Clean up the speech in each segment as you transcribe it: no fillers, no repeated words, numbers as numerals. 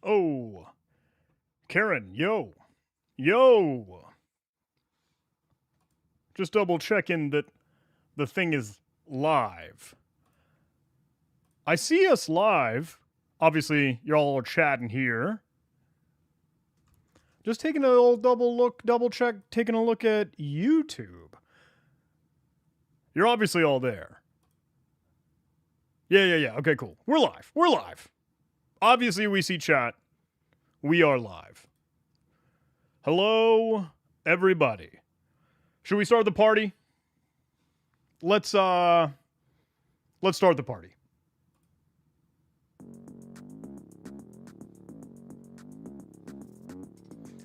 Oh, Karen, yo. Yo. Just double checking that the thing is live. I see us live. Obviously, you're all chatting here. Just taking a little double check, taking a look at YouTube. You're obviously all there. Yeah. Okay, cool. We're live. Obviously, we see chat. We are live. Hello, everybody. Should we start the party? Let's start the party.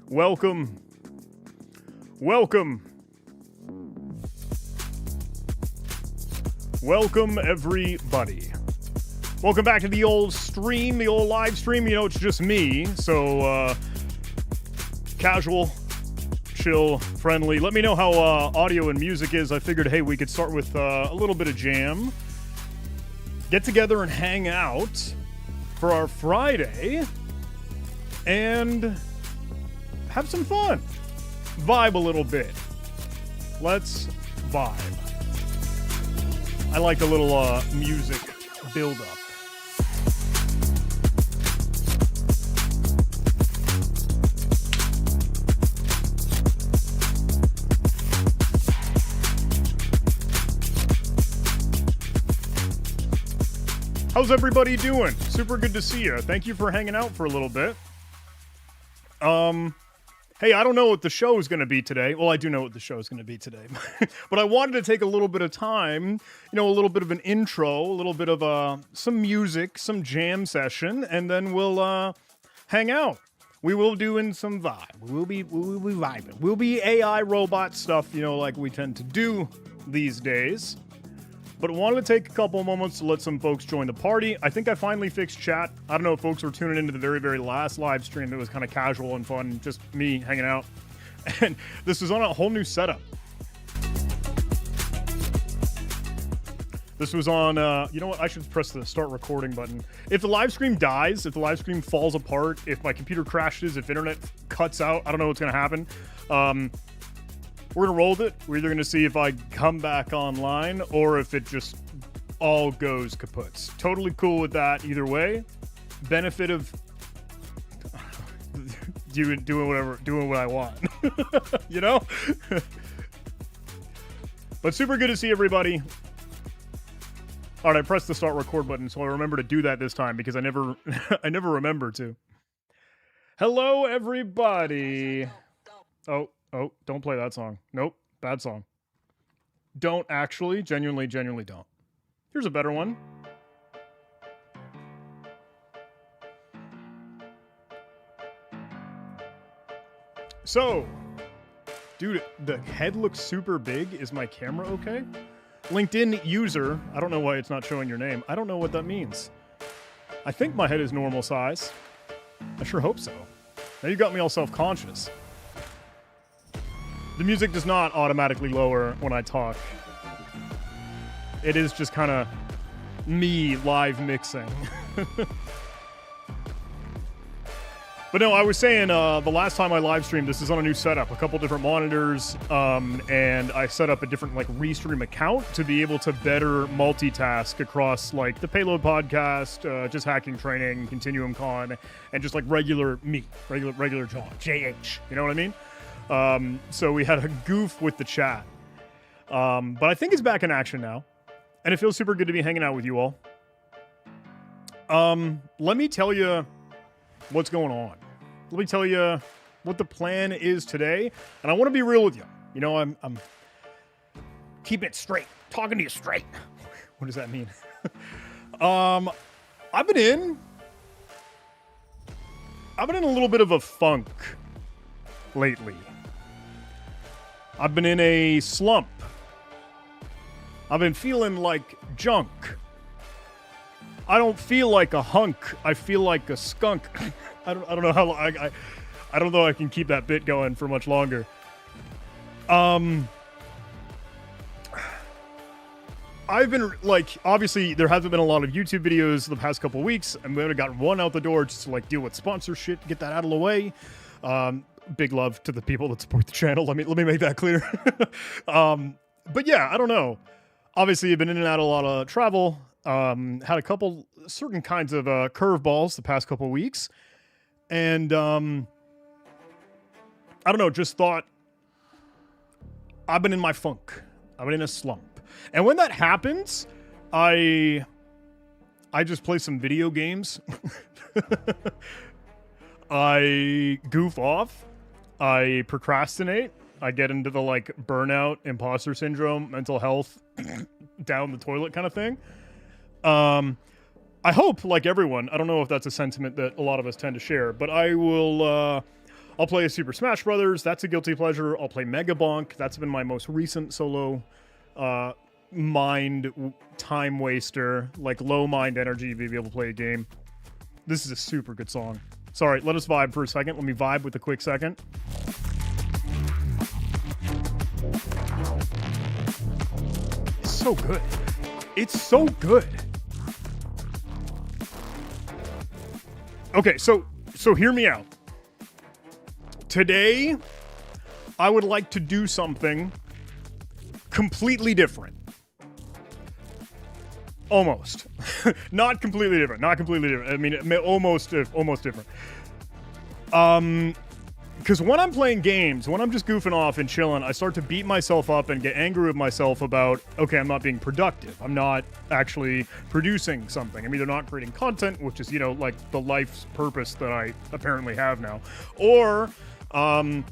Welcome, everybody. Welcome back to the old stream, the old live stream. You know, it's just me, so casual, chill, friendly. Let me know how audio and music is. I figured, hey, we could start with a little bit of jam. Get together and hang out for our Friday and have some fun. Vibe a little bit. Let's vibe. I like a little music build up. How's everybody doing? Super good to see you. Thank you for hanging out for a little bit. Hey, I don't know what the show is going to be today. Well, I do know what the show is going to be today. But I wanted to take a little bit of time, you know, a little bit of an intro, a little bit of some music, some jam session, and then we'll hang out. We will do some vibe. We'll be vibing. We'll be AI robot stuff, you know, like we tend to do these days. But I wanted to take a couple of moments to let some folks join the party. I think I finally fixed chat. I don't know if folks were tuning into the very, very last live stream that was kind of casual and fun, just me hanging out. And this was on a whole new setup. This was on, you know what? I should press the start recording button. If the live stream dies, if the live stream falls apart, if my computer crashes, if internet cuts out, I don't know what's going to happen. We're going to roll with it. We're either going to see if I come back online or if it just all goes kaputs. Totally cool with that either way. Benefit of doing what I want. You know? But super good to see everybody. All right, I pressed the start record button, so I remember to do that this time because I never remember to. Hello, everybody. Oh, don't play that song. Nope, bad song. Don't actually, genuinely don't. Here's a better one. So, dude, the head looks super big. Is my camera okay? LinkedIn user, I don't know why it's not showing your name. I don't know what that means. I think my head is normal size. I sure hope so. Now you got me all self-conscious. The music does not automatically lower when I talk. It is just kind of me live mixing. But no, I was saying the last time I live streamed, this is on a new setup, a couple different monitors, and I set up a different like Restream account to be able to better multitask across like the Payload podcast, just hacking training, Continuum Con, and just like regular me, regular John, JH. You know what I mean? So we had a goof with the chat. But I think it's back in action now. And it feels super good to be hanging out with you all. Let me tell you what's going on. Let me tell you what the plan is today. And I want to be real with you. You know, I'm keeping it straight. Talking to you straight. What does that mean? I've been in a little bit of a funk lately. I've been in a slump. I've been feeling like junk. I don't feel like a hunk. I feel like a skunk. I don't know how I don't know I can keep that bit going for much longer. I've been like, obviously, there hasn't been a lot of YouTube videos the past couple of weeks, and we haven't gotten one out the door just to like deal with sponsor shit, get that out of the way. Big love to the people that support the channel. Let me make that clear. But yeah, I don't know. Obviously, I've been in and out of a lot of travel. Had a couple certain kinds of curveballs the past couple of weeks, and I don't know. Just thought I've been in my funk. I've been in a slump, and when that happens, I just play some video games. I goof off. I procrastinate. I get into the like burnout, imposter syndrome, mental health, down the toilet kind of thing. I hope, like everyone, I don't know if that's a sentiment that a lot of us tend to share, but I'll play a Super Smash Brothers. That's a guilty pleasure. I'll play Mega Bonk. That's been my most recent solo mind time waster, like low mind energy to be able to play a game. This is a super good song. Sorry, let us vibe for a second. Let me vibe with a quick second. It's so good. It's so good. Okay, so hear me out. Today, I would like to do something completely different. Almost. Not completely different. Not completely different. I mean, almost different. Because when I'm playing games, when I'm just goofing off and chilling, I start to beat myself up and get angry with myself about, okay, I'm not being productive. I'm not actually producing something. I'm either not creating content, which is, you know, like the life's purpose that I apparently have now, or, I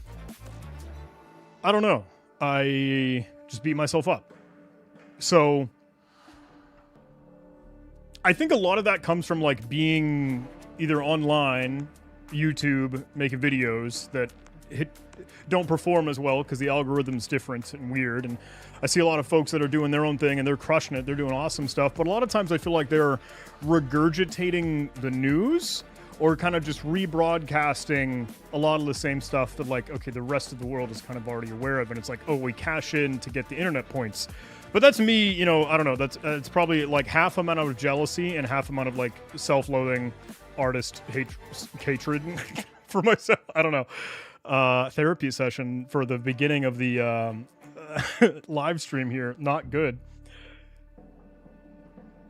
don't know. I just beat myself up. So I think a lot of that comes from like being either online, YouTube, making videos that don't perform as well because the algorithm's different and weird. And I see a lot of folks that are doing their own thing and they're crushing it. They're doing awesome stuff. But a lot of times I feel like they're regurgitating the news or kind of just rebroadcasting a lot of the same stuff that like, okay, the rest of the world is kind of already aware of. And it's like, oh, we cash in to get the internet points. But that's me, you know, I don't know. That's it's probably like half amount of jealousy and half amount of like self-loathing, artist hatred for myself. I don't know. Therapy session for the beginning of the live stream here. Not good.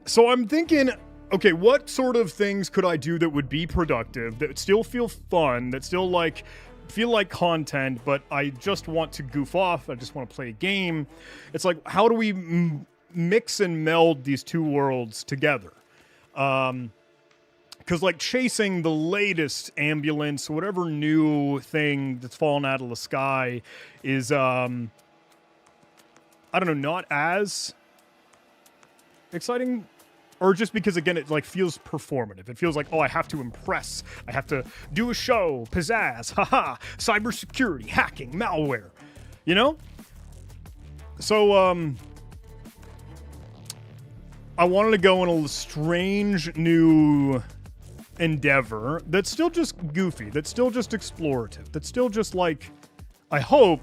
So I'm thinking, okay, what sort of things could I do that would be productive, that would still feel fun, that still like feel like content, but I just want to goof off. I just want to play a game. It's like, how do we mix and meld these two worlds together? Because like chasing the latest ambulance, whatever new thing that's fallen out of the sky is, I don't know, not as exciting. Or just because, again, it like feels performative. It feels like, oh, I have to impress. I have to do a show, pizzazz, haha, cybersecurity, hacking, malware, you know? So, I wanted to go on a strange new endeavor that's still just goofy, that's still just explorative, that's still just like, I hope,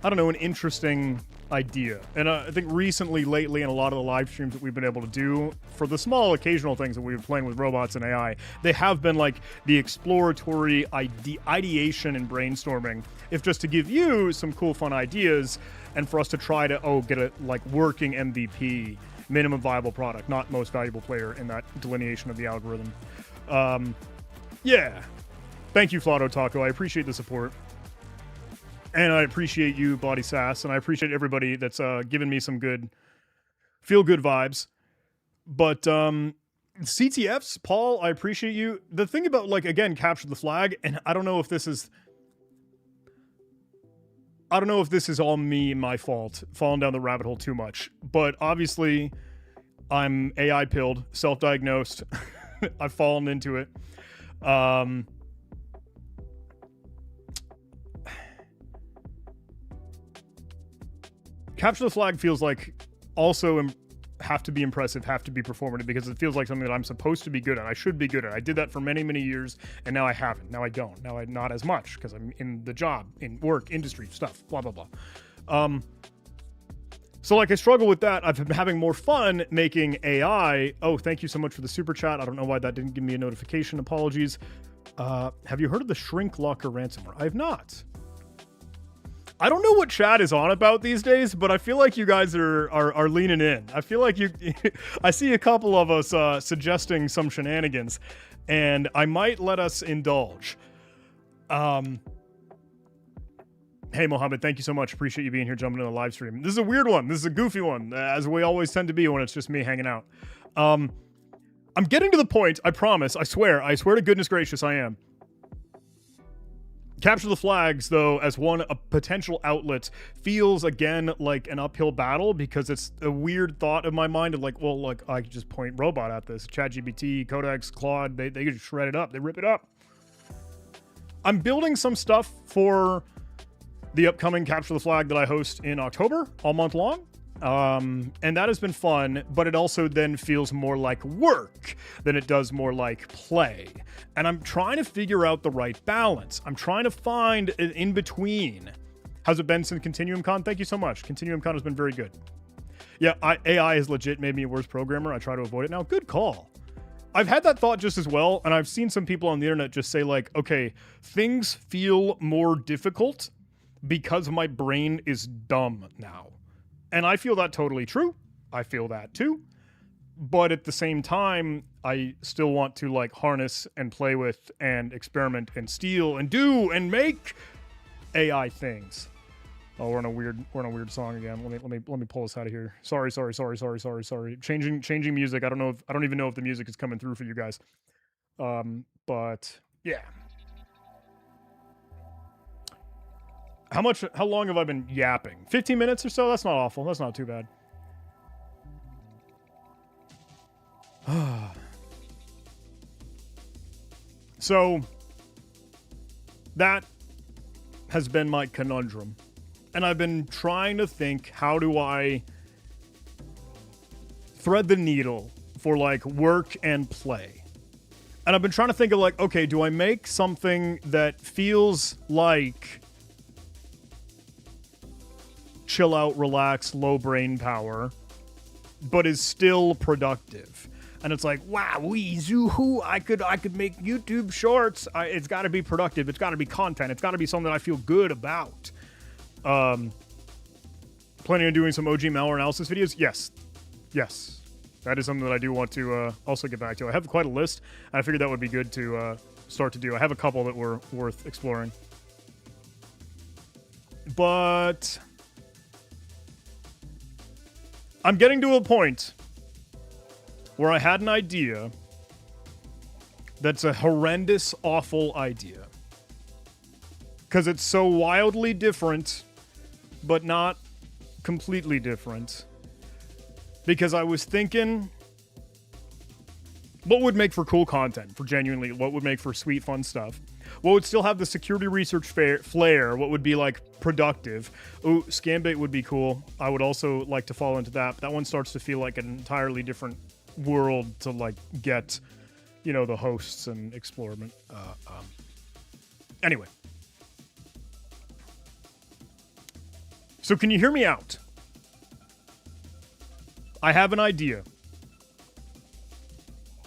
I don't know, an interesting idea. And I think lately, in a lot of the live streams that we've been able to do for the small occasional things that we've been playing with robots and AI, they have been like the exploratory ideation and brainstorming, if just to give you some cool, fun ideas and for us to try to, get a like working MVP, minimum viable product, not most valuable player in that delineation of the algorithm. Yeah. Thank you, Flotto Taco. I appreciate the support. And I appreciate you, Body Sass, and I appreciate everybody that's given me some good, feel-good vibes. But CTFs, Paul, I appreciate you. The thing about, like, again, Capture the Flag, and I don't know if this is all me, my fault, falling down the rabbit hole too much. But obviously, I'm AI-pilled, self-diagnosed. I've fallen into it. Capture the Flag feels like also have to be impressive, have to be performative, because it feels like something that I'm supposed to be good at. I should be good at. I did that for many, many years, and now I haven't. Now I don't. Now I'm not as much because I'm in the job, in work, industry, stuff, blah, blah, blah. So, like, I struggle with that. I've been having more fun making AI. Oh, thank you so much for the super chat. I don't know why that didn't give me a notification. Apologies. Have you heard of the Shrink Locker ransomware? I have not. I don't know what chat is on about these days, but I feel like you guys are leaning in. I feel like I see a couple of us suggesting some shenanigans, and I might let us indulge. Hey, Mohammed, thank you so much. Appreciate you being here, jumping in the live stream. This is a weird one. This is a goofy one, as we always tend to be when it's just me hanging out. I'm getting to the point, I promise, I swear to goodness gracious I am. Capture the Flags, though, as a potential outlet, feels, again, like an uphill battle, because it's a weird thought in my mind of like, well, like, I could just point robot at this. ChatGPT, Codex, Claude, they could just shred it up. They rip it up. I'm building some stuff for the upcoming Capture the Flag that I host in October, all month long. And that has been fun, but it also then feels more like work than it does more like play. And I'm trying to figure out the right balance. I'm trying to find an in-between. How's it been since Continuum Con? Thank you so much. Continuum Con has been very good. Yeah, AI has legit made me a worse programmer. I try to avoid it now. Good call. I've had that thought just as well, and I've seen some people on the internet just say like, okay, things feel more difficult because my brain is dumb now. And I feel that totally true. I feel that too. But at the same time, I still want to like harness and play with and experiment and steal and do and make AI things. Oh, we're on a weird song again. Let me pull us out of here. Sorry. Changing music. I don't even know if the music is coming through for you guys. But yeah. How long have I been yapping? 15 minutes or so? That's not awful. That's not too bad. So, that has been my conundrum. And I've been trying to think, how do I thread the needle for like work and play? And I've been trying to think of like, okay, do I make something that feels like chill out, relax, low brain power, but is still productive? And it's like, wow, zoo-hoo, I could make YouTube shorts. It's got to be productive. It's got to be content. It's got to be something I feel good about. Planning on doing some OG malware analysis videos? Yes. That is something that I do want to also get back to. I have quite a list, and I figured that would be good to start to do. I have a couple that were worth exploring. But I'm getting to a point where I had an idea that's a horrendous, awful idea. Because it's so wildly different, but not completely different. Because I was thinking, what would make for cool content? For genuinely, what would make for sweet, fun stuff? What would still have the security research flair? What would be, like, productive? Ooh, Scambait would be cool. I would also like to fall into that. But that one starts to feel like an entirely different world to, like, get, you know, the hosts and explorement. Anyway. So can you hear me out? I have an idea.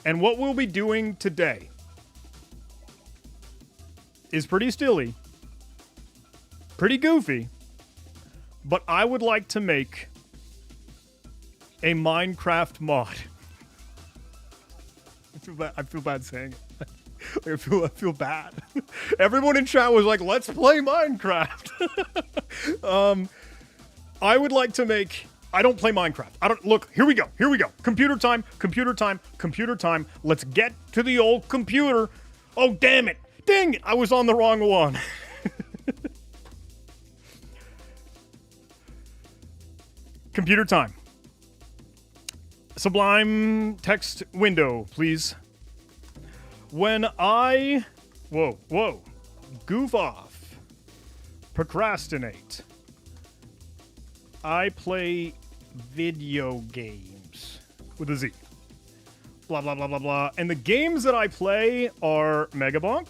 And what we'll be doing today is pretty stilly, pretty goofy, but I would like to make a Minecraft mod. I feel bad saying it. I feel bad. Everyone in chat was like, let's play Minecraft. I would like to make... I don't play Minecraft. Look, here we go. Computer time. Let's get to the old computer. Oh, damn it. Dang it. I was on the wrong one. Computer time. Sublime text window, please. When I... Whoa. Goof off. Procrastinate. I play video games with a Z. Blah, blah, blah, blah, blah. And the games that I play are Megabonk,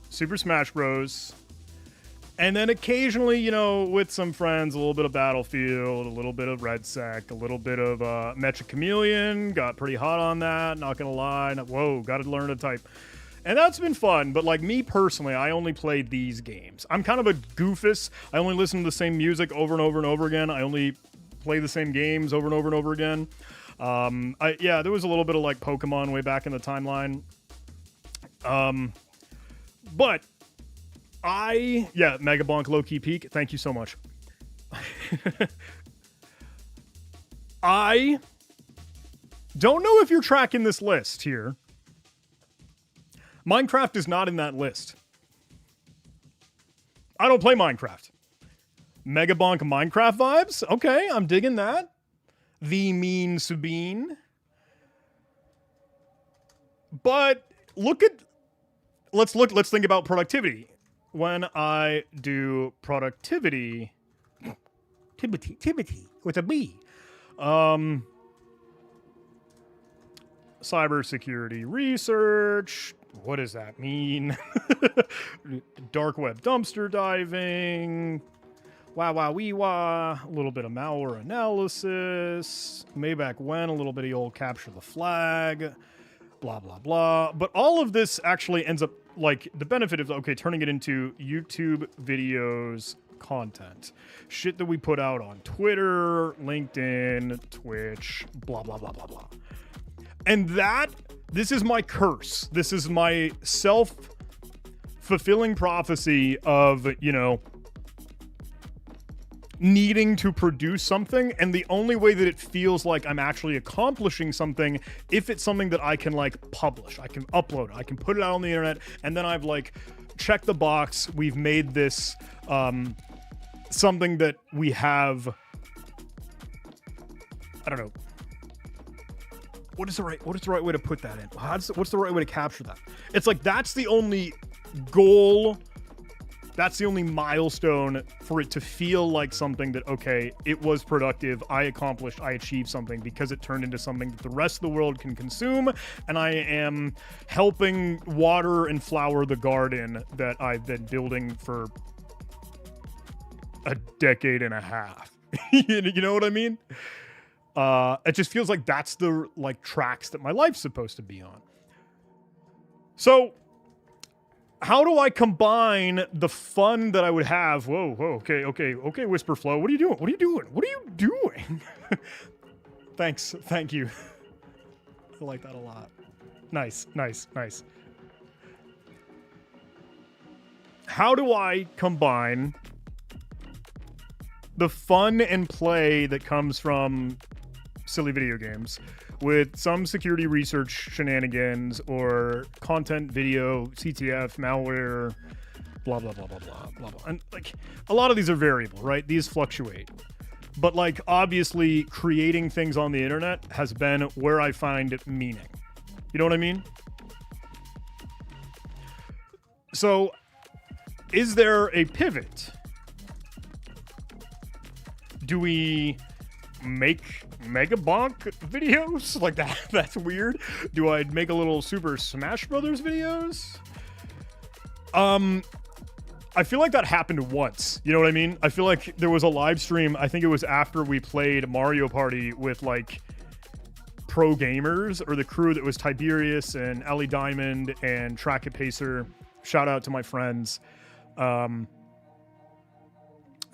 Super Smash Bros., And then occasionally, you know, with some friends, a little bit of Battlefield, a little bit of Red Sec, a little bit of Mecha Chameleon. Got pretty hot on that, not gonna lie. Whoa, gotta learn to type. And that's been fun, but like me personally, I only play these games. I'm kind of a goofus. I only listen to the same music over and over and over again. I only play the same games over and over and over again. Yeah, there was a little bit of like Pokemon way back in the timeline. But Megabonk low-key peak. Thank you so much. I don't know if you're tracking this list here. Minecraft is not in that list. I don't play Minecraft. Megabonk Minecraft vibes? Okay, I'm digging that. The Mean Sabine. But let's think about productivity. When I do productivity, Timothy with a B, cybersecurity research. What does that mean? Dark web dumpster diving. Wow, wee wah. A little bit of malware analysis. Maybach when, a little bit of old capture the flag. Blah, blah, blah. But all of this actually ends up, like, the benefit of, okay, turning it into YouTube videos content. Shit that we put out on Twitter, LinkedIn, Twitch, blah, blah, blah, blah, blah. And this is my curse. This is my self-fulfilling prophecy of, you know, needing to produce something, and the only way that it feels like I'm actually accomplishing something if it's something that I can like publish, I can upload it, I can put it out on the internet, and then I've like checked the box, we've made this something that we have, I don't know, what is the right way to put that in? What's the right way to capture that? It's like that's the only goal. That's the only milestone for it to feel like something that, okay, it was productive, I accomplished, I achieved something because it turned into something that the rest of the world can consume, and I am helping water and flower the garden that I've been building for a decade and a half. You know what I mean? It just feels like that's the like tracks that my life's supposed to be on. So how do I combine the fun that I would have? Whoa, okay, Whisperflow. What are you doing? Thanks, thank you. I like that a lot. Nice. How do I combine the fun and play that comes from silly video games with some security research shenanigans or content, video, CTF, malware, blah, blah, blah, blah, blah, blah, blah. And like a lot of these are variable, right? These fluctuate. But like obviously creating things on the internet has been where I find meaning. You know what I mean? So is there a pivot? Do we make Megabonk videos like that? That's weird. Do I make a little Super Smash Brothers videos? I feel like that happened once. You know what I mean? I feel like there was a live stream. I think it was after we played Mario Party with like pro gamers, or the crew that was Tiberius and Ellie Diamond and Track It Pacer. Shout out to my friends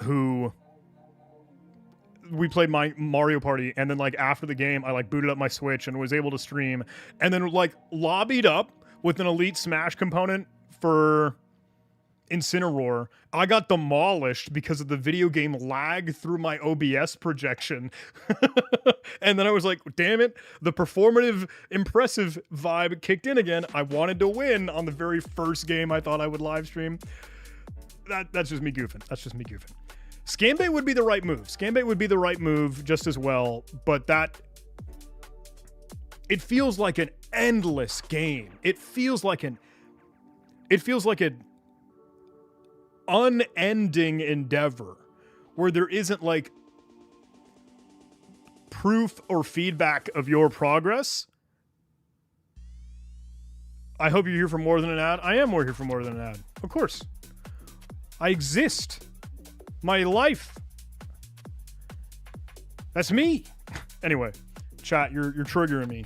who we played my Mario Party, and then like after the game I like booted up my Switch and was able to stream, and then like lobbied up with an Elite Smash component for Incineroar. I got demolished because of the video game lag through my OBS projection. And then I was like, damn it, the performative impressive vibe kicked in again. I wanted to win on the very first game I thought I would live stream. That's just me goofing. Scambait would be the right move. Scambait would be the right move just as well, but it feels like an endless game. It feels like an unending endeavor where there isn't like proof or feedback of your progress. I hope you're here for more than an ad. I am here for more than an ad. Of course. I exist. My life. That's me. Anyway, chat, you're triggering me.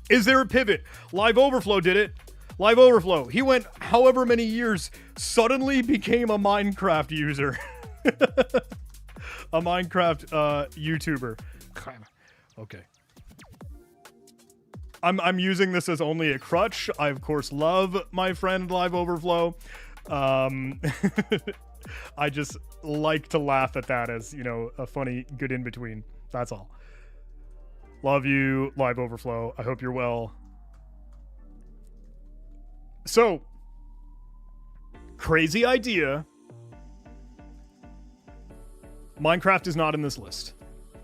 Is there a pivot? Live Overflow did it. Live Overflow. He went however many years, suddenly became a Minecraft user. A Minecraft YouTuber. Okay. I'm using this as only a crutch. I of course love my friend Live Overflow. I just like to laugh at that as, you know, a funny good in between. That's all. Love you, Live Overflow. I hope you're well. So, crazy idea. Minecraft is not in this list.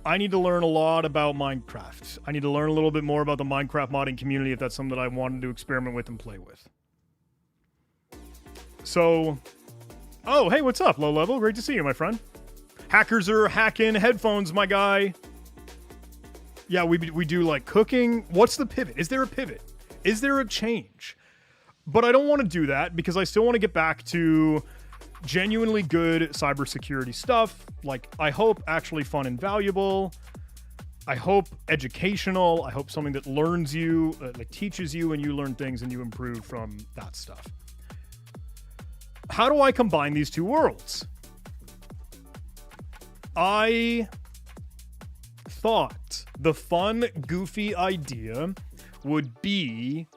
I need to learn a lot about Minecraft. I need to learn a little bit more about the Minecraft modding community if that's something that I wanted to experiment with and play with. So, oh, hey, what's up, Low Level? Great to see you, my friend. Hackers are hacking headphones, my guy. Yeah, we do like cooking. What's the pivot? Is there a pivot? Is there a change? But I don't want to do that because I still want to get back to genuinely good cybersecurity stuff. Like, I hope actually fun and valuable. I hope educational. I hope something that learns you, like teaches you, and you learn things and you improve from that stuff. How do I combine these two worlds? I thought the fun, goofy idea would be,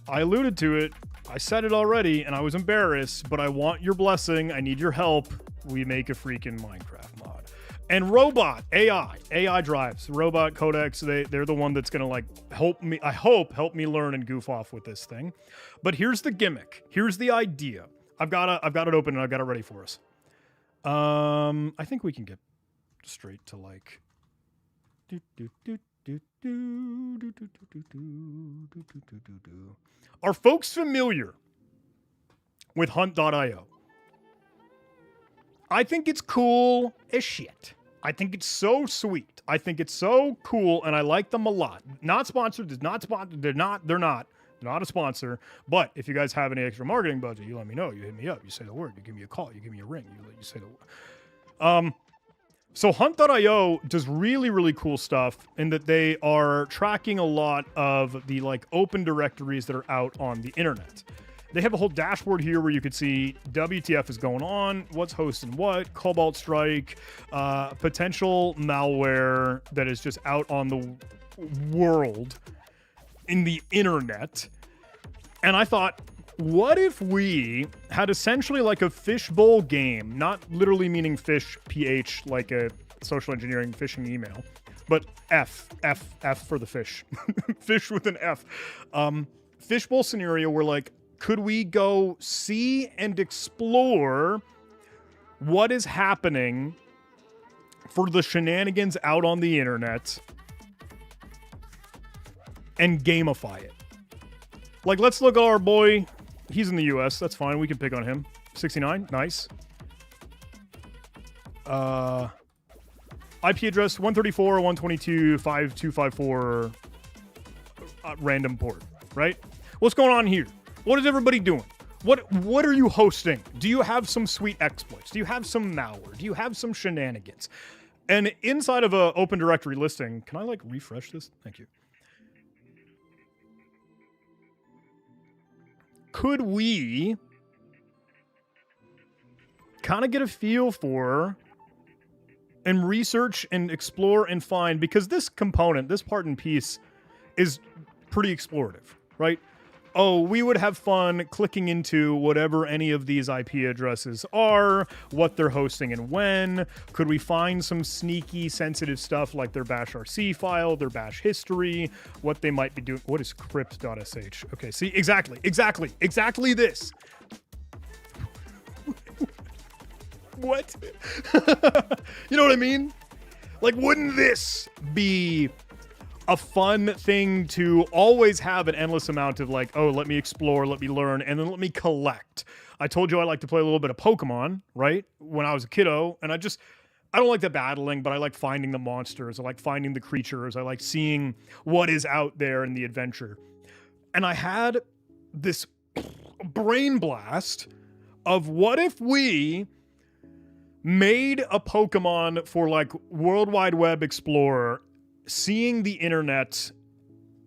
I alluded to it, I said it already, and I was embarrassed, but I want your blessing. I need your help. We make a freaking Minecraft mod. And Robot, AI drives, Robot Codex, they're the one that's gonna like help me, I hope, help me learn and goof off with this thing. But here's the gimmick. Here's the idea. I've got it open and I've got it ready for us. I think we can get straight to like Are folks familiar with Hunt.io? I think it's cool as shit. I think it's so sweet. I think it's so cool, and I like them a lot. Not sponsored, they're not a sponsor, but if you guys have any extra marketing budget, you let me know. You hit me up, you say the word, you give me a call, you give me a ring, you say the word. So Hunt.io does really, really cool stuff in that they are tracking a lot of the like open directories that are out on the internet. They have a whole dashboard here where you could see WTF is going on, what's hosting what, Cobalt Strike, potential malware that is just out on the world in the internet. And I thought, what if we had essentially like a fishbowl game, not literally meaning fish, PH, like a social engineering phishing email, but F for the fish. Fish with an F. Fishbowl scenario where like, could we go see and explore what is happening for the shenanigans out on the internet and gamify it? Like, let's look at our boy. He's in the US. That's fine. We can pick on him. 69. Nice. IP address 134.122.5254. Random port, right? What's going on here? What is everybody doing? What are you hosting? Do you have some sweet exploits? Do you have some malware? Do you have some shenanigans? And inside of a open directory listing, can I like refresh this? Thank you. Could we kind of get a feel for and research and explore and find, because this component, this part and piece is pretty explorative, right? Oh, we would have fun clicking into whatever any of these IP addresses are, what they're hosting and when. Could we find some sneaky, sensitive stuff like their bash RC file, their bash history, what they might be doing? What is crypt.sh? Okay, see, exactly this. What? You know what I mean? Like, wouldn't this be a fun thing to always have an endless amount of like, oh, let me explore, let me learn, and then let me collect. I told you I like to play a little bit of Pokemon, right? When I was a kiddo, and I don't like the battling, but I like finding the monsters. I like finding the creatures. I like seeing what is out there in the adventure. And I had this brain blast of what if we made a Pokemon for like World Wide Web Explorer, seeing the internet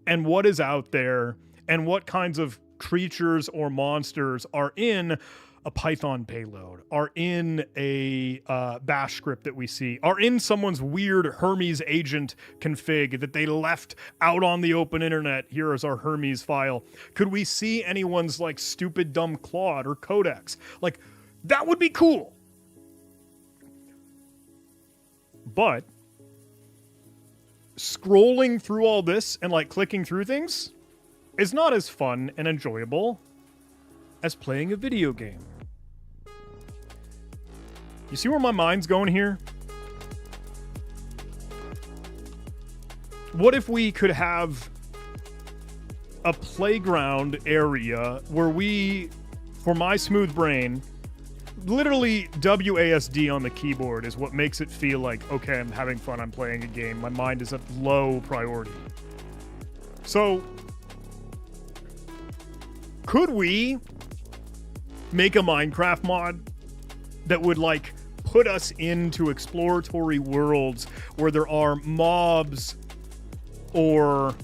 and what is out there and what kinds of creatures or monsters are in a Python payload, are in a bash script that we see, are in someone's weird Hermes agent config that they left out on the open internet. Here is our Hermes file. Could we see anyone's like stupid dumb Claude or Codex? Like, that would be cool. But scrolling through all this and like clicking through things is not as fun and enjoyable as playing a video game. You see where my mind's going here? What if we could have a playground area where we, for my smooth brain, literally WASD on the keyboard is what makes it feel like, okay, I'm having fun, I'm playing a game. My mind is at low priority. So, could we make a Minecraft mod that would like put us into exploratory worlds where there are mobs or...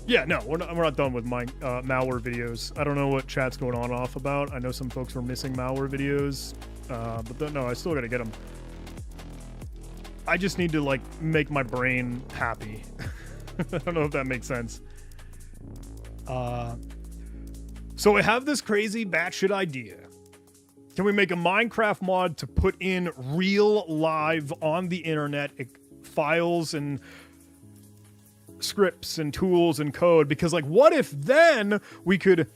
Yeah, no, we're not done with my malware videos. I don't know what chat's going on off about. I know some folks were missing malware videos, but no, I still gotta get them. I just need to like make my brain happy. I don't know if that makes sense. So I have this crazy batshit idea. Can we make a Minecraft mod to put in real live on the internet files and scripts and tools and code? Because like, what if then we could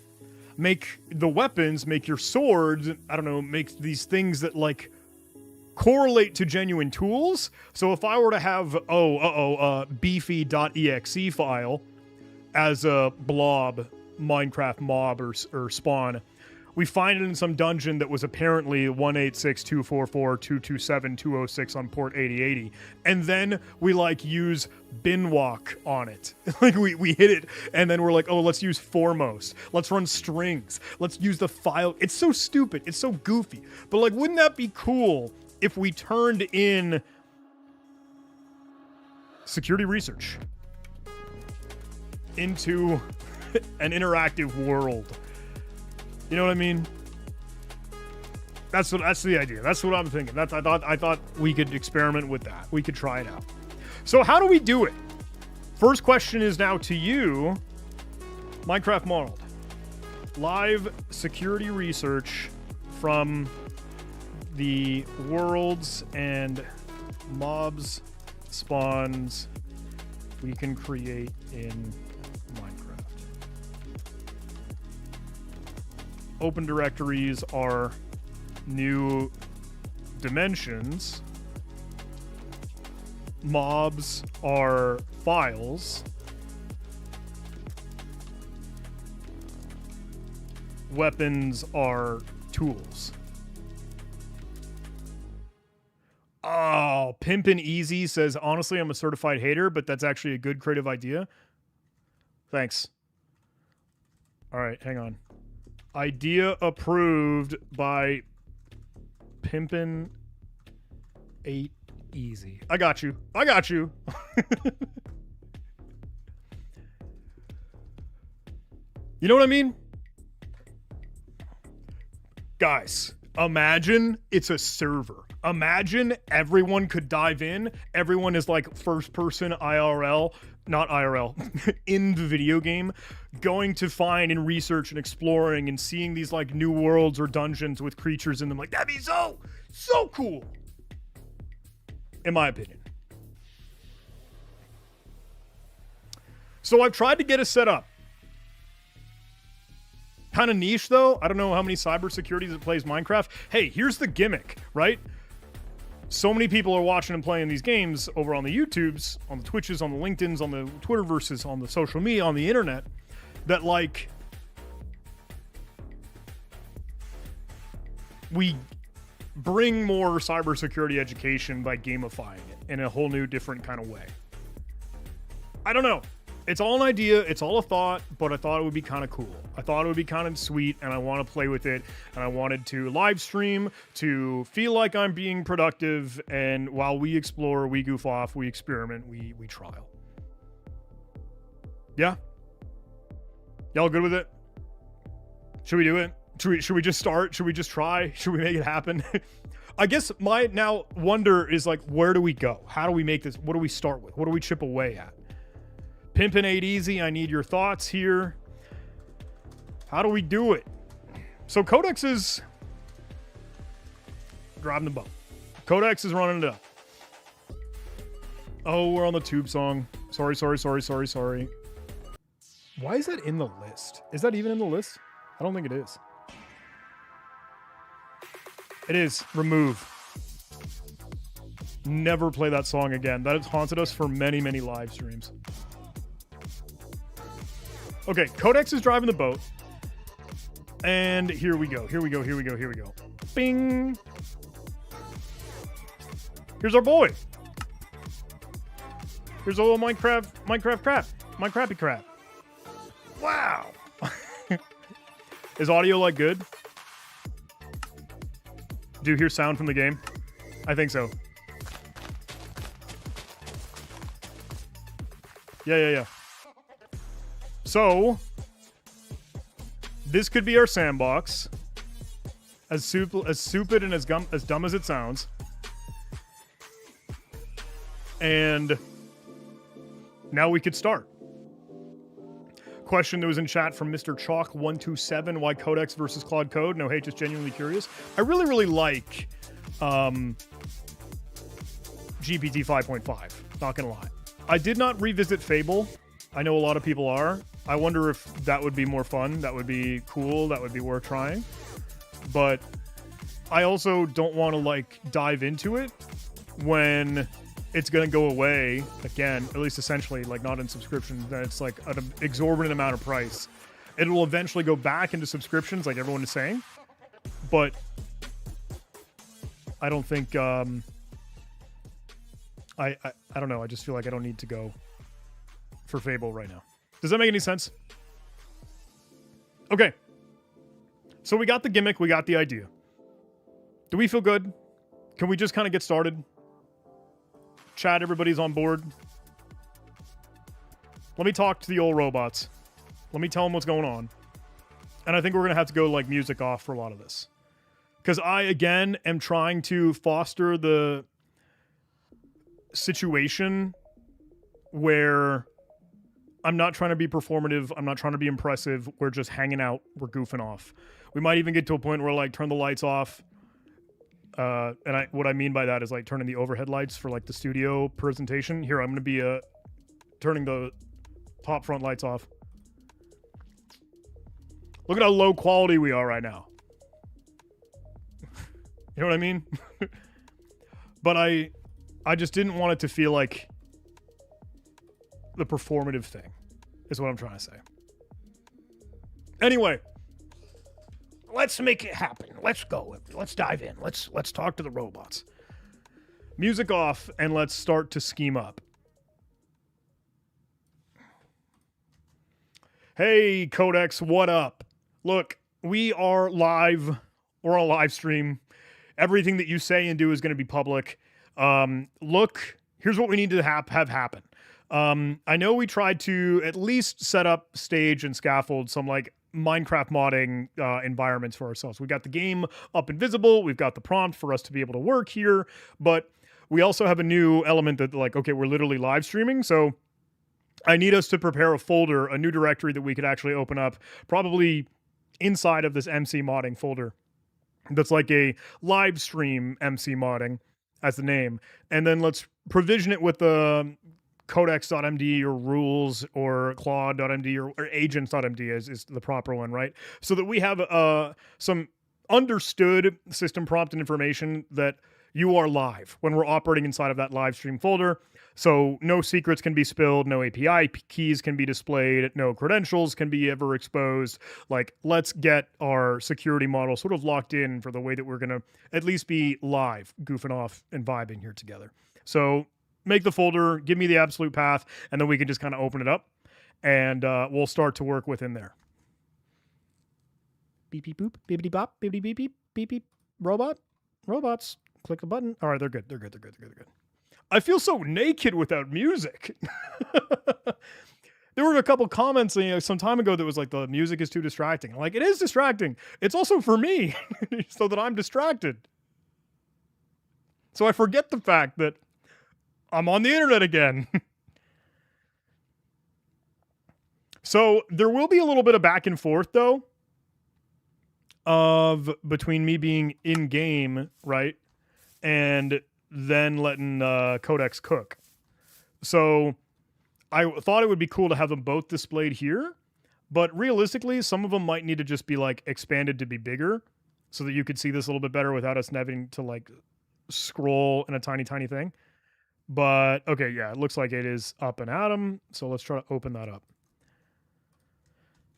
make the weapons, make your swords, I don't know, make these things that like correlate to genuine tools? So if I were to have beefy.exe file as a blob Minecraft mob or spawn, we find it in some dungeon that was apparently 186.244.227.206 on port 8080. And then we like use binwalk on it. Like we hit it and then we're like, oh, let's use foremost. Let's run strings. Let's use the file. It's so stupid. It's so goofy. But like, wouldn't that be cool if we turned in security research into an interactive world? You know what I mean? That's the idea. That's what I'm thinking. I thought we could experiment with that. We could try it out. So how do we do it? First question is now to you, Minecraft Modeled. Live security research from the worlds and mobs spawns we can create in Minecraft. Open directories are new dimensions. Mobs are files. Weapons are tools. Oh, Pimpin' Easy says, honestly, I'm a certified hater, but that's actually a good creative idea. Thanks. All right, hang on. Idea approved by Pimpin' 8 Easy. I got you. I got you. You know what I mean? Guys, imagine it's a server. Imagine everyone could dive in. Everyone is like first person IRL, not IRL, in the video game, going to find and research and exploring and seeing these like new worlds or dungeons with creatures in them. Like, that'd be so cool. In my opinion. So I've tried to get it set up. Kind of niche though. I don't know how many cybersecurities that plays Minecraft. Hey, here's the gimmick, right? So many people are watching and playing these games over on the YouTubes, on the Twitches, on the LinkedIns, on the Twitterverses, on the social media, on the internet, that like we bring more cybersecurity education by gamifying it in a whole new different kind of way. I don't know. It's all an idea, it's all a thought, but I thought it would be kind of cool. I thought it would be kind of sweet, and I want to play with it, and I wanted to live stream to feel like I'm being productive, and while we explore, we goof off, we experiment, we trial. Yeah? Y'all good with it? Should we do it? Should we just start? Should we just try? Should we make it happen? I guess my now wonder is like, where do we go? How do we make this? What do we start with? What do we chip away at? Pimpin' ain't easy. I need your thoughts here. How do we do it? So Codex is driving the boat. Codex is running it up. Oh, we're on the tube song. Sorry. Why is that in the list? Is that even in the list? I don't think it is. It is. Remove. Never play that song again. That has haunted us for many, many live streams. Okay, Codex is driving the boat. And here we go. Bing. Here's our boy. Here's a little Minecraft crap. Minecrafty crap. Wow. Is audio like good? Do you hear sound from the game? I think so. Yeah. So, this could be our sandbox. As stupid and as dumb as it sounds. And now we could start. Question that was in chat from Mr. Chalk127, why Codex versus Claude Code? No hate, just genuinely curious. I really like GPT 5.5, not gonna lie. I did not revisit Fable. I know a lot of people are. I wonder if that would be more fun, that would be cool, that would be worth trying. But I also don't want to like dive into it when it's going to go away again, at least essentially, like not in subscriptions, then it's like an exorbitant amount of price. It will eventually go back into subscriptions like everyone is saying. But I don't think, I don't know. I just feel like I don't need to go for Fable right now. Does that make any sense? Okay. So we got the gimmick. We got the idea. Do we feel good? Can we just kind of get started? Chat, everybody's on board. Let me talk to the old robots. Let me tell them what's going on. And I think we're going to have to go like music off for a lot of this. Because I, again, am trying to foster the situation where I'm not trying to be performative. I'm not trying to be impressive. We're just hanging out. We're goofing off. We might even get to a point where like turn the lights off. And what I mean by that is like turning the overhead lights for like the studio presentation. Here, I'm going to be turning the top front lights off. Look at how low quality we are right now. You know what I mean? But I just didn't want it to feel like the performative thing is what I'm trying to say. Anyway, let's make it happen. Let's go. Let's dive in. Let's talk to the robots. Music off, and let's start to scheme up. Hey, Codex, what up? Look, we are live. We're on a live stream. Everything that you say and do is going to be public. Look, here's what we need to have happen. I know we tried to at least set up, stage, and scaffold some like Minecraft modding environments for ourselves. We got the game up and visible. We've got the prompt for us to be able to work here. But we also have a new element that like, okay, we're literally live streaming. So I need us to prepare a folder, a new directory that we could actually open up, probably inside of this MC modding folder. That's like a live stream MC modding as the name. And then let's provision it with the codex.md or rules or claude.md or agents.md is the proper one, right? So that we have some understood system prompt and information that you are live when we're operating inside of that live stream folder. So no secrets can be spilled, no API keys can be displayed, no credentials can be ever exposed. Like, let's get our security model sort of locked in for the way that we're going to at least be live, goofing off and vibing here together. So make the folder, give me the absolute path, and then we can just kind of open it up. and we'll start to work within there. Beep beep boop, beepity bop, beepity beep beep, beep beep. Robots. Click the button. All right, they're good. They're good. I feel so naked without music. There were a couple comments some time ago that was like, the music is too distracting. Like, it is distracting. It's also for me, so that I'm distracted. So I forget the fact that I'm on the internet again. So there will be a little bit of back and forth, though, between me being in game, right, and then letting Codex cook. So I thought it would be cool to have them both displayed here, but realistically, some of them might need to just be like expanded to be bigger, so that you could see this a little bit better without us having to like scroll in a tiny thing. But okay, yeah, it looks like it is up and at 'em. So let's try to open that up.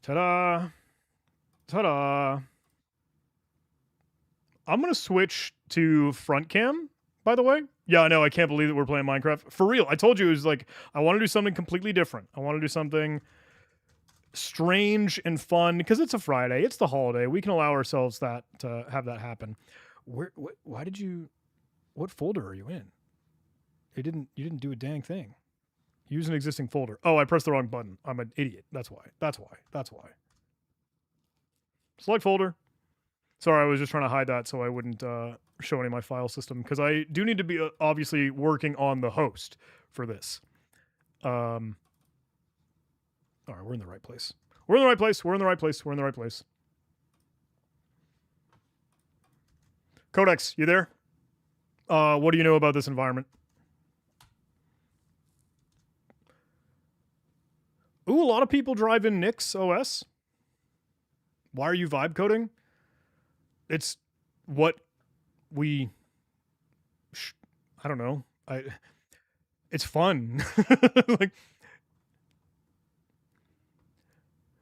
Ta-da! Ta-da! I'm going to switch to front cam, by the way. Yeah, I know. I can't believe that we're playing Minecraft. For real. I told you it was like, I want to do something completely different. I want to do something strange and fun because it's a Friday. It's the holiday. We can allow ourselves that to have that happen. Why did you, what folder are you in? You didn't do a dang thing. Use an existing folder. Oh, I pressed the wrong button. I'm an idiot. That's why. Select folder. Sorry, I was just trying to hide that so I wouldn't show any of my file system, because I do need to be obviously working on the host for this. All right, we're in the right place. We're in the right place. Codex, you there? What do you know about this environment? Ooh, a lot of people drive in Nix OS. Why are you vibe coding? It's what we... I don't know. It's fun. Like,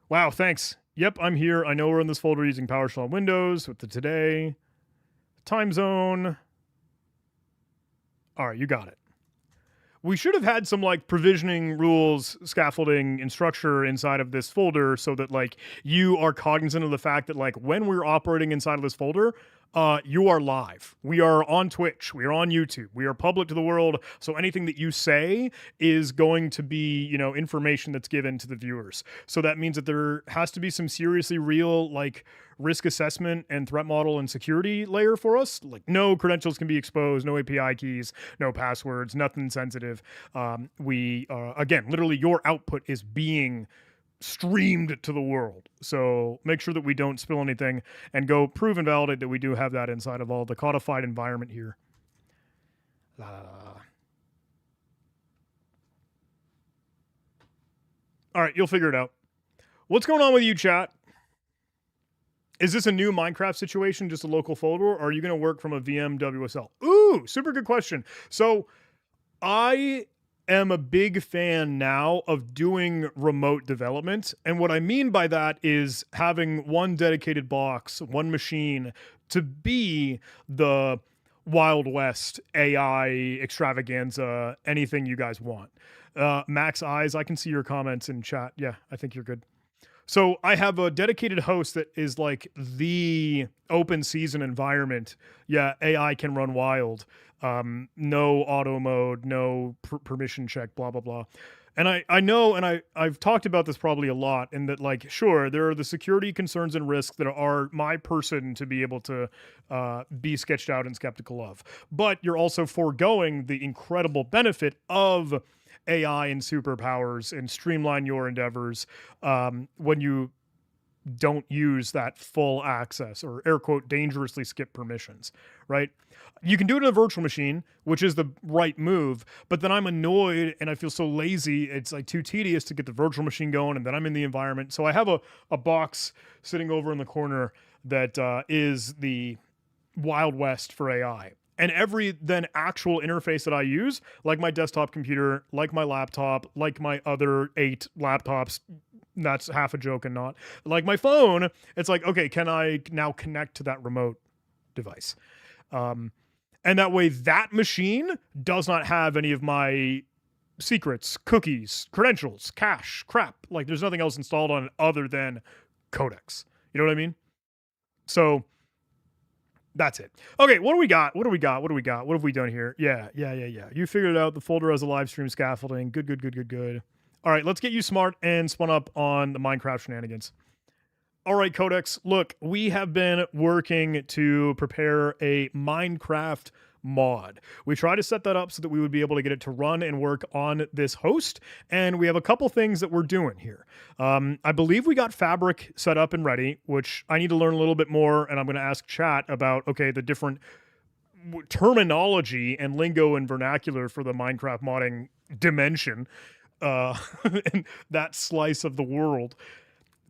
wow, thanks. Yep, I'm here. I know we're in this folder using PowerShell on Windows with the today. Time zone. All right, you got it. We should have had some like provisioning rules, scaffolding, and structure inside of this folder so that like you are cognizant of the fact that like when we're operating inside of this folder, you are live. We are on Twitch. We are on YouTube. We are public to the world. So anything that you say is going to be, you know, information that's given to the viewers. So that means that there has to be some seriously real like risk assessment and threat model and security layer for us. Like no credentials can be exposed, no API keys, no passwords, nothing sensitive. Again, literally your output is being streamed to the world. So make sure that we don't spill anything and go prove and validate that we do have that inside of all the codified environment here. La, la, la. All right, you'll figure it out. What's going on with you, chat? Is this a new Minecraft situation, just a local folder, or are you going to work from a VM WSL? Ooh, super good question. So I am a big fan now of doing remote development. And what I mean by that is having one dedicated box, one machine to be the Wild West AI extravaganza, anything you guys want. Max Eyes, I can see your comments in chat. Yeah, I think you're good. So I have a dedicated host that is like the open season environment. Yeah, AI can run wild. No auto mode, no permission check, blah, blah, blah. And I know, and I've talked about this probably a lot, in that like, sure, there are the security concerns and risks that are my person to be able to be sketched out and skeptical of. But you're also foregoing the incredible benefit of AI and superpowers and streamline your endeavors when you don't use that full access, or air quote dangerously skip permissions, right? You can do it in a virtual machine, which is the right move, but then I'm annoyed and I feel so lazy. It's like too tedious to get the virtual machine going, and then I'm in the environment. So I have a box sitting over in the corner that is the Wild West for AI. And every then actual interface that I use, like my desktop computer, like my laptop, like my other 8 laptops, that's half a joke and not, like my phone, it's like, okay, can I now connect to that remote device? And that way that machine does not have any of my secrets, cookies, credentials, cache, crap. Like there's nothing else installed on it other than Codex. You know what I mean? So that's it. Okay, what do we got? What do we got? What do we got? What have we done here? Yeah. You figured it out. The folder has a live stream scaffolding. Good. All right, let's get you smart and spun up on the Minecraft shenanigans. All right, Codex, look, we have been working to prepare a Minecraft mod. We tried to set that up so that we would be able to get it to run and work on this host, and we have a couple things that we're doing here. I believe we got Fabric set up and ready, which I need to learn a little bit more, and I'm going to ask chat about, okay, the different terminology and lingo and vernacular for the Minecraft modding dimension, and that slice of the world.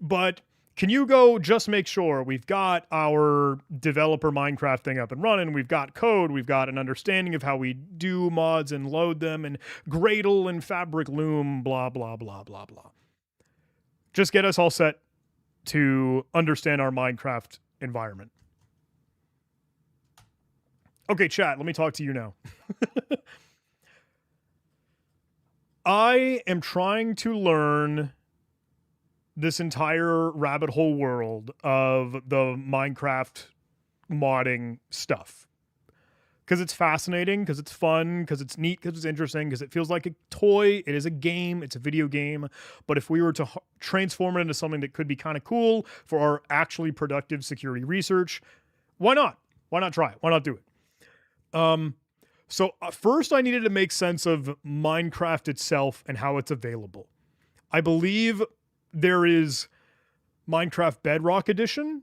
But can you go just make sure we've got our developer Minecraft thing up and running? We've got code. We've got an understanding of how we do mods and load them and Gradle and Fabric Loom, blah, blah, blah, blah, blah. Just get us all set to understand our Minecraft environment. Okay, chat, let me talk to you now. I am trying to learn this entire rabbit hole world of the Minecraft modding stuff. Because it's fascinating, because it's fun, because it's neat, because it's interesting, because it feels like a toy. It is a game. It's a video game. But if we were to transform it into something that could be kind of cool for our actually productive security research, why not? Why not try it? Why not do it? So first I needed to make sense of Minecraft itself and how it's available. I believe there is Minecraft Bedrock Edition.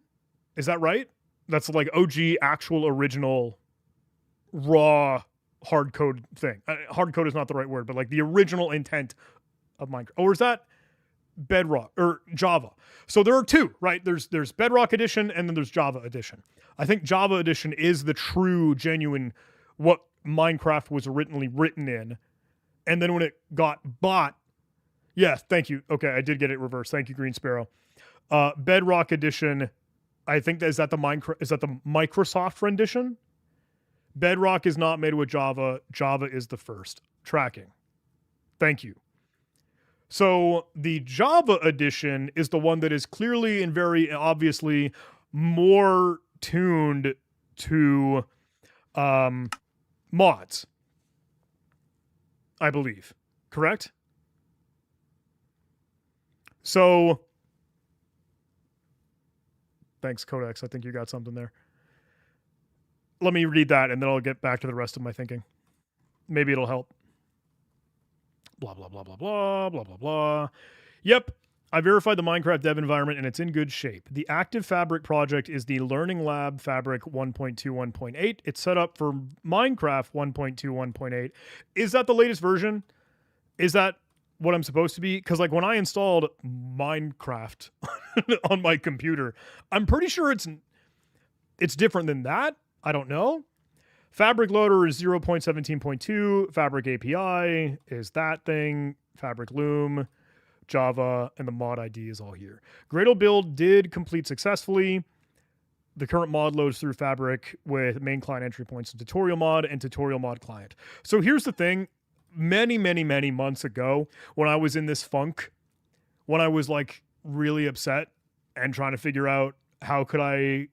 Is that right? That's like OG, actual, original, raw hard code thing. Hard code is not the right word, but like the original intent of Minecraft. Or is that Bedrock or Java? So there are two, right? There's Bedrock Edition and then there's Java Edition. I think Java Edition is the true, genuine, what Minecraft was originally written in. And then when it got bought, yeah, thank you. Okay, I did get it reversed. Thank you, Green Sparrow. Bedrock Edition, I think is that the Microsoft rendition? Bedrock is not made with Java. Java is the first. Tracking. Thank you. So the Java edition is the one that is clearly and very obviously more tuned to mods, I believe. Correct? So, thanks, Codex. I think you got something there. Let me read that, and then I'll get back to the rest of my thinking. Maybe it'll help. Blah, blah, blah, blah, blah, blah, blah, blah. Yep, I verified the Minecraft dev environment, and it's in good shape. The active Fabric project is the Learning Lab Fabric 1.2.1.8. It's set up for Minecraft 1.2.1.8. Is that the latest version? Is that what I'm supposed to be? Because like when I installed Minecraft on my computer, I'm pretty sure it's different than that. I don't know. Fabric Loader is 0.17.2. Fabric API is that thing. Fabric Loom, Java, and the mod ID is all here. Gradle build did complete successfully. The current mod loads through Fabric with main client entry points in tutorial mod and tutorial mod client. So here's the thing. Many months ago, when I was in this funk, when I was like really upset and trying to figure out how could I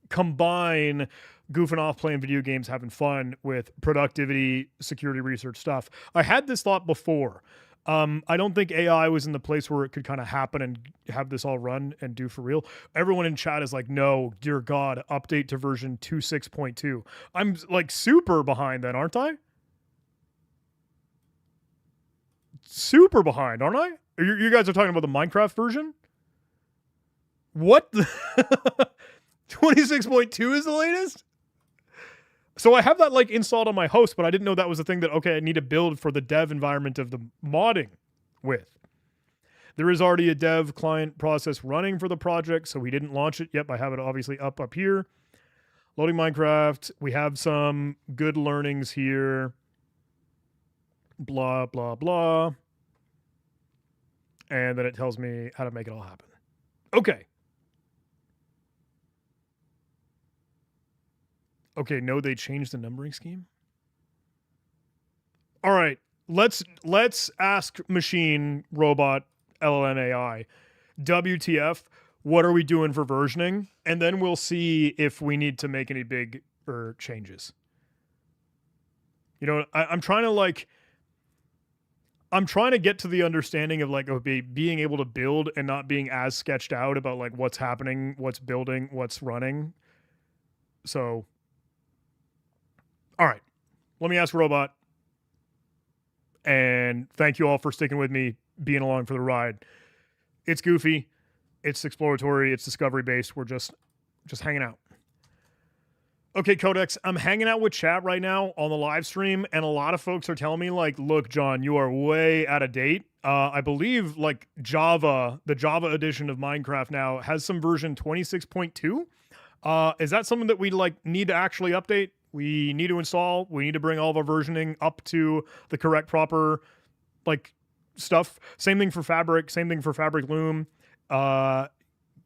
combine goofing off playing video games, having fun with productivity, security research stuff. I had this thought before. I don't think AI was in the place where it could kind of happen and have this all run and do for real. Everyone in chat is like, no, dear God, update to version 2.6.2. I'm like super behind then, aren't I? Super behind, aren't I? You guys are talking about the Minecraft version? What? 26.2 is the latest? So I have that like installed on my host, but I didn't know that was the thing that, okay, I need to build for the dev environment of the modding with. There is already a dev client process running for the project, so we didn't launch it yet. I have it obviously up here. Loading Minecraft. We have some good learnings here. Blah, blah, blah. And then it tells me how to make it all happen. Okay. Okay, no, they changed the numbering scheme. All right. let's ask machine robot LLM AI, WTF, what are we doing for versioning? And then we'll see if we need to make any big changes. You know, I'm trying to get to the understanding of like being able to build and not being as sketched out about like what's happening, what's building, what's running. So, all right, let me ask Robot. And thank you all for sticking with me, being along for the ride. It's goofy, it's exploratory, it's discovery based. We're just hanging out. Okay, Codex, I'm hanging out with chat right now on the live stream, and a lot of folks are telling me, like, look, John, you are way out of date. I believe, like, the Java edition of Minecraft now has some version 26.2. Is that something that we, like, need to actually update? We need to install? We need to bring all of our versioning up to the correct, proper, like, stuff? Same thing for Fabric, same thing for Fabric Loom.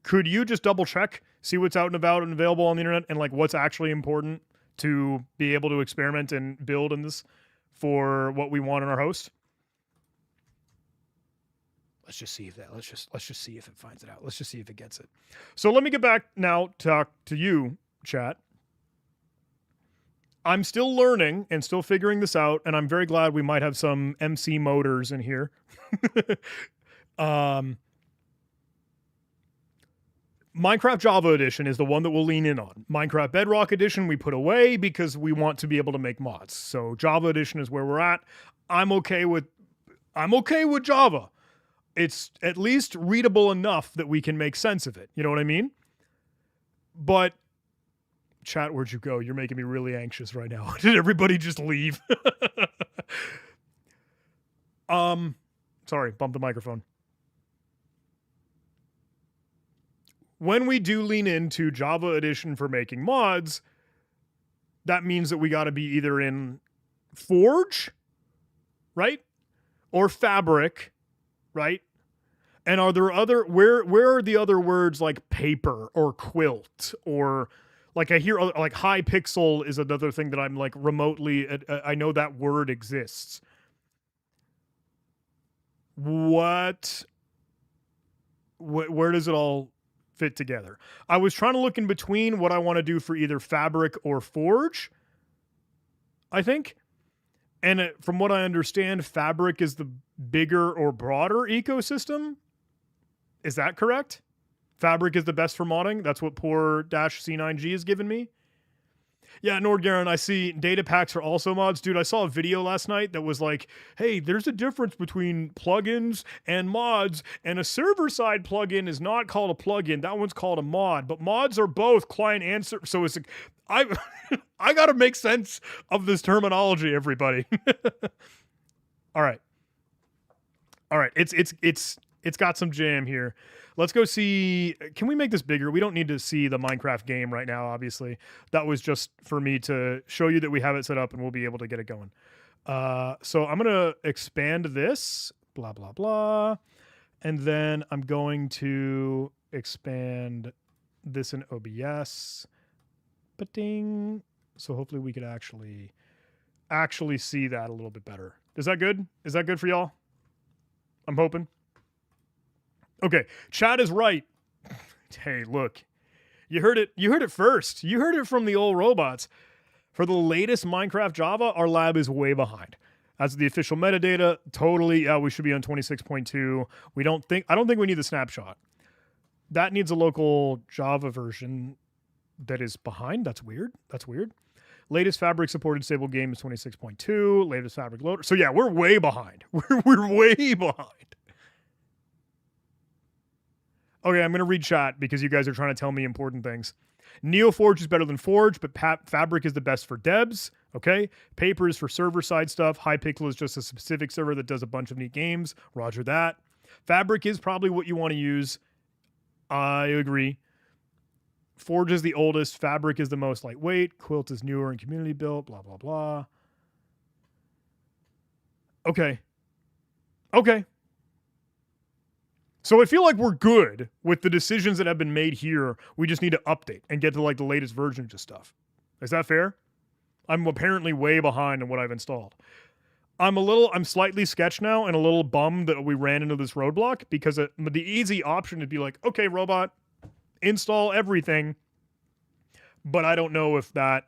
Could you just double check, see what's out and about and available on the internet, and like what's actually important to be able to experiment and build in this for what we want in our host? Let's just see if it finds it out. Let's just see if it gets it. So let me get back now, talk to you, chat. I'm still learning and still figuring this out, and I'm very glad we might have some MC motors in here. Minecraft Java Edition is the one that we'll lean in on. Minecraft Bedrock Edition we put away because we want to be able to make mods. So Java Edition is where we're at. I'm okay with Java. It's at least readable enough that we can make sense of it. You know what I mean? But chat, where'd you go? You're making me really anxious right now. Did everybody just leave? Sorry, bumped the microphone. When we do lean into Java Edition for making mods, that means that we got to be either in Forge, right? Or Fabric, right? And are there other, where are the other words like paper or quilt or like I hear like Hypixel is another thing that I'm like remotely, I know that word exists. Where does it all fit together? I was trying to look in between what I want to do for either Fabric or Forge, I think. And from what I understand, Fabric is the bigger or broader ecosystem. Is that correct? Fabric is the best for modding. That's what poor -C9G has given me. Yeah, Nordgaren, I see data packs are also mods. Dude, I saw a video last night that was like, hey, there's a difference between plugins and mods, and a server-side plugin is not called a plugin. That one's called a mod. But mods are both client and server. So it's like, I got to make sense of this terminology, everybody. All right. It's got some jam here. Let's go see. Can we make this bigger? We don't need to see the Minecraft game right now, obviously. That was just for me to show you that we have it set up and we'll be able to get it going. So I'm going to expand this, blah, blah, blah. And then I'm going to expand this in OBS. Ba-ding. So hopefully we could actually see that a little bit better. Is that good? Is that good for y'all? I'm hoping. Okay, chat is right. Hey, look. You heard it first. You heard it from the old robots. For the latest Minecraft Java, our lab is way behind. As the official metadata, totally, we should be on 26.2. I don't think we need the snapshot. That needs a local Java version that is behind. That's weird. Latest Fabric supported stable game is 26.2. Latest Fabric loader. So yeah, we're way behind. We're way behind. Okay, I'm going to read chat because you guys are trying to tell me important things. NeoForge is better than Forge, but Fabric is the best for devs. Okay, Paper is for server-side stuff. Hypixel is just a specific server that does a bunch of neat games. Roger that. Fabric is probably what you want to use. I agree. Forge is the oldest. Fabric is the most lightweight. Quilt is newer and community built. Blah, blah, blah. Okay. So I feel like we're good with the decisions that have been made here. We just need to update and get to like the latest versions of stuff. Is that fair? I'm apparently way behind on what I've installed. I'm slightly sketched now and a little bummed that we ran into this roadblock because the easy option would be like, okay, robot, install everything. But I don't know if that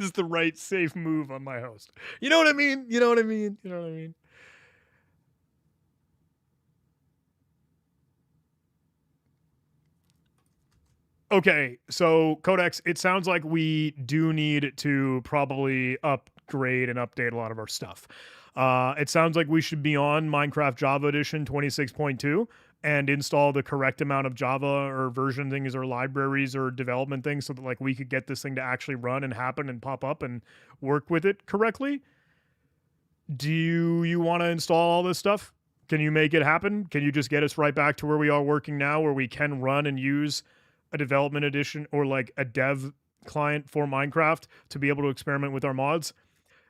is the right safe move on my host. You know what I mean? You know what I mean? You know what I mean? Okay, so Codex, it sounds like we do need to probably upgrade and update a lot of our stuff. It sounds like we should be on Minecraft Java Edition 26.2 and install the correct amount of Java or version things or libraries or development things so that like we could get this thing to actually run and happen and pop up and work with it correctly. Do you want to install all this stuff? Can you make it happen? Can you just get us right back to where we are working now, where we can run and use a development edition or like a dev client for Minecraft to be able to experiment with our mods?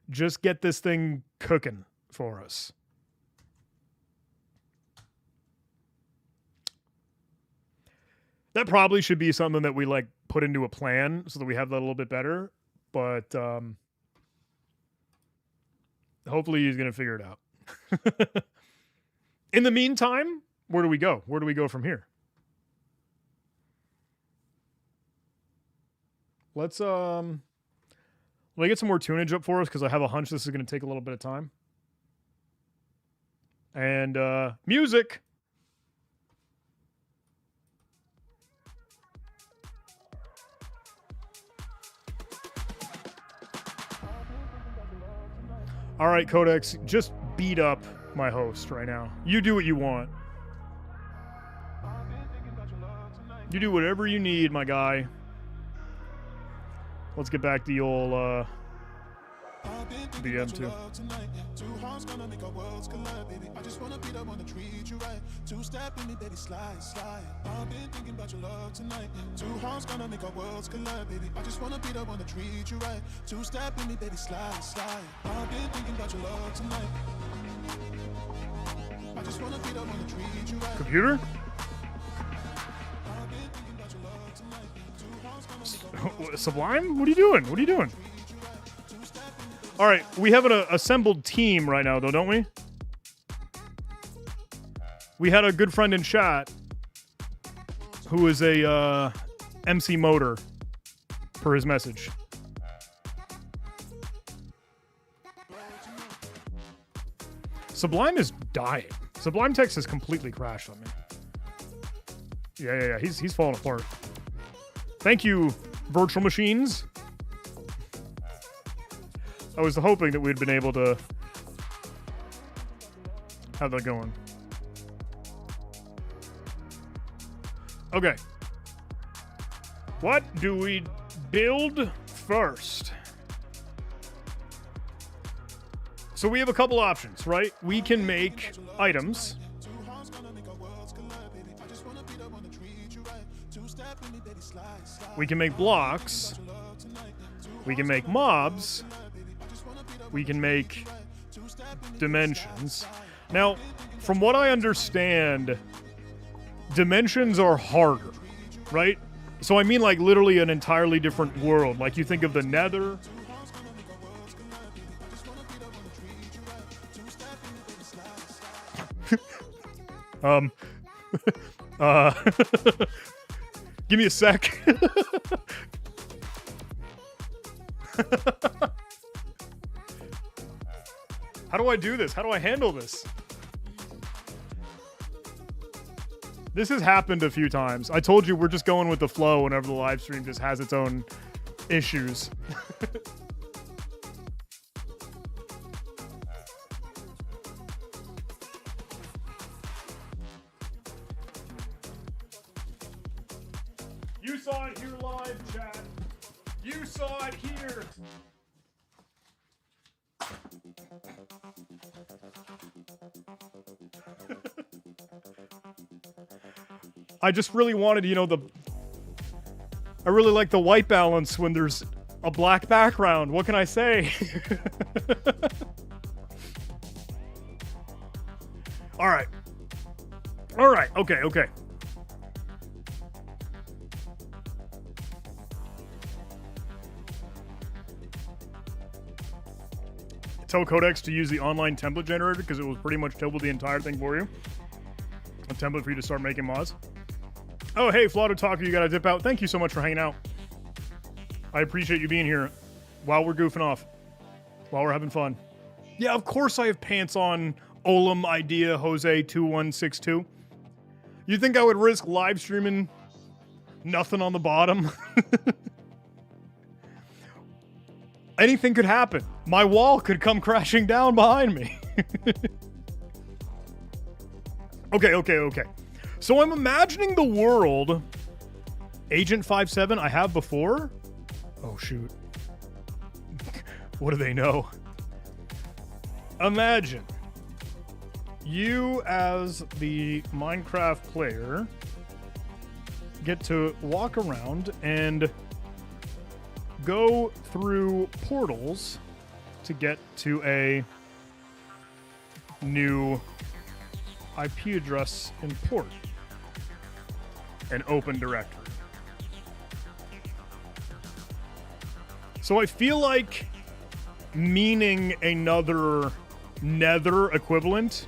Just get this thing cooking for us. That probably should be something that we like put into a plan so that we have that a little bit better. But hopefully he's going to figure it out. In the meantime, where do we go? Where do we go from here? Let me get some more tunage up for us because I have a hunch this is going to take a little bit of time. And music. All right, Codex, just beat up my host right now. You do what you want. You do whatever you need, my guy. Let's get back to the old BM2. Two hearts gonna make our worlds collide, baby. I just wanna beat up on the treat you right. Two step in me, baby, slide, slide. I've been thinking about your love tonight. Two hearts gonna make our worlds collide, baby. I just wanna beat up on the treat you right. Two step in me, baby, slide, slide. I've been thinking about your love tonight. I just wanna beat up on the treat you right. Computer? Sublime? What are you doing? What are you doing? All right, we have an assembled team right now, though, don't we? We had a good friend in chat who is a MC Motor per his message. Sublime is dying. Sublime Text has completely crashed on me. Yeah. He's falling apart. Thank you, Virtual Machines. I was hoping that we'd been able to have that going. Okay. What do we build first? So we have a couple options, right? We can make items. We can make blocks. We can make mobs. We can make dimensions. Now, from what I understand, dimensions are harder, right? So I mean like literally an entirely different world. Like you think of the Nether. Give me a sec. How do I do this? How do I handle this? This has happened a few times. I told you we're just going with the flow whenever the live stream just has its own issues. You saw it here live, chat. You saw it here. I just really wanted, I really like the white balance when there's a black background. What can I say? All right. Okay. tell Codex to use the online template generator because it will pretty much double the entire thing for you. A template for you to start making mods. Oh, hey, Flauto Talker, you gotta dip out. Thank you so much for hanging out. I appreciate you being here while we're goofing off, while we're having fun. Yeah, of course I have pants on. Olam Idea Jose 2162. You think I would risk live streaming nothing on the bottom? Anything could happen. My wall could come crashing down behind me. Okay. So I'm imagining the world. Agent 57 I have before? Oh, shoot. What do they know? Imagine you as the Minecraft player get to walk around and go through portals to get to a new IP address in port, an open directory. So I feel like meaning another nether equivalent,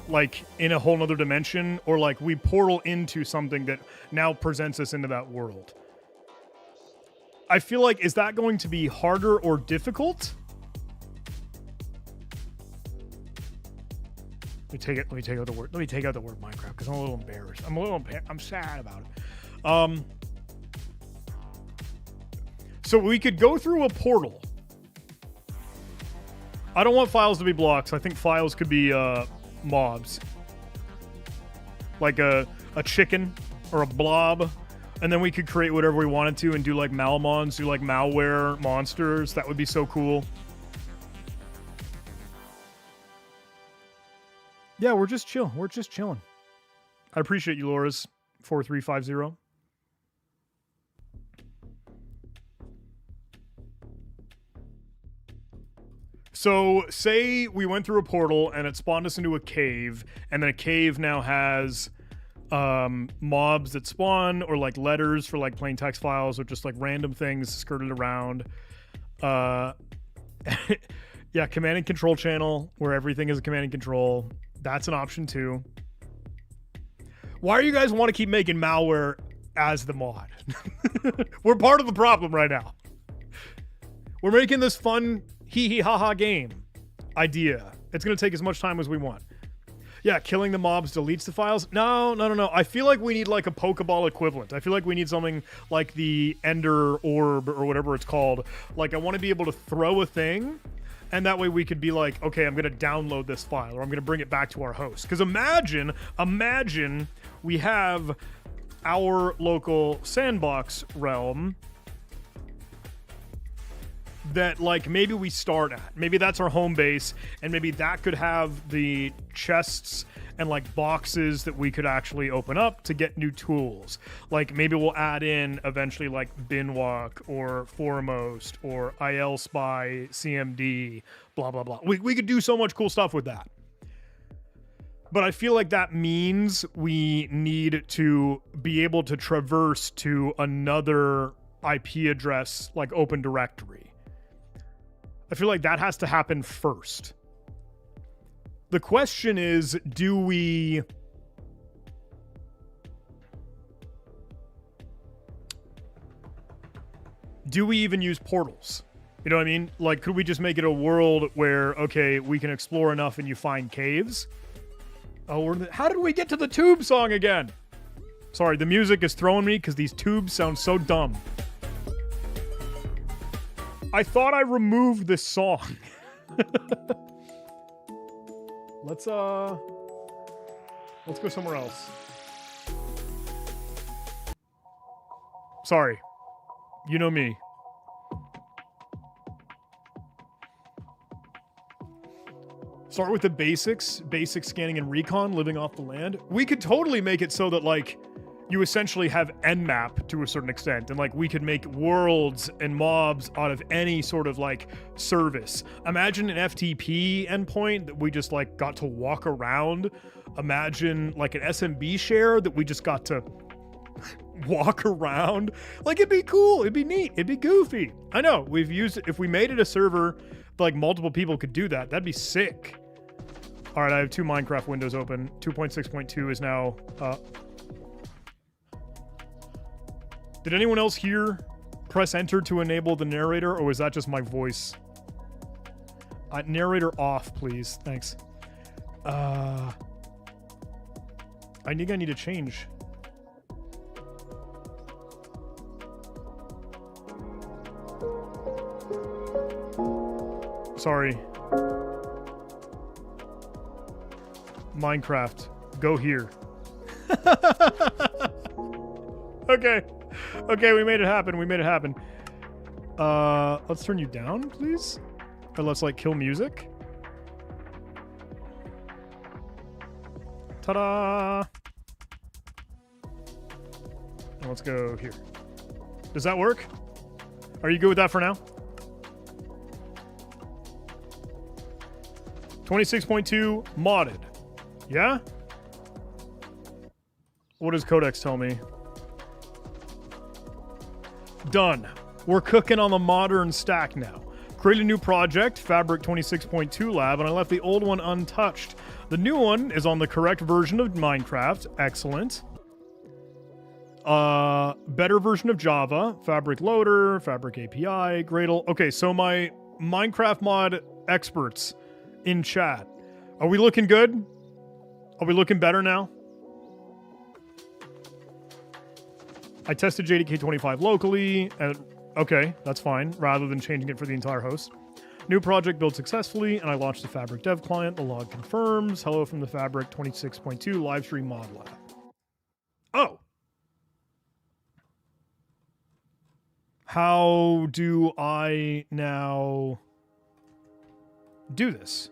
like in a whole nother dimension, or like we portal into something that now presents us into that world. I feel like, is that going to be harder or difficult? Let me take out the word Minecraft because I'm a little embarrassed. I'm sad about it. So we could go through a portal. I don't want files to be blocks. I think files could be mobs. Like a chicken or a blob. And then we could create whatever we wanted to and do like malmons, do like malware monsters. That would be so cool. Yeah, we're just chill. We're just chilling. I appreciate you, Laura's 4350. So, say we went through a portal and it spawned us into a cave, and then a cave now has mobs that spawn, or like letters for like plain text files, or just like random things skirted around. Yeah, command and control channel where everything is a command and control. That's an option too. Why do you guys want to keep making malware as the mod? We're part of the problem right now. We're making this fun hee-hee-ha-ha game idea. It's going to take as much time as we want. Yeah, killing the mobs deletes the files. No. I feel like we need like a Pokeball equivalent. I feel like we need something like the Ender Orb or whatever it's called. Like, I want to be able to throw a thing, and that way we could be like, okay, I'm going to download this file, or I'm going to bring it back to our host. Because imagine we have our local sandbox realm that like maybe we start at. Maybe that's our home base, and maybe that could have the chests and like boxes that we could actually open up to get new tools. Like maybe we'll add in eventually like Binwalk or Foremost or IL Spy, CMD, blah, blah, blah. We could do so much cool stuff with that. But I feel like that means we need to be able to traverse to another IP address like Open Directory. I feel like that has to happen first. The question is, do we even use portals? You know what I mean? Like, could we just make it a world where, okay, we can explore enough and you find caves? Oh, how did we get to the tube song again? Sorry, the music is throwing me because these tubes sound so dumb. I thought I removed this song. Let's go somewhere else. Sorry. You know me. Start with the basics. Basic scanning and recon, living off the land. We could totally make it so that, like, you essentially have Nmap to a certain extent, and like we could make worlds and mobs out of any sort of like service. Imagine an FTP endpoint that we just like got to walk around. Imagine like an SMB share that we just got to walk around. Like, it'd be cool, it'd be neat, it'd be goofy. I know, we've used it. If we made it a server like multiple people could do that. That'd be sick. All right, I have 2 Minecraft windows open. 2.6.2 is now Did anyone else hear press enter to enable the narrator, or was that just my voice? Narrator off, please. Thanks. I think I need to change. Sorry. Minecraft, go here. Okay. Okay, we made it happen. We made it happen. Let's turn you down, please. Or let's like kill music. Ta-da! And let's go here. Does that work? Are you good with that for now? 26.2 modded. Yeah? What does Codex tell me? Done. We're cooking on the modern stack now. Create a new project, Fabric 26.2 Lab, and I left the old one untouched. The new one is on the correct version of Minecraft. Excellent. Better version of Java, Fabric Loader, Fabric API, Gradle. Okay, so my Minecraft mod experts in chat. Are we looking good? Are we looking better now? I tested JDK25 locally, and okay, that's fine, rather than changing it for the entire host. New project built successfully, and I launched the Fabric dev client. The log confirms. Hello from the Fabric 26.2 livestream mod lab. Oh. How do I now do this?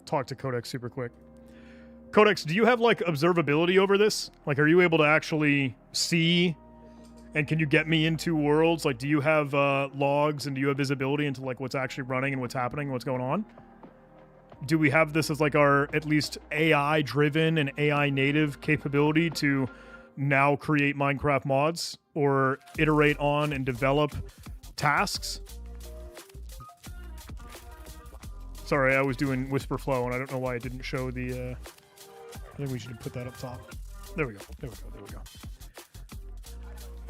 Talk to Codex super quick. Codex, do you have like observability over this? Like, are you able to actually see, and can you get me into worlds? Like, do you have logs, and do you have visibility into like what's actually running and what's happening and what's going on? Do we have this as like our at least AI driven and AI native capability to now create Minecraft mods or iterate on and develop tasks? Sorry, I was doing Whisper Flow, and I don't know why it didn't show the... I think we should put that up top. There we go. There we go. There we go.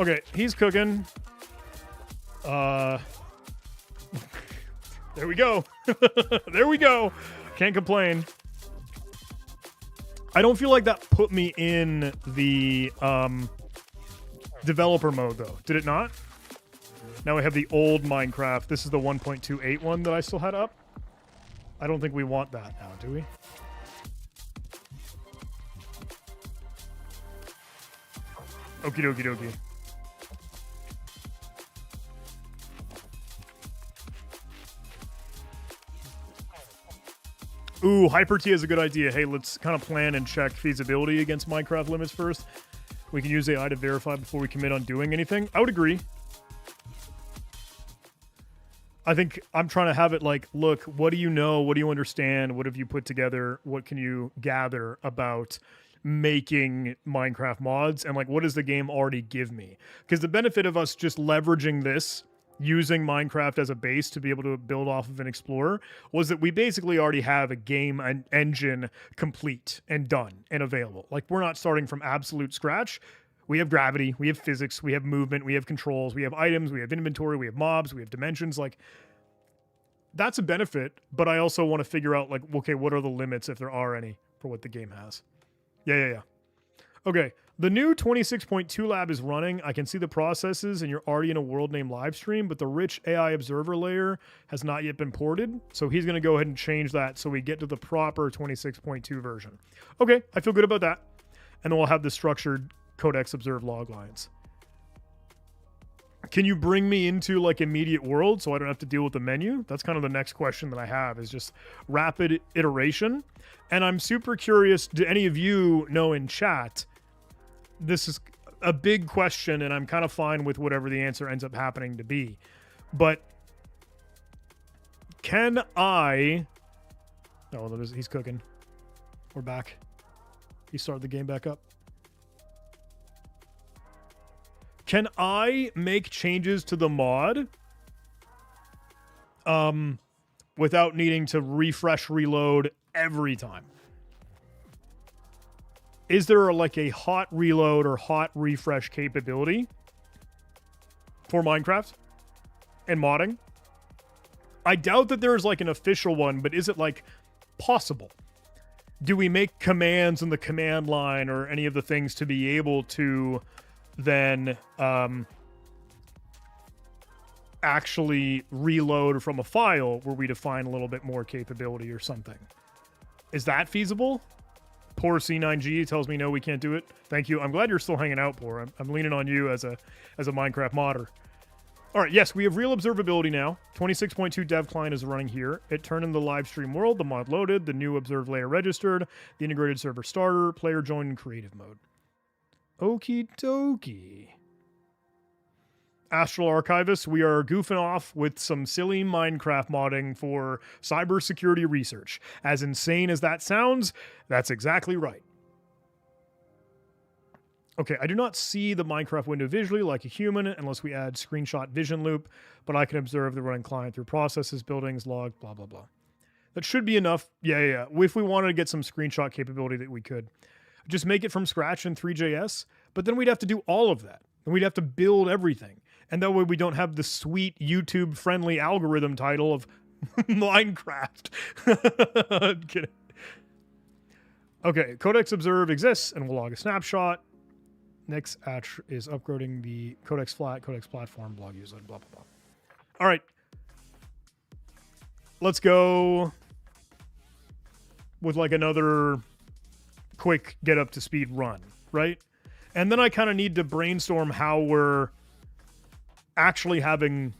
Okay, he's cooking. There we go. There we go. Can't complain. I don't feel like that put me in the developer mode, though. Did it not? Now we have the old Minecraft. This is the 1.28 one that I still had up. I don't think we want that now, do we? Okie dokie dokie. Ooh, Hyper-T is a good idea. Hey, let's kind of plan and check feasibility against Minecraft limits first. We can use AI to verify before we commit on doing anything. I would agree. I think I'm trying to have it like, look, what do you know? What do you understand? What have you put together? What can you gather about making Minecraft mods? And like, what does the game already give me? Because the benefit of us just leveraging this, using Minecraft as a base to be able to build off of and explore, was that we basically already have a game and engine complete and done and available. Like, we're not starting from absolute scratch. We have gravity, we have physics, we have movement, we have controls, we have items, we have inventory, we have mobs, we have dimensions. Like, that's a benefit, but I also want to figure out, like, okay, what are the limits, if there are any, for what the game has? Yeah. Okay, the new 26.2 lab is running. I can see the processes, and you're already in a world name live stream, but the rich AI observer layer has not yet been ported, so he's going to go ahead and change that so we get to the proper 26.2 version. Okay, I feel good about that. And then we'll have the structured Codex observe log lines. Can you bring me into like immediate world so I don't have to deal with the menu? That's kind of the next question that I have, is just rapid iteration. And I'm super curious, do any of you know in chat, this is a big question and I'm kind of fine with whatever the answer ends up happening to be. But can I Oh, he's cooking. We're back. He started the game back up. Can I make changes to the mod without needing to refresh reload every time? Is there like a hot reload or hot refresh capability for Minecraft and modding? I doubt that there's like an official one, but is it like possible? Do we make commands in the command line or any of the things to be able to then actually reload from a file where we define a little bit more capability or something? Is that feasible? Poor C9G tells me no, we can't do it. Thank you. I'm glad you're still hanging out, Poor. I'm leaning on you as a Minecraft modder. All right, yes, we have real observability now. 26.2 dev client is running here. It turned in the live stream world, the mod loaded, the new observe layer registered, the integrated server starter, player joined in creative mode. Okie dokie. Astral Archivist, we are goofing off with some silly Minecraft modding for cybersecurity research. As insane as that sounds, that's exactly right. Okay, I do not see the Minecraft window visually like a human unless we add screenshot vision loop, but I can observe the running client through processes, buildings, log, blah, blah, blah. That should be enough. Yeah. If we wanted to get some screenshot capability that we could. Just make it from scratch in Three.js, but then we'd have to do all of that. And we'd have to build everything. And that way we don't have the sweet YouTube-friendly algorithm title of Minecraft. I'm kidding. Okay, Codex Observe exists, and we'll log a snapshot. Next atch is upgrading the Codex Flat, Codex Platform, blog user, blah, blah, blah. All right. Let's go with like another quick get up to speed run, right? And then I kind of need to brainstorm how we're actually having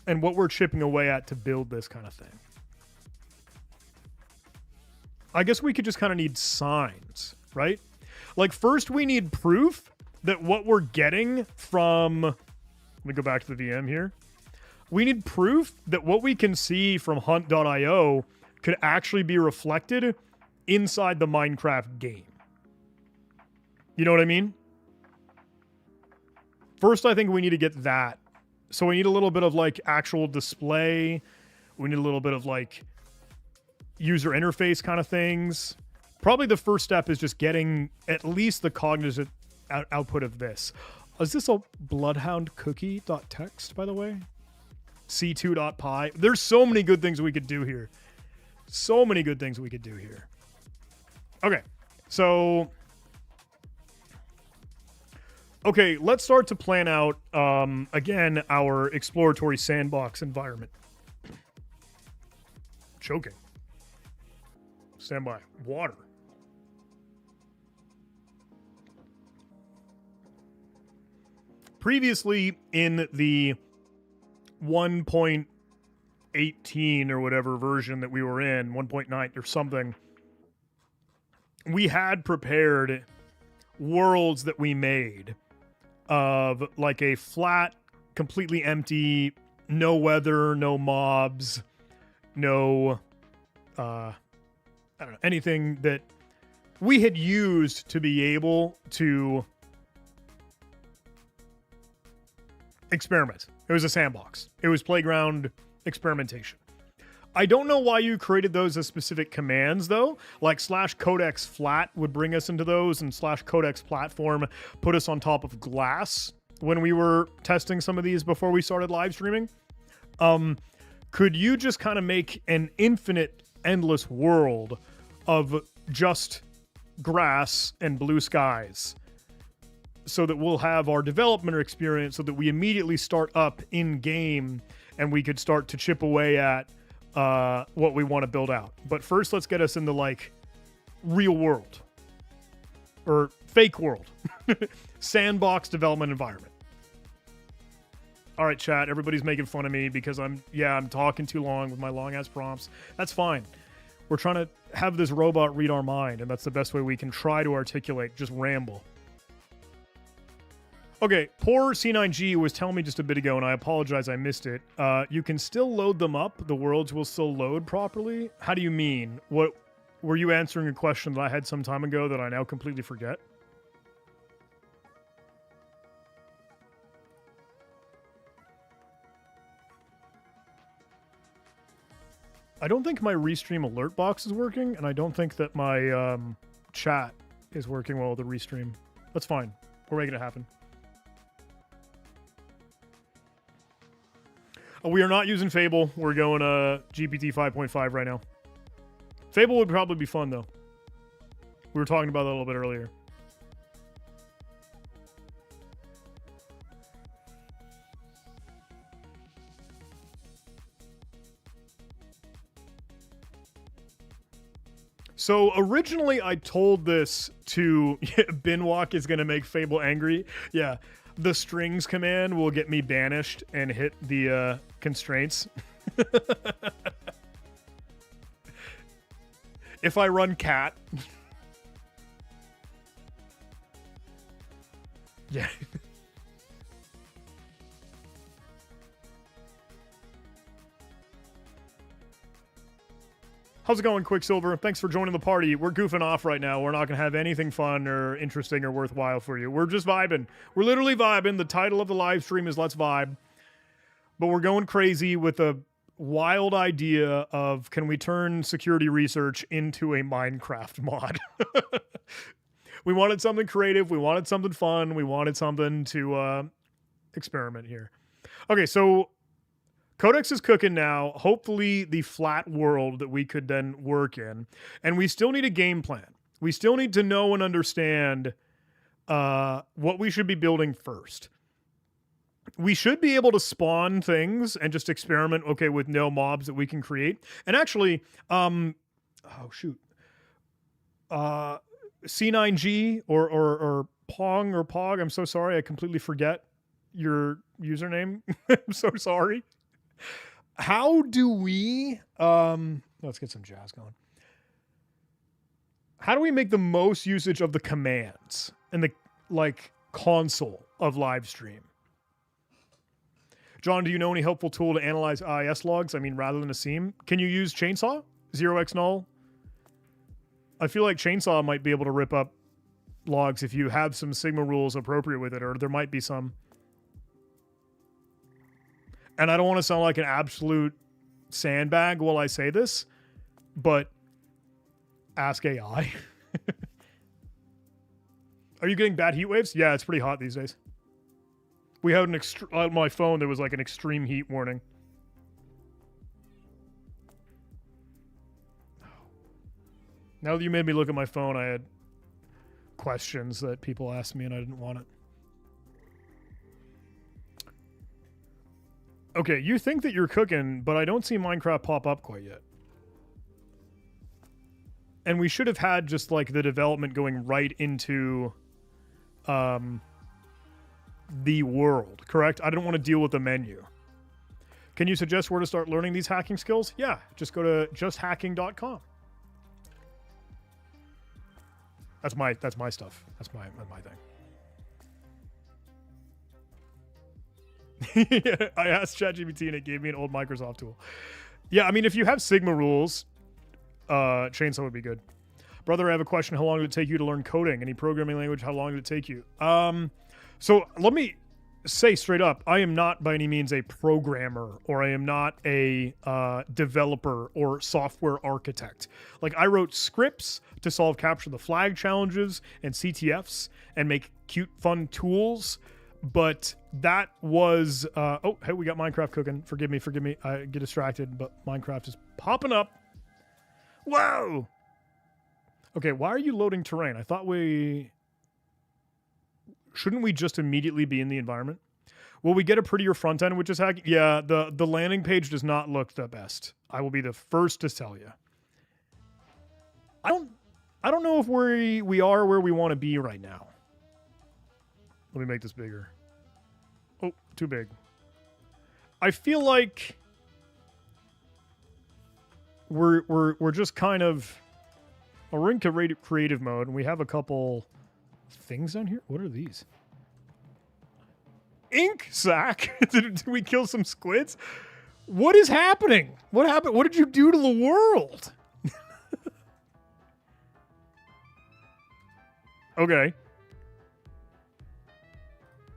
and what we're chipping away at to build this kind of thing. I guess we could just kind of need signs, right? Like, first we need proof that what we're getting from... Let me go back to the VM here. We need proof that what we can see from hunt.io could actually be reflected inside the Minecraft game. You know what I mean? First, I think we need to get that. So we need a little bit of, like, actual display. We need a little bit of, like, user interface kind of things. Probably the first step is just getting at least the cognitive output of this. Is this a bloodhound cookie.txt, by the way? C2.py. There's so many good things we could do here. So many good things we could do here. Okay, so... Okay, let's start to plan out, again, our exploratory sandbox environment. Choking. Stand by. Water. Previously, in the 1.18 or whatever version that we were in, 1.9 or something, we had prepared worlds that we made of like a flat, completely empty, no weather, no mobs, no, I don't know, anything that we had used to be able to experiment. It was a sandbox. It was playground experimentation. I don't know why you created those as specific commands, though. Like /codex flat would bring us into those, and /codex platform put us on top of glass when we were testing some of these before we started live streaming. Could you just kind of make an infinite, endless world of just grass and blue skies so that we'll have our development experience so that we immediately start up in game and we could start to chip away at what we want to build out. But first, let's get us into like real world or fake world sandbox development environment. All right, chat, everybody's making fun of me because I'm talking too long with my long ass prompts. That's fine. We're trying to have this robot read our mind, and that's the best way we can try to articulate, just ramble. Okay, poor C9G was telling me just a bit ago, and I apologize, I missed it. You can still load them up. The worlds will still load properly. How do you mean? What were you answering a question that I had some time ago that I now completely forget? I don't think my Restream alert box is working, and I don't think that my chat is working well with the Restream. That's fine. We're making it happen. We are not using Fable. We're going GPT 5.5 right now. Fable would probably be fun, though. We were talking about that a little bit earlier. So originally I told this to Binwalk is going to make Fable angry. Yeah, the strings command will get me banished and hit the constraints. If I run cat. Yeah. How's it going, Quicksilver? Thanks for joining the party. We're goofing off right now. We're not going to have anything fun or interesting or worthwhile for you. We're just vibing. We're literally vibing. The title of the live stream is Let's Vibe. But we're going crazy with a wild idea of, can we turn security research into a Minecraft mod? We wanted something creative. We wanted something fun. We wanted something to experiment here. Okay, so Codex is cooking now. Hopefully the flat world that we could then work in. And we still need a game plan. We still need to know and understand what we should be building first. We should be able to spawn things and just experiment, okay, with no mobs that we can create. And actually, oh shoot. C9G or Pong or Pog, I'm so sorry, I completely forget your username. I'm so sorry. How do we let's get some jazz going. How do we make the most usage of the commands and the console of live stream? John, do you know any helpful tool to analyze IIS logs? I mean, rather than a seam, can you use Chainsaw? 0x null? I feel like Chainsaw might be able to rip up logs if you have some Sigma rules appropriate with it, or there might be some. And I don't want to sound like an absolute sandbag while I say this, but ask AI. Are you getting bad heat waves? Yeah, it's pretty hot these days. We had on my phone, there was like an extreme heat warning. Now that you made me look at my phone, I had questions that people asked me and I didn't want it. Okay, you think that you're cooking, but I don't see Minecraft pop up quite yet. And we should have had just like the development going right into the world, correct? I don't want to deal with the menu. Can you suggest where to start learning these hacking skills? Yeah, just go to justhacking.com. That's my stuff. That's my thing. I asked ChatGPT and it gave me an old Microsoft tool. Yeah, I mean, if you have Sigma rules, Chainsaw would be good. Brother, I have a question. How long did it take you to learn coding? Any programming language? How long did it take you? So let me say straight up, I am not by any means a programmer, or I am not a developer or software architect. Like, I wrote scripts to solve capture the flag challenges and CTFs and make cute, fun tools. But that was, oh, hey, we got Minecraft cooking. Forgive me. I get distracted, but Minecraft is popping up. Whoa! Okay, why are you loading terrain? I thought shouldn't we just immediately be in the environment? Will we get a prettier front end with just hacking? Yeah, the landing page does not look the best. I will be the first to tell you. I don't know if we are where we want to be right now. Let me make this bigger. Oh, too big. I feel like we're just kind of, we're in creative mode, and we have a couple things down here. What are these? Ink sack? Did we kill some squids? What is happening? What happened? What did you do to the world? Okay.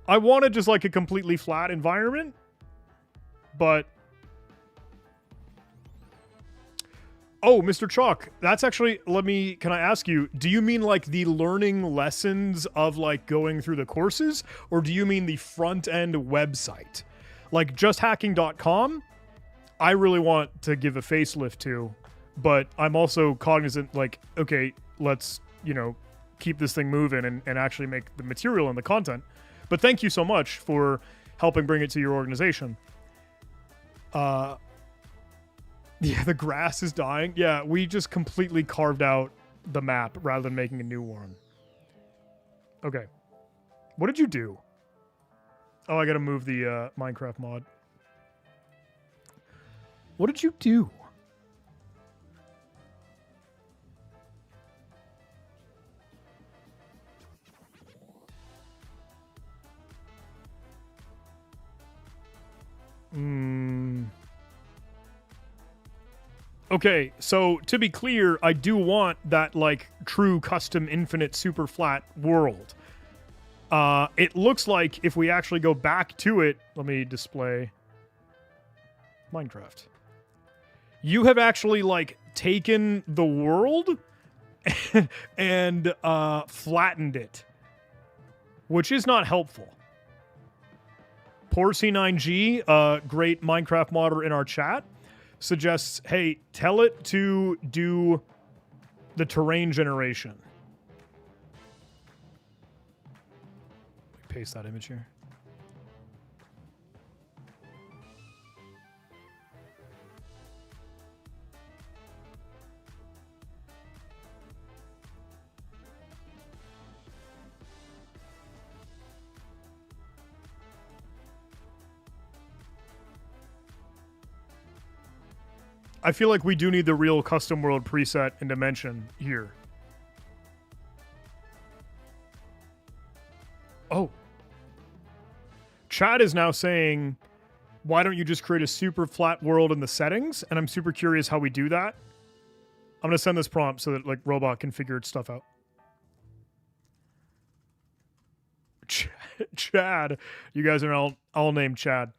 I wanted just like a completely flat environment, but... Oh, Mr. Chalk, that's actually, can I ask you, do you mean like the learning lessons of like going through the courses, or do you mean the front end website? Like justhacking.com, I really want to give a facelift to, but I'm also cognizant like, okay, let's, keep this thing moving and actually make the material and the content. But thank you so much for helping bring it to your organization. Yeah, the grass is dying. Yeah, we just completely carved out the map rather than making a new one. Okay. What did you do? Oh, I gotta move the Minecraft mod. What did you do? Okay, so to be clear, I do want that, like, true custom infinite super flat world. It looks like if we actually go back to it, let me display Minecraft. You have actually, like, taken the world and flattened it, which is not helpful. Poor C9G, great Minecraft modder in our chat, suggests, hey, tell it to do the terrain generation. Paste that image here. I feel like we do need the real custom world preset and dimension here. Oh. Chad is now saying, why don't you just create a super flat world in the settings? And I'm super curious how we do that. I'm going to send this prompt so that like Robot can figure its stuff out. Chad. You guys are all named Chad.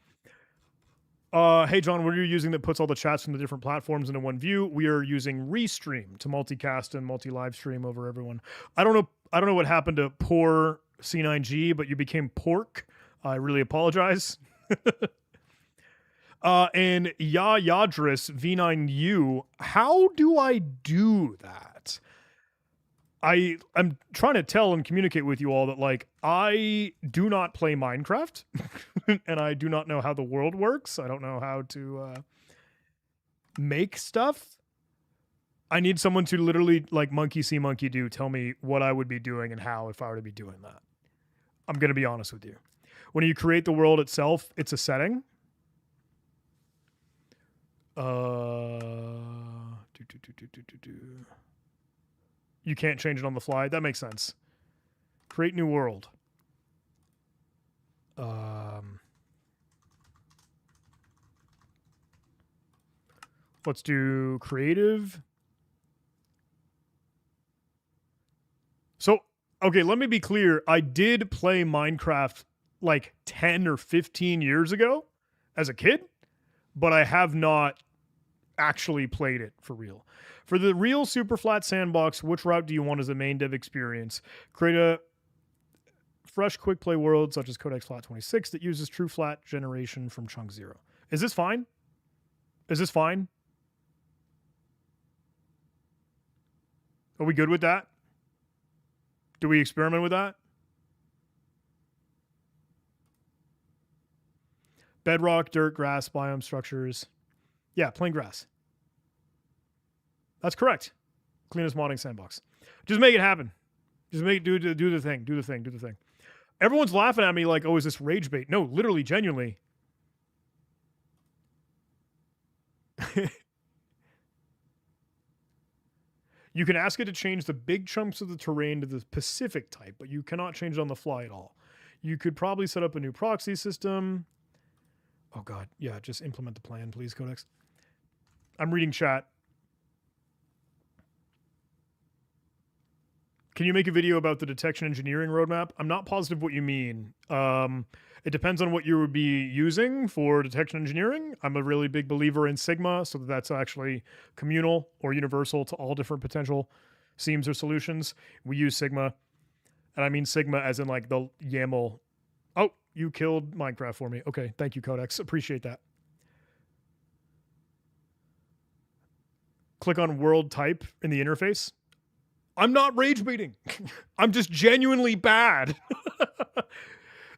Hey, John, what are you using that puts all the chats from the different platforms into one view? We are using Restream to multicast and multi-live stream over everyone. I don't know what happened to poor C9G, but you became pork. I really apologize. And Yadris V9U, how do I do that? I'm trying to tell and communicate with you all that, like, I do not play Minecraft, and I do not know how the world works. I don't know how to make stuff. I need someone to literally, like, monkey see, monkey do, tell me what I would be doing and how if I were to be doing that. I'm going to be honest with you. When you create the world itself, it's a setting. You can't change it on the fly. That makes sense. Create new world. Let's do creative. So, okay, let me be clear. I did play Minecraft like 10 or 15 years ago as a kid, but I have not actually played it for real. For the real super flat sandbox, which route do you want as a main dev experience? Create a fresh quick play world such as Codex Flat 26 that uses true flat generation from chunk 0. Is this fine? Is this fine? Are we good with that? Do we experiment with that? Bedrock, dirt, grass, biome structures. Yeah, plain grass. That's correct. Cleanest modding sandbox. Just make it happen. Just do the thing. Do the thing. Do the thing. Everyone's laughing at me like, oh, is this rage bait? No, literally, genuinely. You can ask it to change the big chunks of the terrain to the Pacific type, but you cannot change it on the fly at all. You could probably set up a new proxy system. Oh God, yeah, just implement the plan, please, Codex. I'm reading chat. Can you make a video about the detection engineering roadmap? I'm not positive what you mean. It depends on what you would be using for detection engineering. I'm a really big believer in Sigma, so that's actually communal or universal to all different potential seams or solutions. We use Sigma, and I mean Sigma as in like the YAML. Oh, you killed Minecraft for me. Okay, thank you, Codex. Appreciate that. Click on world type in the interface. I'm not rage baiting. I'm just genuinely bad.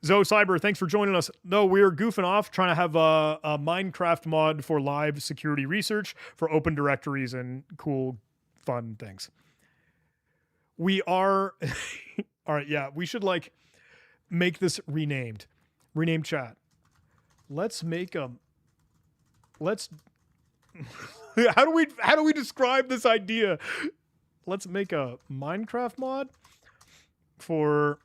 Zoe Cyber, thanks for joining us. No, we're goofing off trying to have a Minecraft mod for live security research for open directories and cool, fun things. We are... All right, yeah, we should like make this renamed. Rename chat. Let's make a... Let's... how do we describe this idea? Let's make a Minecraft mod for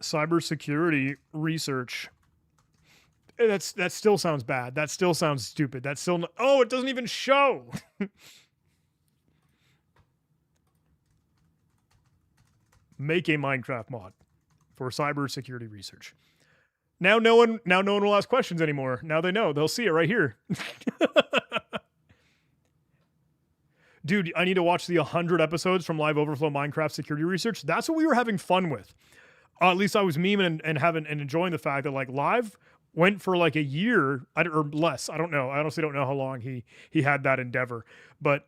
cybersecurity research. That still sounds bad. That still sounds stupid. That still oh, it doesn't even show. Make a Minecraft mod for cybersecurity research. Now no one will ask questions anymore. Now they know. They'll see it right here. Dude, I need to watch the 100 episodes from Live Overflow Minecraft security research. That's what we were having fun with. At least I was memeing and enjoying the fact that like Live went for like a year or less. I don't know. I honestly don't know how long he had that endeavor, but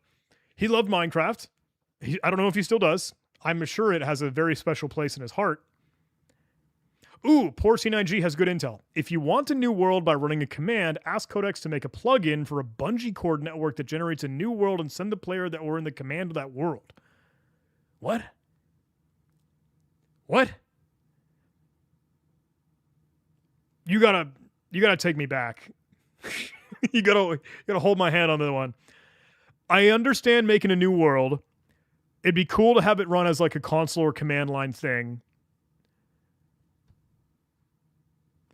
he loved Minecraft. I don't know if he still does. I'm sure it has a very special place in his heart. Ooh, poor C9G has good intel. If you want a new world by running a command, ask Codex to make a plugin for a bungee cord network that generates a new world and send the player that were in the command of that world. What? What? You gotta take me back. you gotta hold my hand on the one. I understand making a new world. It'd be cool to have it run as like a console or command line thing.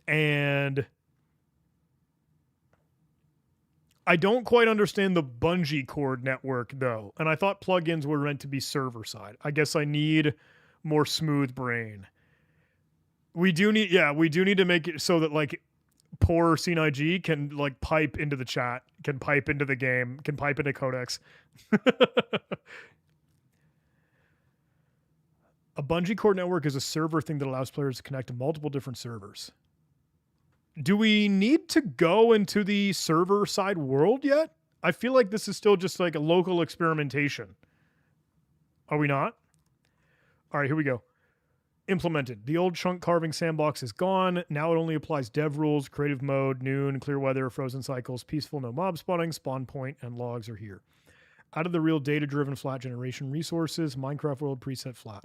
And I don't quite understand the bungee cord network though. And I thought plugins were meant to be server side. I guess I need more smooth brain. We do need to make it so that like poor C9G can like pipe into the chat, can pipe into the game, can pipe into Codex. A bungee cord network is a server thing that allows players to connect to multiple different servers. Do we need to go into the server side world yet? I feel like this is still just like a local experimentation. Are we not? All right, here we go. Implemented. The old chunk carving sandbox is gone. Now it only applies dev rules, creative mode, noon, clear weather, frozen cycles, peaceful, no mob spawning, spawn point, and logs are here. Out of the real data-driven flat generation resources, Minecraft world preset flat.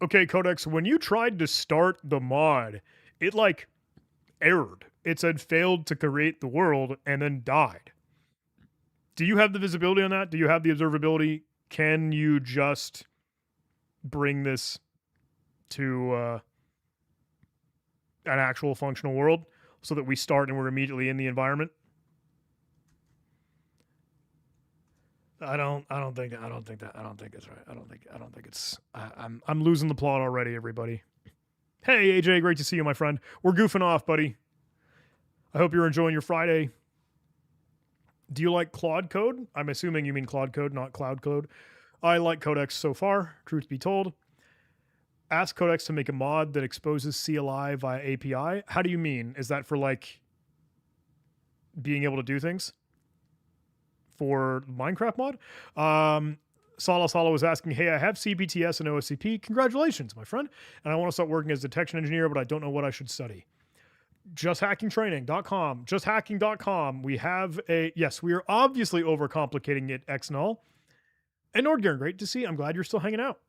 Okay, Codex, when you tried to start the mod, it like errored. It said failed to create the world and then died. Do you have the visibility on that? Do you have the observability? Can you just bring this to an actual functional world so that we start and we're immediately in the environment? I don't think it's right. I don't think it's I'm losing the plot already, everybody. Hey AJ, great to see you, my friend. We're goofing off, buddy. I hope you're enjoying your Friday. Do you like Claude Code? I'm assuming you mean Claude Code, not Cloud Code. I like Codex so far, truth be told. Ask Codex to make a mod that exposes CLI via API. How do you mean? Is that for like being able to do things? For Minecraft mod? Sala was asking, hey, I have CBTS and OSCP. Congratulations, my friend. And I want to start working as a detection engineer, but I don't know what I should study. JustHackingTraining.com. JustHacking.com. We have yes, we are obviously overcomplicating it, XNull. And Nordgaren, great to see. I'm glad you're still hanging out.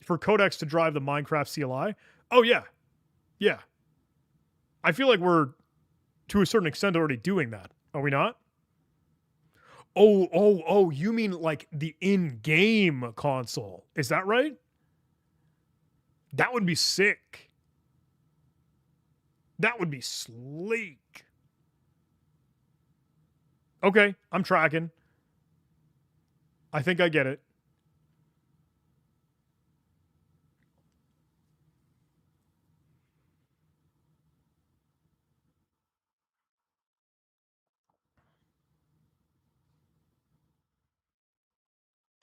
For Codex to drive the Minecraft CLI. Oh, yeah. Yeah. I feel like we're, to a certain extent, already doing that. Are we not? Oh, you mean like the in-game console. Is that right? That would be sick. That would be sleek. Okay, I'm tracking. I think I get it.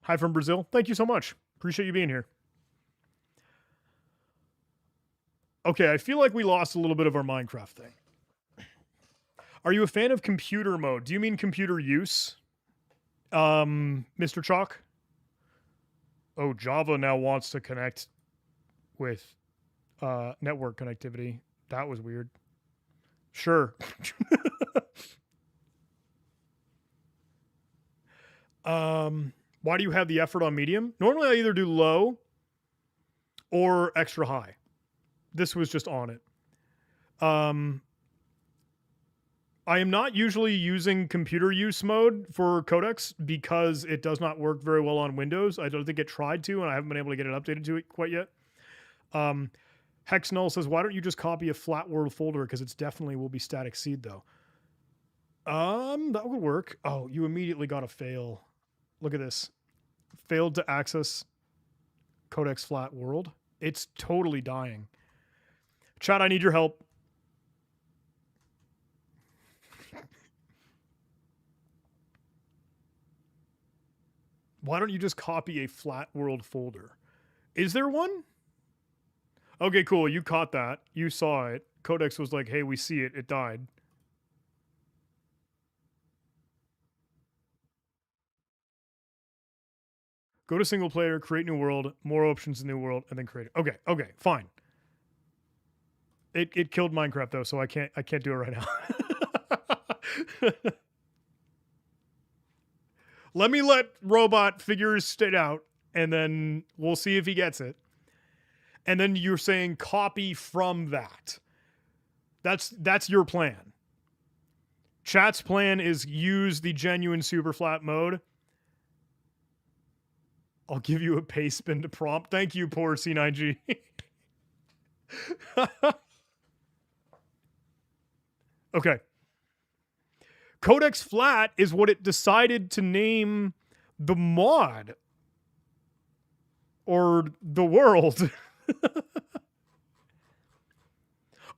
Hi from Brazil. Thank you so much. Appreciate you being here. Okay, I feel like we lost a little bit of our Minecraft thing. Are you a fan of computer mode? Do you mean computer use? Mr. Chalk? Oh, Java now wants to connect with network connectivity. That was weird. Sure. Why do you have the effort on medium? Normally I either do low or extra high. This was just on it. I am not usually using computer use mode for Codex because it does not work very well on Windows. I don't think it tried to, and I haven't been able to get it updated to it quite yet. Hex Null says, why don't you just copy a flat world folder? Because it's definitely will be static seed though. That would work. Oh, you immediately got a fail. Look at this. Failed to access Codex flat world. It's totally dying. Chat, I need your help. Why don't you just copy a flat world folder? Is there one? Okay, cool. You caught that. You saw it. Codex was like, hey, we see it. It died. Go to single player, create new world, more options in new world, and then create it. Okay, fine. It killed Minecraft though, so I can't do it right now. let Robot figure his shit out, and then we'll see if he gets it. And then you're saying copy from that. That's your plan. Chat's plan is use the genuine super flat mode. I'll give you a paste spin to prompt. Thank you, poor C9G. Okay. Codex Flat is what it decided to name the mod or the world.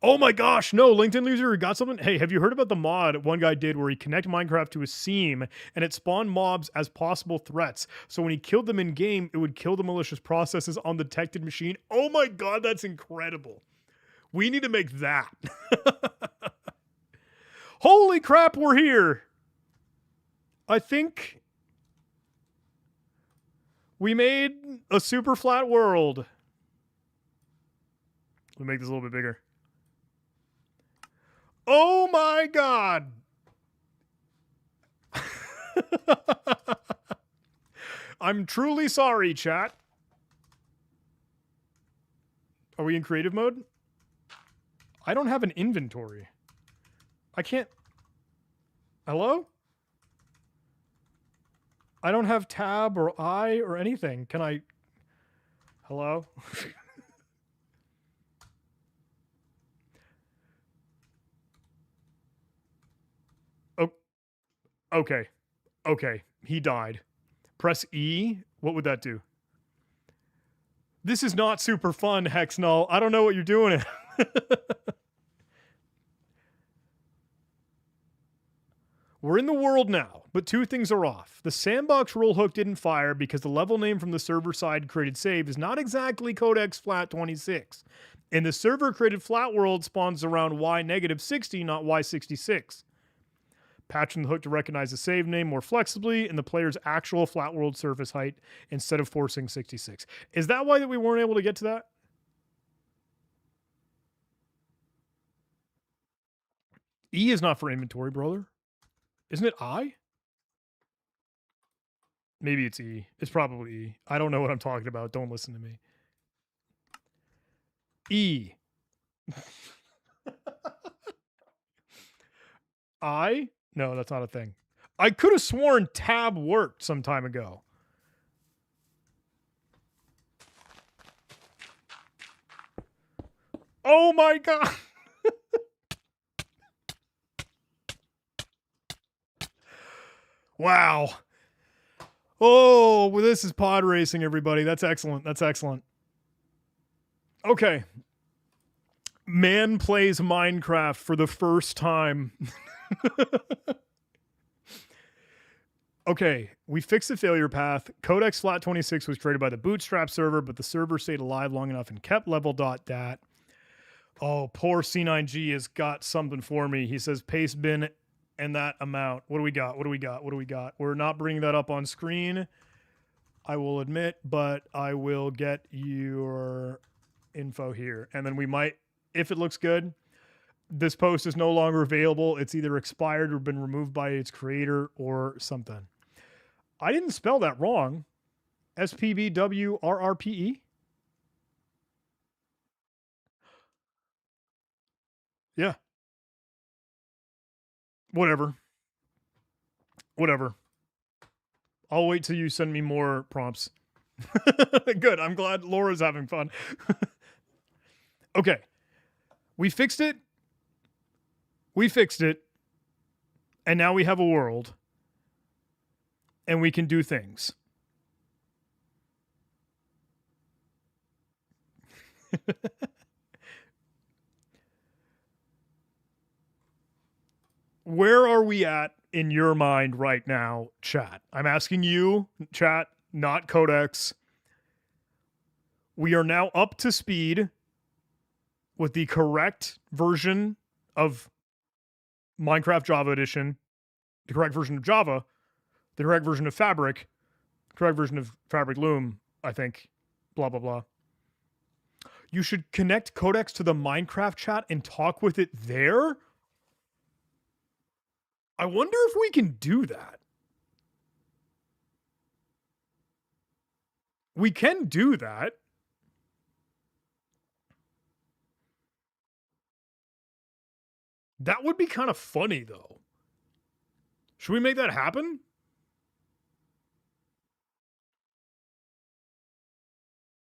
Oh my gosh, no, LinkedIn loser got something. Hey, have you heard about the mod one guy did where he connected Minecraft to a seam and it spawned mobs as possible threats? So when he killed them in game, it would kill the malicious processes on the detected machine. Oh my god, that's incredible. We need to make that. Holy crap, we're here. I think we made a super flat world. Let me make this a little bit bigger. Oh my god. I'm truly sorry, chat. Are we in creative mode? I don't have an inventory. I can't... Hello? I don't have tab or I or anything. Can I... Hello? Oh, okay. Okay. He died. Press E. What would that do? This is not super fun, Hex Null. I don't know what you're doing. We're in the world now, but two things are off. The sandbox rule hook didn't fire because the level name from the server side created save is not exactly Codex Flat 26. And the server created flat world spawns around Y-60, not Y66. Patching the hook to recognize the save name more flexibly and the player's actual flat world surface height instead of forcing 66. Is that why that we weren't able to get to that? E is not for inventory, brother. Isn't it I? Maybe it's E. It's probably E. I don't know what I'm talking about. Don't listen to me. E. I? No, that's not a thing. I could have sworn tab worked some time ago. Oh my god. Wow. Oh, well, this is pod racing, everybody. That's excellent. That's excellent. Okay. Man plays Minecraft for the first time. Okay, we fixed the failure path. Codex Flat 26 was created by the Bootstrap server, but the server stayed alive long enough and kept level.dat. Oh, poor C9G has got something for me. He says paste bin and that amount. What do we got? What do we got? What do we got? We're not bringing that up on screen, I will admit, but I will get your info here. And then we might, if it looks good, this post is no longer available. It's either expired or been removed by its creator or something. I didn't spell that wrong. SPBWRRPE? Yeah. Whatever. Whatever. I'll wait till you send me more prompts. Good. I'm glad Laura's having fun. Okay. We fixed it. We fixed it. And now we have a world. And we can do things. Where are we at in your mind right now, chat? I'm asking you, chat, not Codex. We are now up to speed with the correct version of Minecraft Java Edition, the correct version of Java, the correct version of Fabric, the correct version of Fabric Loom, I think, blah, blah, blah. You should connect Codex to the Minecraft chat and talk with it there? I wonder if we can do that. We can do that. That would be kind of funny, though. Should we make that happen?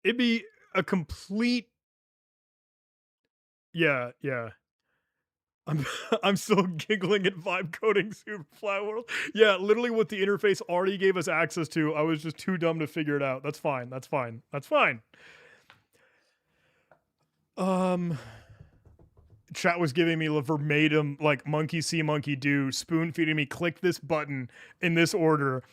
It'd be a complete... Yeah, yeah. I'm still giggling at vibe coding Super Fly World. Yeah, literally what the interface already gave us access to. I was just too dumb to figure it out. That's fine. That's fine. That's fine. Chat was giving me a verbatim, like, monkey see, monkey do, spoon feeding me, click this button in this order.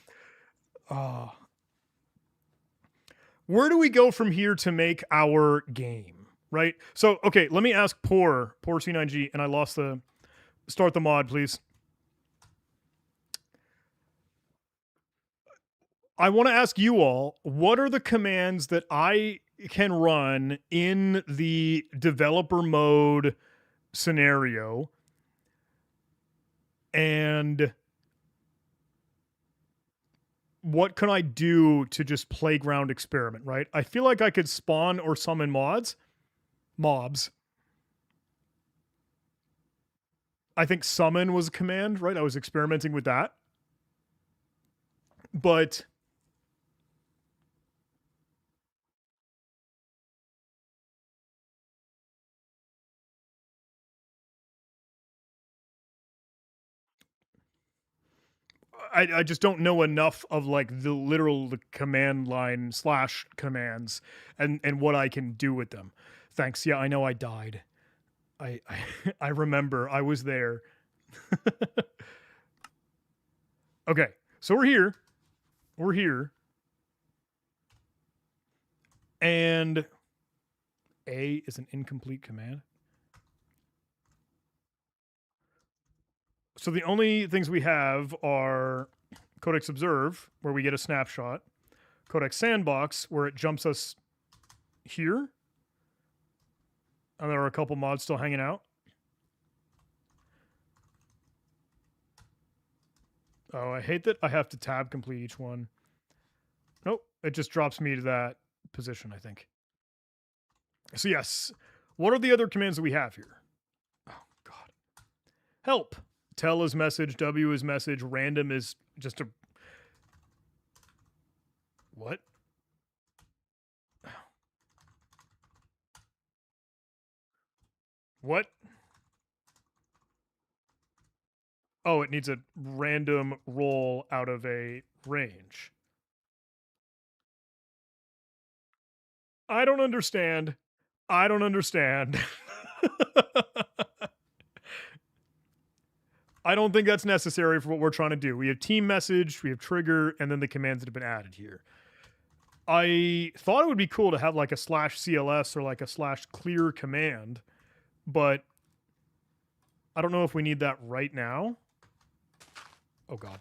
Where do we go from here to make our game? Right? So, okay, let me ask poor C9G, and I lost the... Start the mod, please. I want to ask you all, what are the commands that I can run in the developer mode scenario? And what can I do to just playground experiment, right? I feel like I could spawn or summon mobs. I think summon was a command, right? I was experimenting with that. But I just don't know enough of like the literal command line / commands and what I can do with them. Thanks. Yeah, I know I died. I remember I was there. Okay, so we're here. We're here. And A is an incomplete command. So the only things we have are Codex Observe, where we get a snapshot, Codex Sandbox, where it jumps us here, and there are a couple mods still hanging out. Oh, I hate that I have to tab complete each one. Nope, it just drops me to that position, I think. So yes, what are the other commands that we have here? Oh, God. Help. Tell is message, W is message, random is just a... What? What? Oh, it needs a random roll out of a range. I don't understand. I don't understand. I don't think that's necessary for what we're trying to do. We have team message, we have trigger, and then the commands that have been added here. I thought it would be cool to have like a /CLS or like a /clear command, but I don't know if we need that right now. Oh God.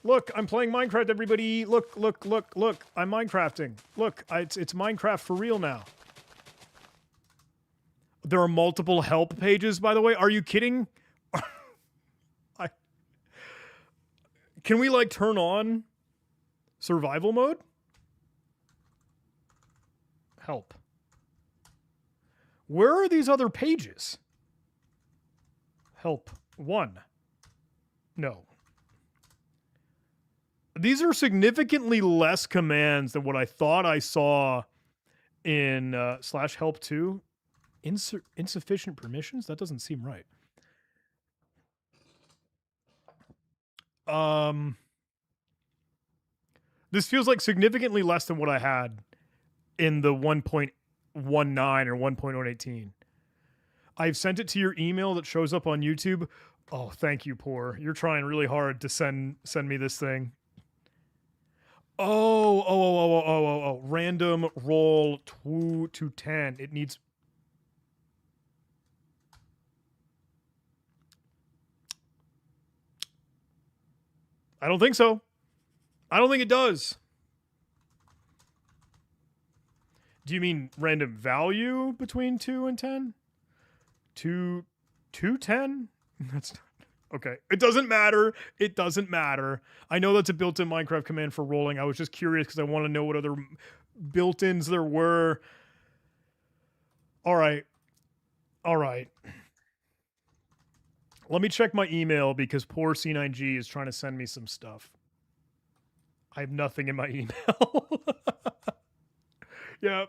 Look, I'm playing Minecraft, everybody. Look, look, look, look. I'm Minecrafting. Look, it's Minecraft for real now. There are multiple help pages, by the way. Are you kidding? Can we, like, turn on survival mode? Help. Where are these other pages? Help. 1. No. These are significantly less commands than what I thought I saw in /help2. Insufficient permissions? That doesn't seem right. This feels like significantly less than what I had in the 1.19 or 1.118. I've sent it to your email that shows up on YouTube. Oh, thank you, Poor. You're trying really hard to send me this thing. Oh. Random roll 2 to 10. It needs... I don't think so. I don't think it does. Do you mean random value between 2 and 10? 2 to 10? That's not... Okay. It doesn't matter. It doesn't matter. I know that's a built-in Minecraft command for rolling. I was just curious because I want to know what other built-ins there were. All right. All right. Let me check my email because poor C9G is trying to send me some stuff. I have nothing in my email. Yeah.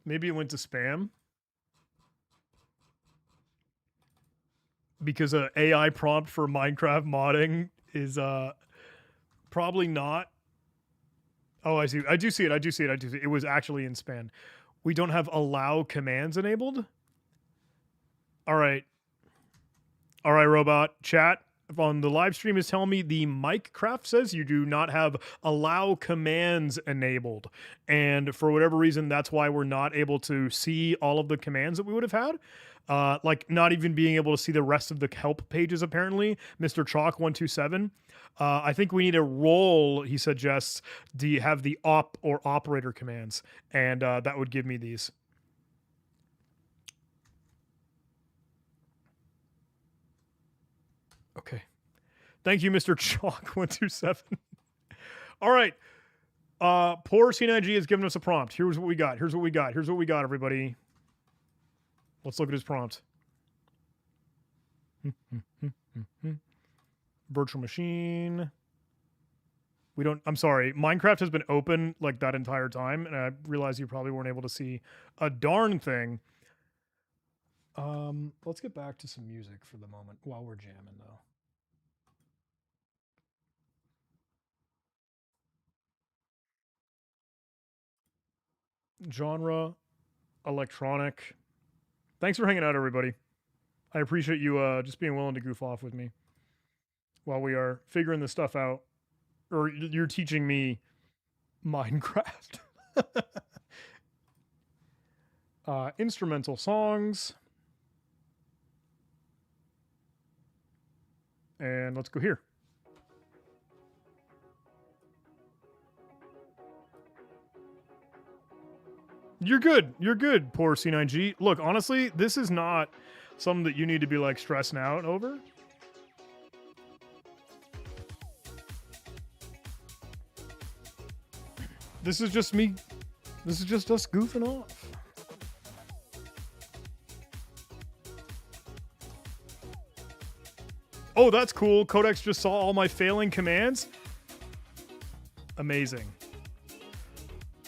Maybe it went to spam. Because an AI prompt for Minecraft modding is probably not. Oh, I see. I do see it. It was actually in spam. We don't have allow commands enabled. All right. All right, robot. Chat on the live stream is telling me the Minecraft says you do not have allow commands enabled. And for whatever reason, that's why we're not able to see all of the commands that we would have had. Like not even being able to see the rest of the help pages, apparently. Mr. Chalk127. I think we need a role, he suggests, do you have the op or operator commands? And that would give me these. Okay. Thank you, Mr. Chalk127. All right. Poor C9G has given us a prompt. Here's what we got. Here's what we got. Here's what we got, everybody. Let's look at his prompt. Virtual machine. We don't... I'm sorry. Minecraft has been open like that entire time, and I realize you probably weren't able to see a darn thing. Let's get back to some music for the moment while we're jamming, though. Genre, electronic. Thanks for hanging out, everybody. I appreciate you just being willing to goof off with me while we are figuring this stuff out. Or you're teaching me Minecraft. Instrumental songs. And let's go here. You're good. You're good, poor C9G. Look, honestly, this is not something that you need to be like stressing out over. This is just me. This is just us goofing off. Oh, that's cool. Codex just saw all my failing commands. Amazing.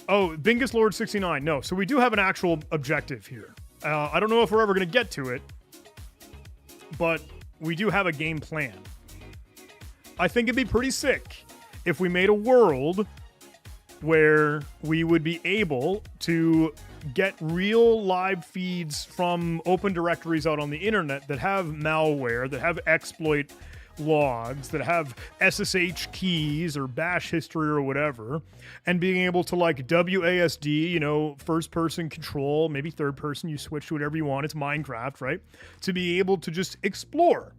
Oh, Bingus Lord 69. No, so we do have an actual objective here. I don't know if we're ever going to get to it, but we do have a game plan. I think it'd be pretty sick if we made a world where we would be able to get real live feeds from open directories out on the internet that have malware, that have exploit logs, that have SSH keys or bash history or whatever, and being able to like WASD, you know, first person control, maybe third person, you switch to whatever you want. It's Minecraft, right? To be able to just explore,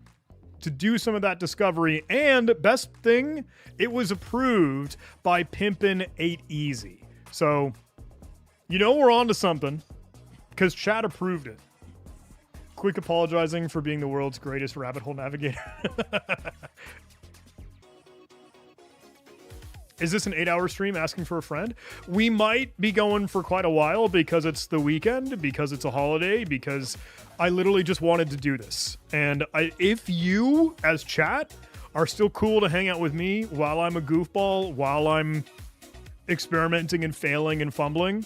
to do some of that discovery. And best thing, it was approved by Pimpin' 8Easy. So, you know, we're on to something because chat approved it. Quick apologizing for being the world's greatest rabbit hole navigator. Is this an 8-hour stream asking for a friend? We might be going for quite a while because it's the weekend, because it's a holiday, because I literally just wanted to do this. And if you, as chat, are still cool to hang out with me while I'm a goofball, while I'm experimenting and failing and fumbling,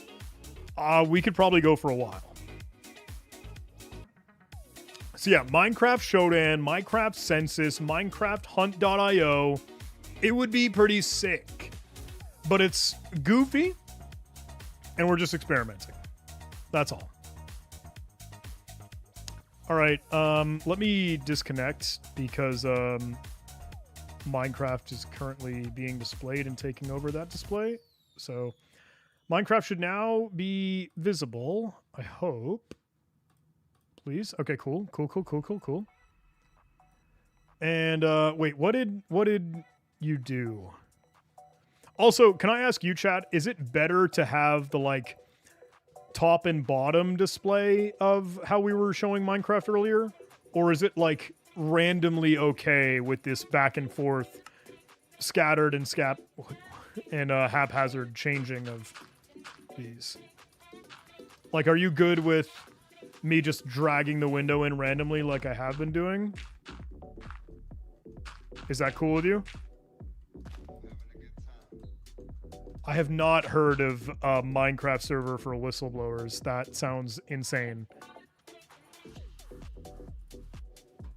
we could probably go for a while. So yeah, Minecraft Shodan, Minecraft Census, Minecraft Hunt.io. It would be pretty sick. But it's goofy, and we're just experimenting. That's all. All right, let me disconnect because Minecraft is currently being displayed and taking over that display. So Minecraft should now be visible, I hope. Please. Okay, cool. Cool. And wait, what did you do? Also, can I ask you, chat, is it better to have the like top and bottom display of how we were showing Minecraft earlier? Or is it like randomly okay with this back and forth scattered and haphazard changing of these? Like, are you good with me just dragging the window in randomly like I have been doing? Is that cool with you? I have not heard of a Minecraft server for whistleblowers. That sounds insane.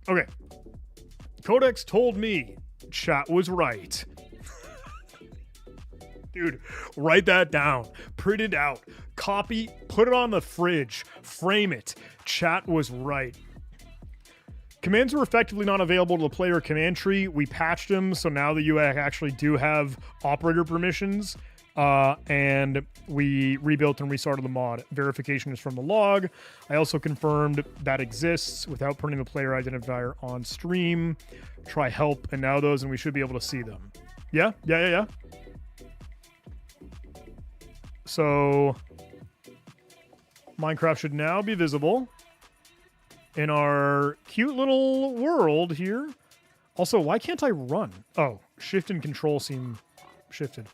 Okay. Codex told me chat was right. Dude, write that down. Print it out. Copy, put it on the fridge. Frame it. Chat was right. Commands were effectively not available to the player command tree. We patched them, so now that you actually do have operator permissions. And we rebuilt and restarted the mod. Verification is from the log. I also confirmed that exists without putting the player identifier on stream. Try help and now those, and we should be able to see them. Yeah. So Minecraft should now be visible in our cute little world here. Also, why can't I run? Oh, shift and control seem shifted.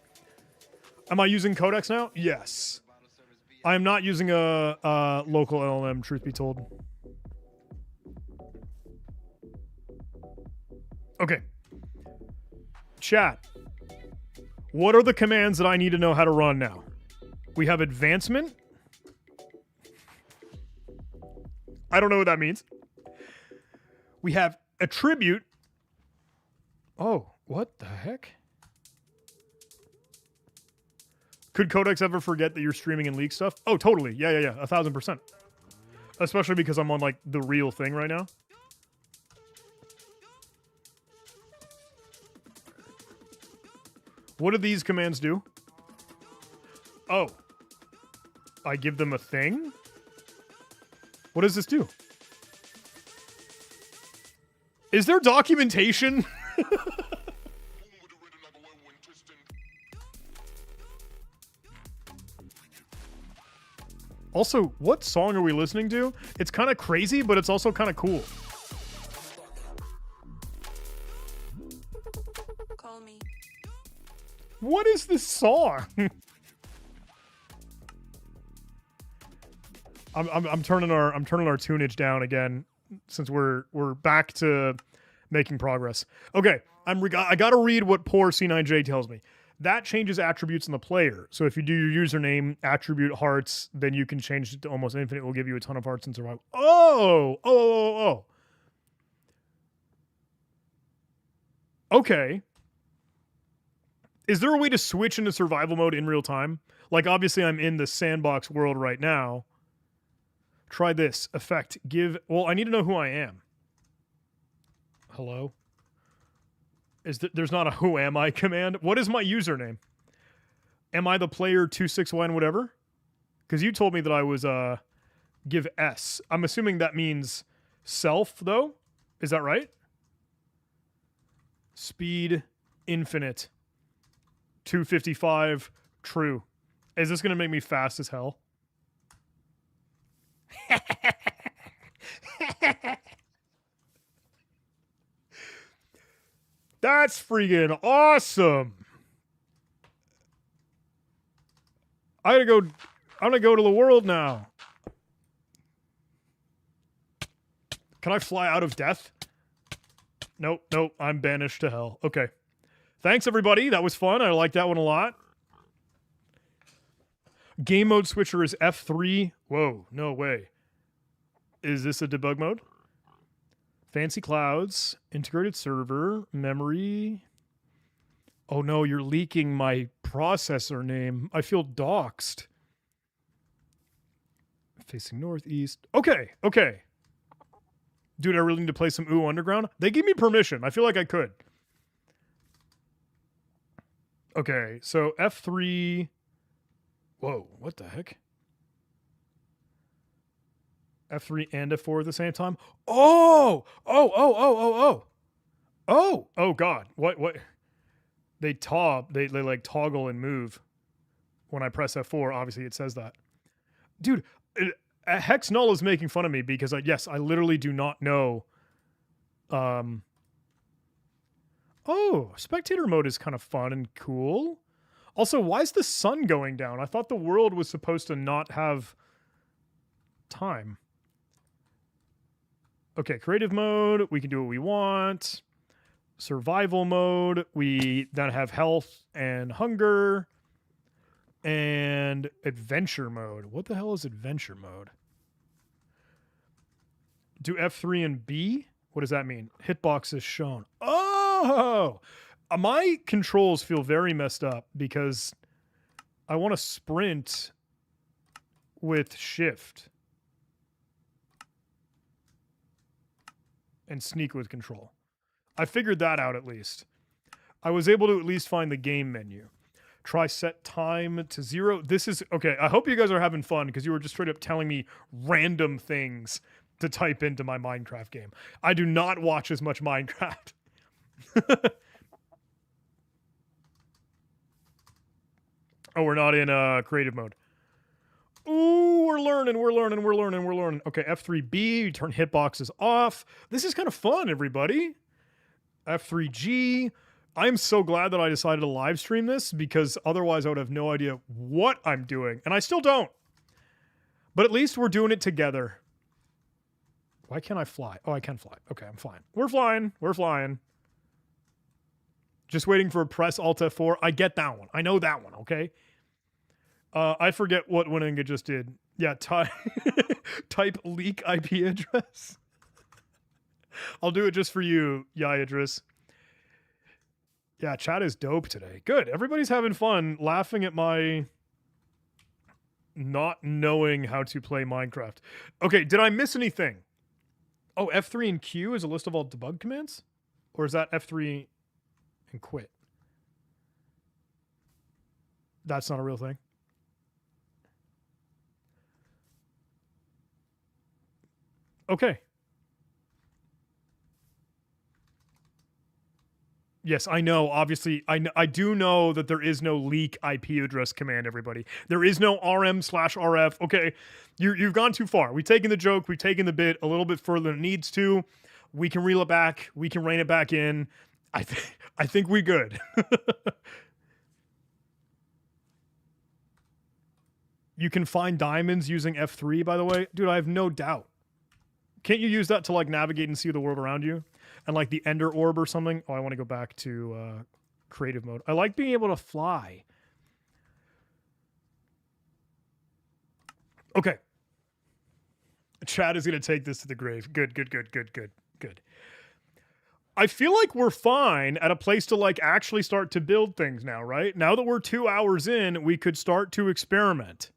Am I using Codex now? Yes. I am not using a local LLM, truth be told. Okay. Chat. What are the commands that I need to know how to run now? We have advancement. I don't know what that means. We have attribute. Oh, what the heck? Could Codex ever forget that you're streaming and leak stuff? Oh, totally. Yeah. 1000%. Especially because I'm on, like, the real thing right now. What do these commands do? Oh. I give them a thing? What does this do? Is there documentation? Also, what song are we listening to? It's kind of crazy, but it's also kind of cool. Call me. What is this song? I'm turning our tunage down again since we're back to Making progress. Okay, I gotta read what poor C9J tells me. That changes attributes in the player. So if you do your username attribute hearts, then you can change it to almost infinite. It will give you a ton of hearts and survival. Oh. Okay. Is there a way to switch into survival mode in real time? Like, obviously, I'm in the sandbox world right now. Try this. Effect. Give... Well, I need to know who I am. Hello? There's not a who am I command? What is my username? Am I the player 261 whatever? Because you told me that I was, give S. I'm assuming that means self, though? Is that right? Speed, infinite. 255, true. Is this going to make me fast as hell? That's freaking awesome. I'm gonna go to the world now. Can I fly out of death? Nope, I'm banished to hell. Okay. Thanks, everybody. That was fun. I like that one a lot. Game mode switcher is F3. Whoa, no way. Is this a debug mode? Fancy clouds, integrated server, memory. Oh no, you're leaking my processor name. I feel doxed. Facing northeast. Okay. Dude, I really need to play some Ooh Underground. They gave me permission. I feel like I could. Okay, so F3. Whoa, what the heck? F3 and F4 at the same time. Oh God. What? They like toggle and move. When I press F4, obviously it says that. Dude, Hex Null is making fun of me because yes, I literally do not know. Oh, spectator mode is kind of fun and cool. Also, why is the sun going down? I thought the world was supposed to not have time. Okay, creative mode, we can do what we want. Survival mode, we then have health and hunger. And adventure mode. What the hell is adventure mode? Do F3 and B? What does that mean? Hitbox is shown. Oh! My controls feel very messed up because I want to sprint with shift. And sneak with control. I figured that out at least. I was able to at least find the game menu. Try set time to 0. This is... Okay, I hope you guys are having fun because you were just straight up telling me random things to type into my Minecraft game. I do not watch as much Minecraft. Oh, we're not in creative mode. Ooh, we're learning. Okay, F3B, you turn hitboxes off. This is kind of fun, everybody. F3G. I'm so glad that I decided to live stream this because otherwise I would have no idea what I'm doing. And I still don't. But at least we're doing it together. Why can't I fly? Oh, I can fly. Okay, I'm flying. We're flying. Just waiting for press Alt F4. I get that one. I know that one, okay? I forget what Wininga just did. Yeah, type leak IP address. I'll do it just for you, Yayadris. Yeah, chat is dope today. Good. Everybody's having fun laughing at my not knowing how to play Minecraft. Okay, did I miss anything? Oh, F3 and Q is a list of all debug commands? Or is that F3 and quit? That's not a real thing. Okay. Yes, I know. Obviously, I do know that there is no leak IP address command, everybody. There is no rm/rf. Okay, you've gone too far. We've taken the joke. We've taken the bit a little bit further than it needs to. We can reel it back. We can rein it back in. I think we good. You can find diamonds using F3, by the way. Dude, I have no doubt. Can't you use that to, like, navigate and see the world around you? and like the ender orb or something. Oh, I want to go back to creative mode. I like being able to fly. Okay. Chad is going to take this to the grave. Good. I feel like we're fine at a place to like actually start to build things now, right? Now that we're 2 hours in, we could start to experiment.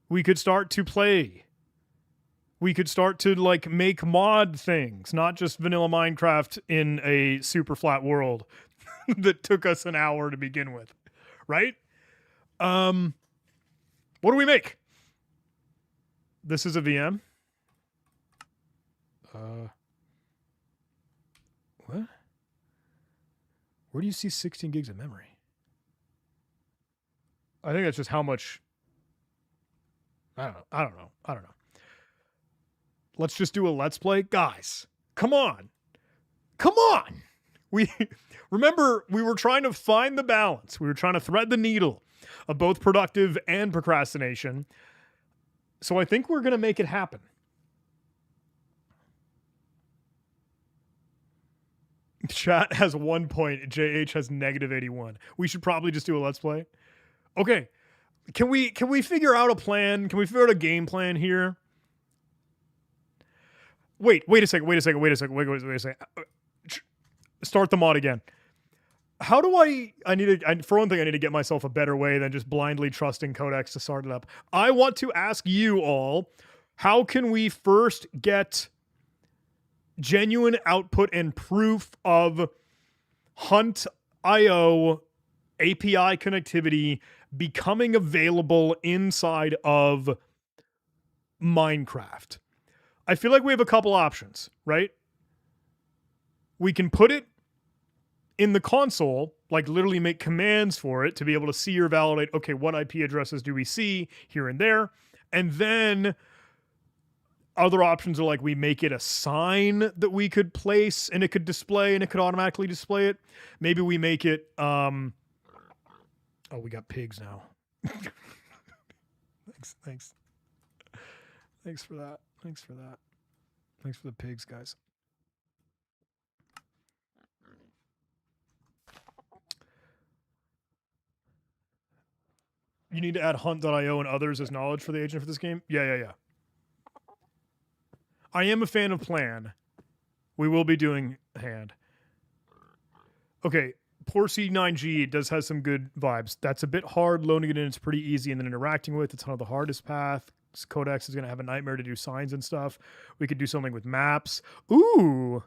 We could start to play. We could start to like make mod things, not just vanilla Minecraft in a super flat world that took us an hour to begin with, right? What do we make? This is a VM. What? Where do you see 16 gigs of memory? I think that's just how much. I don't know. Let's just do a let's play. Guys, come on. We remember we were trying to find the balance. We were trying to thread the needle of both productive and procrastination. So I think we're going to make it happen. Chat has 1 point. JH has -81. We should probably just do a let's play. Okay. Can we figure out a plan? Can we figure out a game plan here? Wait a second. Start the mod again. How do for one thing, I need to get myself a better way than just blindly trusting Codex to start it up. I want to ask you all, how can we first get genuine output and proof of Hunt.io API connectivity becoming available inside of Minecraft? I feel like we have a couple options, right? We can put it in the console, like literally make commands for it to be able to see or validate, okay, what IP addresses do we see here and there? And then other options are like we make it a sign that we could place and it could display and it could automatically display it. Maybe we make it, oh, we got pigs now. Thanks. Thanks for that. Thanks for the pigs, guys. You need to add Hunt.io and others as knowledge for the agent for this game? Yeah. I am a fan of plan. We will be doing hand. Okay, poor C9G does have some good vibes. That's a bit hard. Loading it in, it's pretty easy, and then interacting with it's not the hardest path. Codex is going to have a nightmare to do signs and stuff. We could do something with maps. Ooh.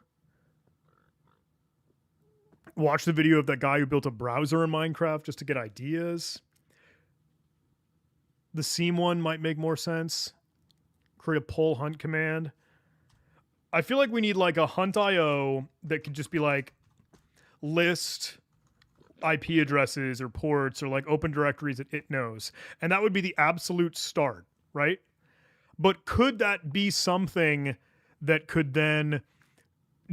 Watch the video of that guy who built a browser in Minecraft just to get ideas. The seam one might make more sense. Create a pull hunt command. I feel like we need like a Hunt.io that could just be like list IP addresses or ports or like open directories that it knows. And that would be the absolute start, right? But could that be something that could then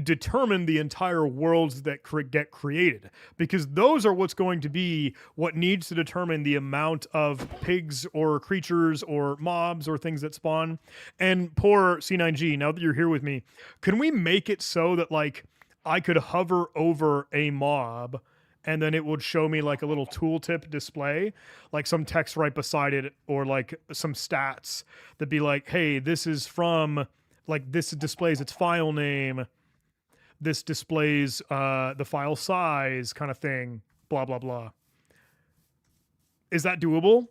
determine the entire worlds that get created? Because those are what's going to be what needs to determine the amount of pigs or creatures or mobs or things that spawn. And poor C9G, now that you're here with me, can we make it so that like I could hover over a mob and then it would show me like a little tooltip display, like some text right beside it, or like some stats that'd be like, hey, this is from, like, this displays its file name, this displays the file size kind of thing, blah, blah, blah. Is that doable?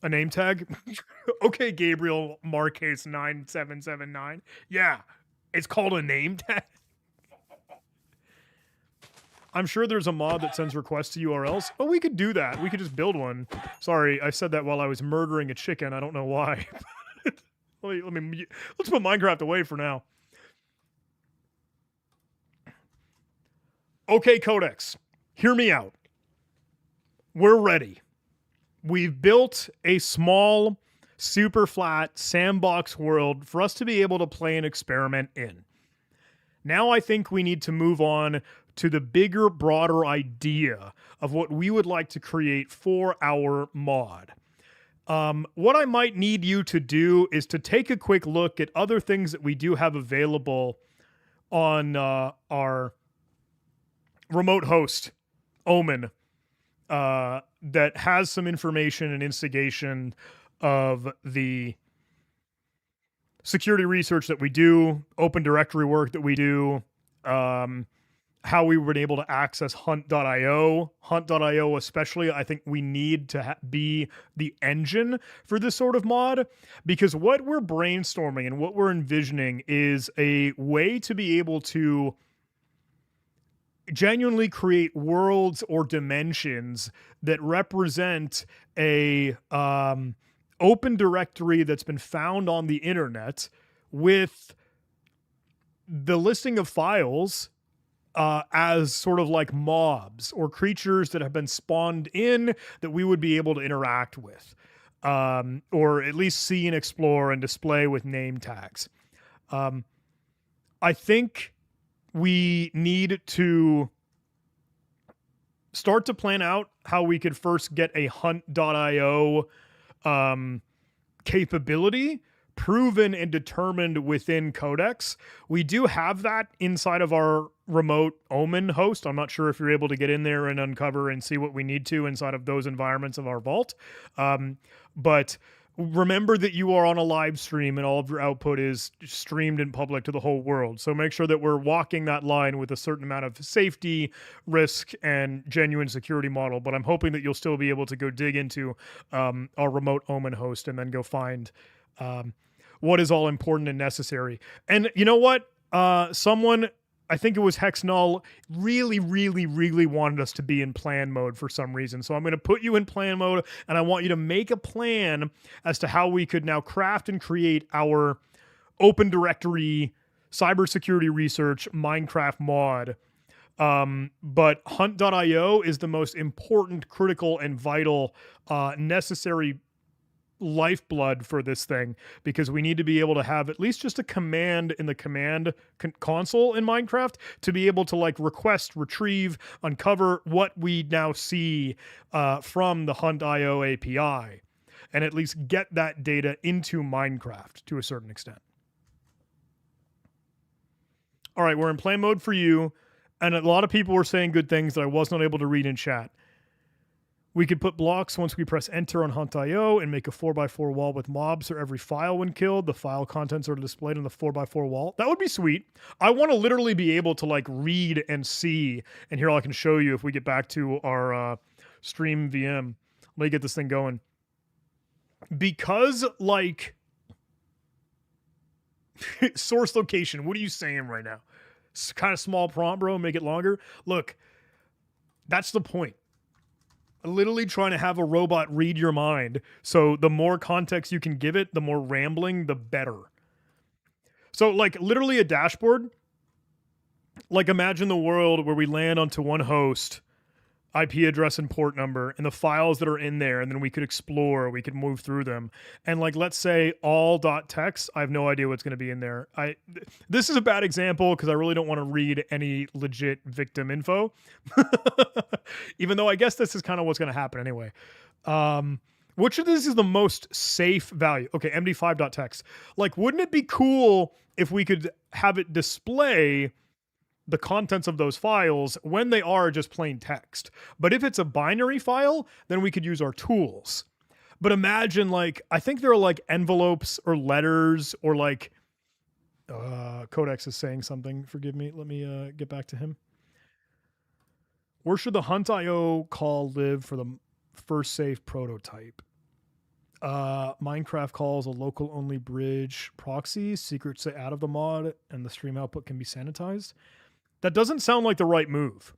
A name tag? Okay, Gabriel Marcase 9779. Yeah, it's called a name tag. I'm sure there's a mod that sends requests to URLs. Oh, we could do that. We could just build one. Sorry, I said that while I was murdering a chicken. I don't know why. Let's put Minecraft away for now. Okay, Codex, hear me out. We're ready. We've built a small, super flat sandbox world for us to be able to play and experiment in. Now I think we need to move on to the bigger, broader idea of what we would like to create for our mod. What I might need you to do is to take a quick look at other things that we do have available on our remote host, Omen, that has some information and instigation of the security research that we do, open directory work that we do, how we were able to access hunt.io. Hunt.io especially, I think we need to be the engine for this sort of mod, because what we're brainstorming and what we're envisioning is a way to be able to genuinely create worlds or dimensions that represent a open directory that's been found on the internet with the listing of files as sort of like mobs or creatures that have been spawned in that we would be able to interact with, or at least see and explore and display with name tags. I think we need to start to plan out how we could first get a hunt.io capability proven and determined within Codex. We do have that inside of our remote Omen host. I'm not sure if you're able to get in there and uncover and see what we need to inside of those environments of our vault. But remember that you are on a live stream and all of your output is streamed in public to the whole world. So make sure that we're walking that line with a certain amount of safety, risk, and genuine security model. But I'm hoping that you'll still be able to go dig into our remote Omen host and then go find what is all important and necessary. And you know what? Someone, I think it was Hex Null, really wanted us to be in plan mode for some reason. So I'm going to put you in plan mode, and I want you to make a plan as to how we could now craft and create our open directory cybersecurity research Minecraft mod. But hunt.io is the most important, critical, and vital, necessary lifeblood for this thing, because we need to be able to have at least just a command in the command console in Minecraft to be able to like request, retrieve, uncover what we now see from the Hunt.io API, and at least get that data into Minecraft to a certain extent. All right, we're in play mode for you, and a lot of people were saying good things that I was not able to read in chat. We could put blocks once we press enter on Hunt.io and make a 4x4 wall with mobs for every file when killed. The file contents are displayed on the 4x4 wall. That would be sweet. I want to literally be able to like read and see. And here I can show you if we get back to our stream VM. Let me get this thing going. Because like source location, what are you saying right now? It's kind of small prompt, bro. Make it longer. Look, that's the point. Literally trying to have a robot read your mind. So the more context you can give it, the more rambling, the better. So like literally a dashboard. Like imagine the world where we land onto one host, IP address and port number, and the files that are in there, and then we could explore, we could move through them. And like, let's say all.txt, I have no idea what's going to be in there. This is a bad example because I really don't want to read any legit victim info. Even though I guess this is kind of what's going to happen anyway. Which of this is the most safe value? Okay, MD5.txt. Like, wouldn't it be cool if we could have it display the contents of those files when they are just plain text? But if it's a binary file, then we could use our tools. But imagine like, I think there are like envelopes or letters or like, Codex is saying something. Forgive me. Let me get back to him. Where should the Hunt.io call live for the first safe prototype? Minecraft calls a local only bridge proxy. Secrets say out of the mod and the stream output can be sanitized. That doesn't sound like the right move.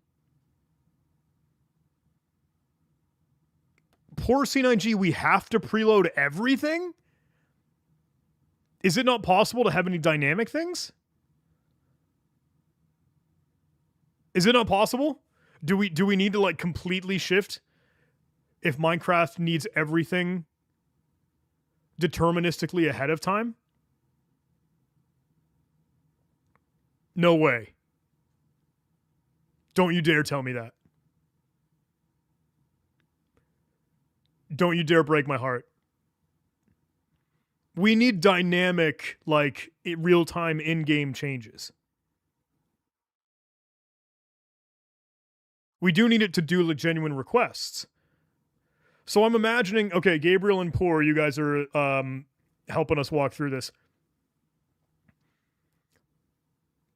Poor C9G, we have to preload everything? Is it not possible to have any dynamic things? Is it not possible? Do we need to like completely shift if Minecraft needs everything deterministically ahead of time? No way. Don't you dare tell me that. Don't you dare break my heart. We need dynamic, like, real-time in-game changes. We do need it to do genuine requests. So I'm imagining, okay, Gabriel and Poor, you guys are helping us walk through this.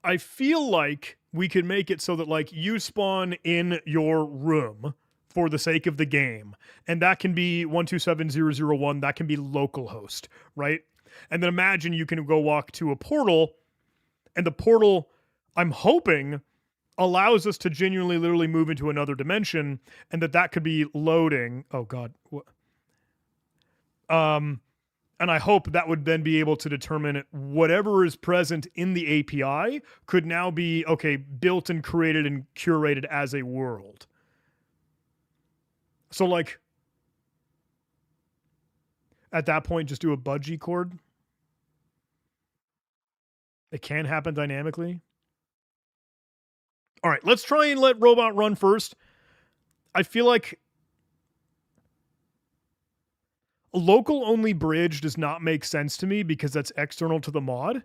I feel like we could make it so that like you spawn in your room for the sake of the game, and that can be 127001, that can be localhost, right? And then imagine you can go walk to a portal, and the portal, I'm hoping, allows us to genuinely literally move into another dimension, and that could be loading. Oh god. And I hope that would then be able to determine whatever is present in the API could now be, okay, built and created and curated as a world. So like, at that point, just do a budgie chord. It can happen dynamically. All right, let's try and let Robot run first. I feel like a local only bridge does not make sense to me because that's external to the mod.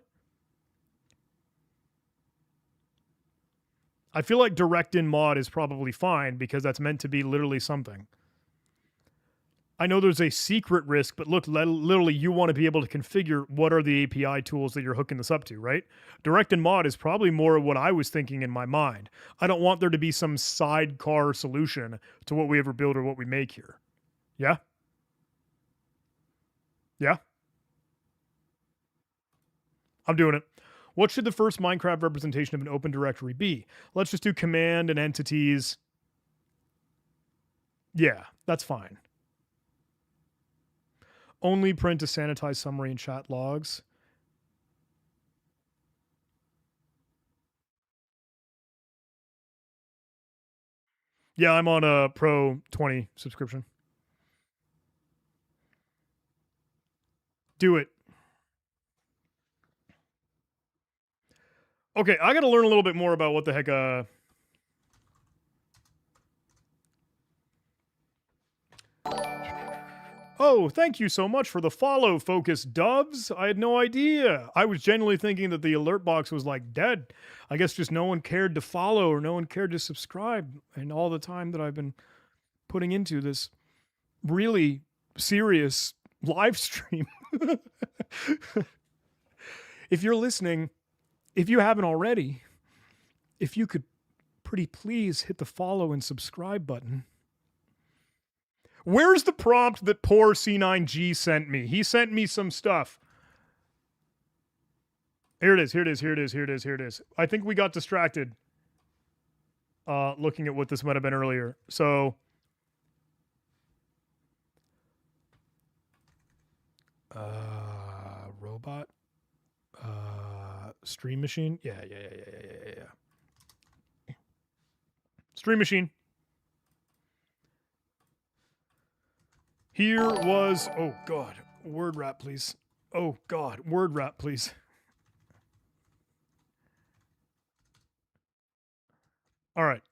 I feel like direct in mod is probably fine because that's meant to be literally something. I know there's a secret risk, but look, literally you want to be able to configure what are the API tools that you're hooking this up to, right? Direct in mod is probably more of what I was thinking in my mind. I don't want there to be some sidecar solution to what we ever build or what we make here. Yeah? Yeah? I'm doing it. What should the first Minecraft representation of an open directory be? Let's just do command and entities. Yeah, that's fine. Only print a sanitized summary and chat logs. Yeah, I'm on a Pro 20 subscription. Do it. Okay, I got to learn a little bit more about what the heck Oh, thank you so much for the follow, Focus Doves. I had no idea. I was genuinely thinking that the alert box was like dead. I guess just no one cared to follow or no one cared to subscribe. And all the time that I've been putting into this really serious live stream. If you're listening, if you haven't already, if you could pretty please hit the follow and subscribe button. Where's the prompt that poor C9G sent me? He sent me some stuff. Here it is, here it is, here it is, here it is, here it is. I think we got distracted looking at what this might have been earlier. So, robot, stream machine. Yeah. Stream machine. Here was, oh God, word wrap, please. Oh God, word wrap, please. All right.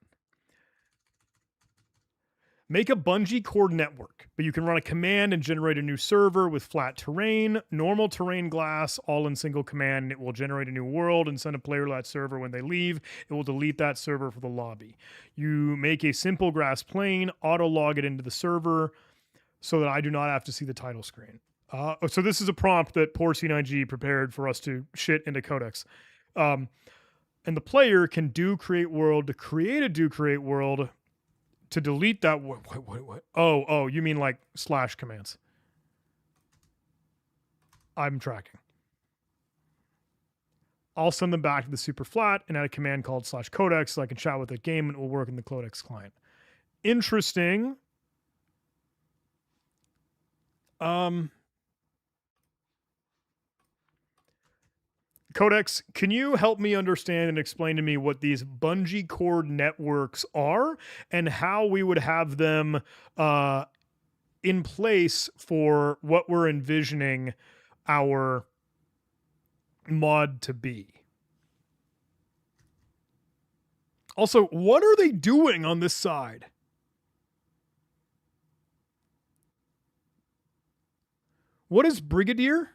Make a bungee cord network, but you can run a command and generate a new server with flat terrain, normal terrain glass, all in single command. It will generate a new world and send a player to that server. When they leave, it will delete that server for the lobby. You make a simple grass plane, auto log it into the server so that I do not have to see the title screen. So this is a prompt that poor C9G prepared for us to shit into Codex. And the player can do create world to create a do create world to delete that. What? Oh, you mean like slash commands. I'm tracking. I'll send them back to the super flat and add a command called /codex so I can chat with the game and it will work in the Codex client. Interesting. Codex, can you help me understand and explain to me what these bungee cord networks are and how we would have them in place for what we're envisioning our mod to be? Also, what are they doing on this side? What is Brigadier?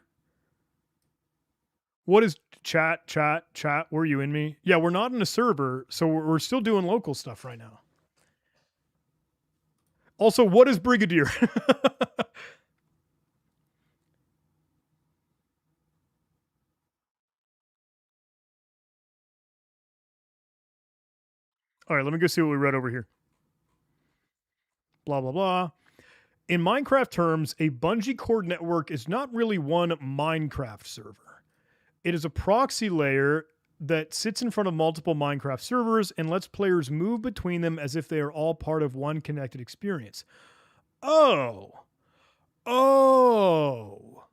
What is chat? Were you in me? Yeah, we're not in a server, so we're still doing local stuff right now. Also, what is Brigadier? All right, let me go see what we read over here. Blah, blah, blah. In Minecraft terms, a bungee cord network is not really one Minecraft server. It is a proxy layer that sits in front of multiple Minecraft servers and lets players move between them as if they are all part of one connected experience. Oh. Oh.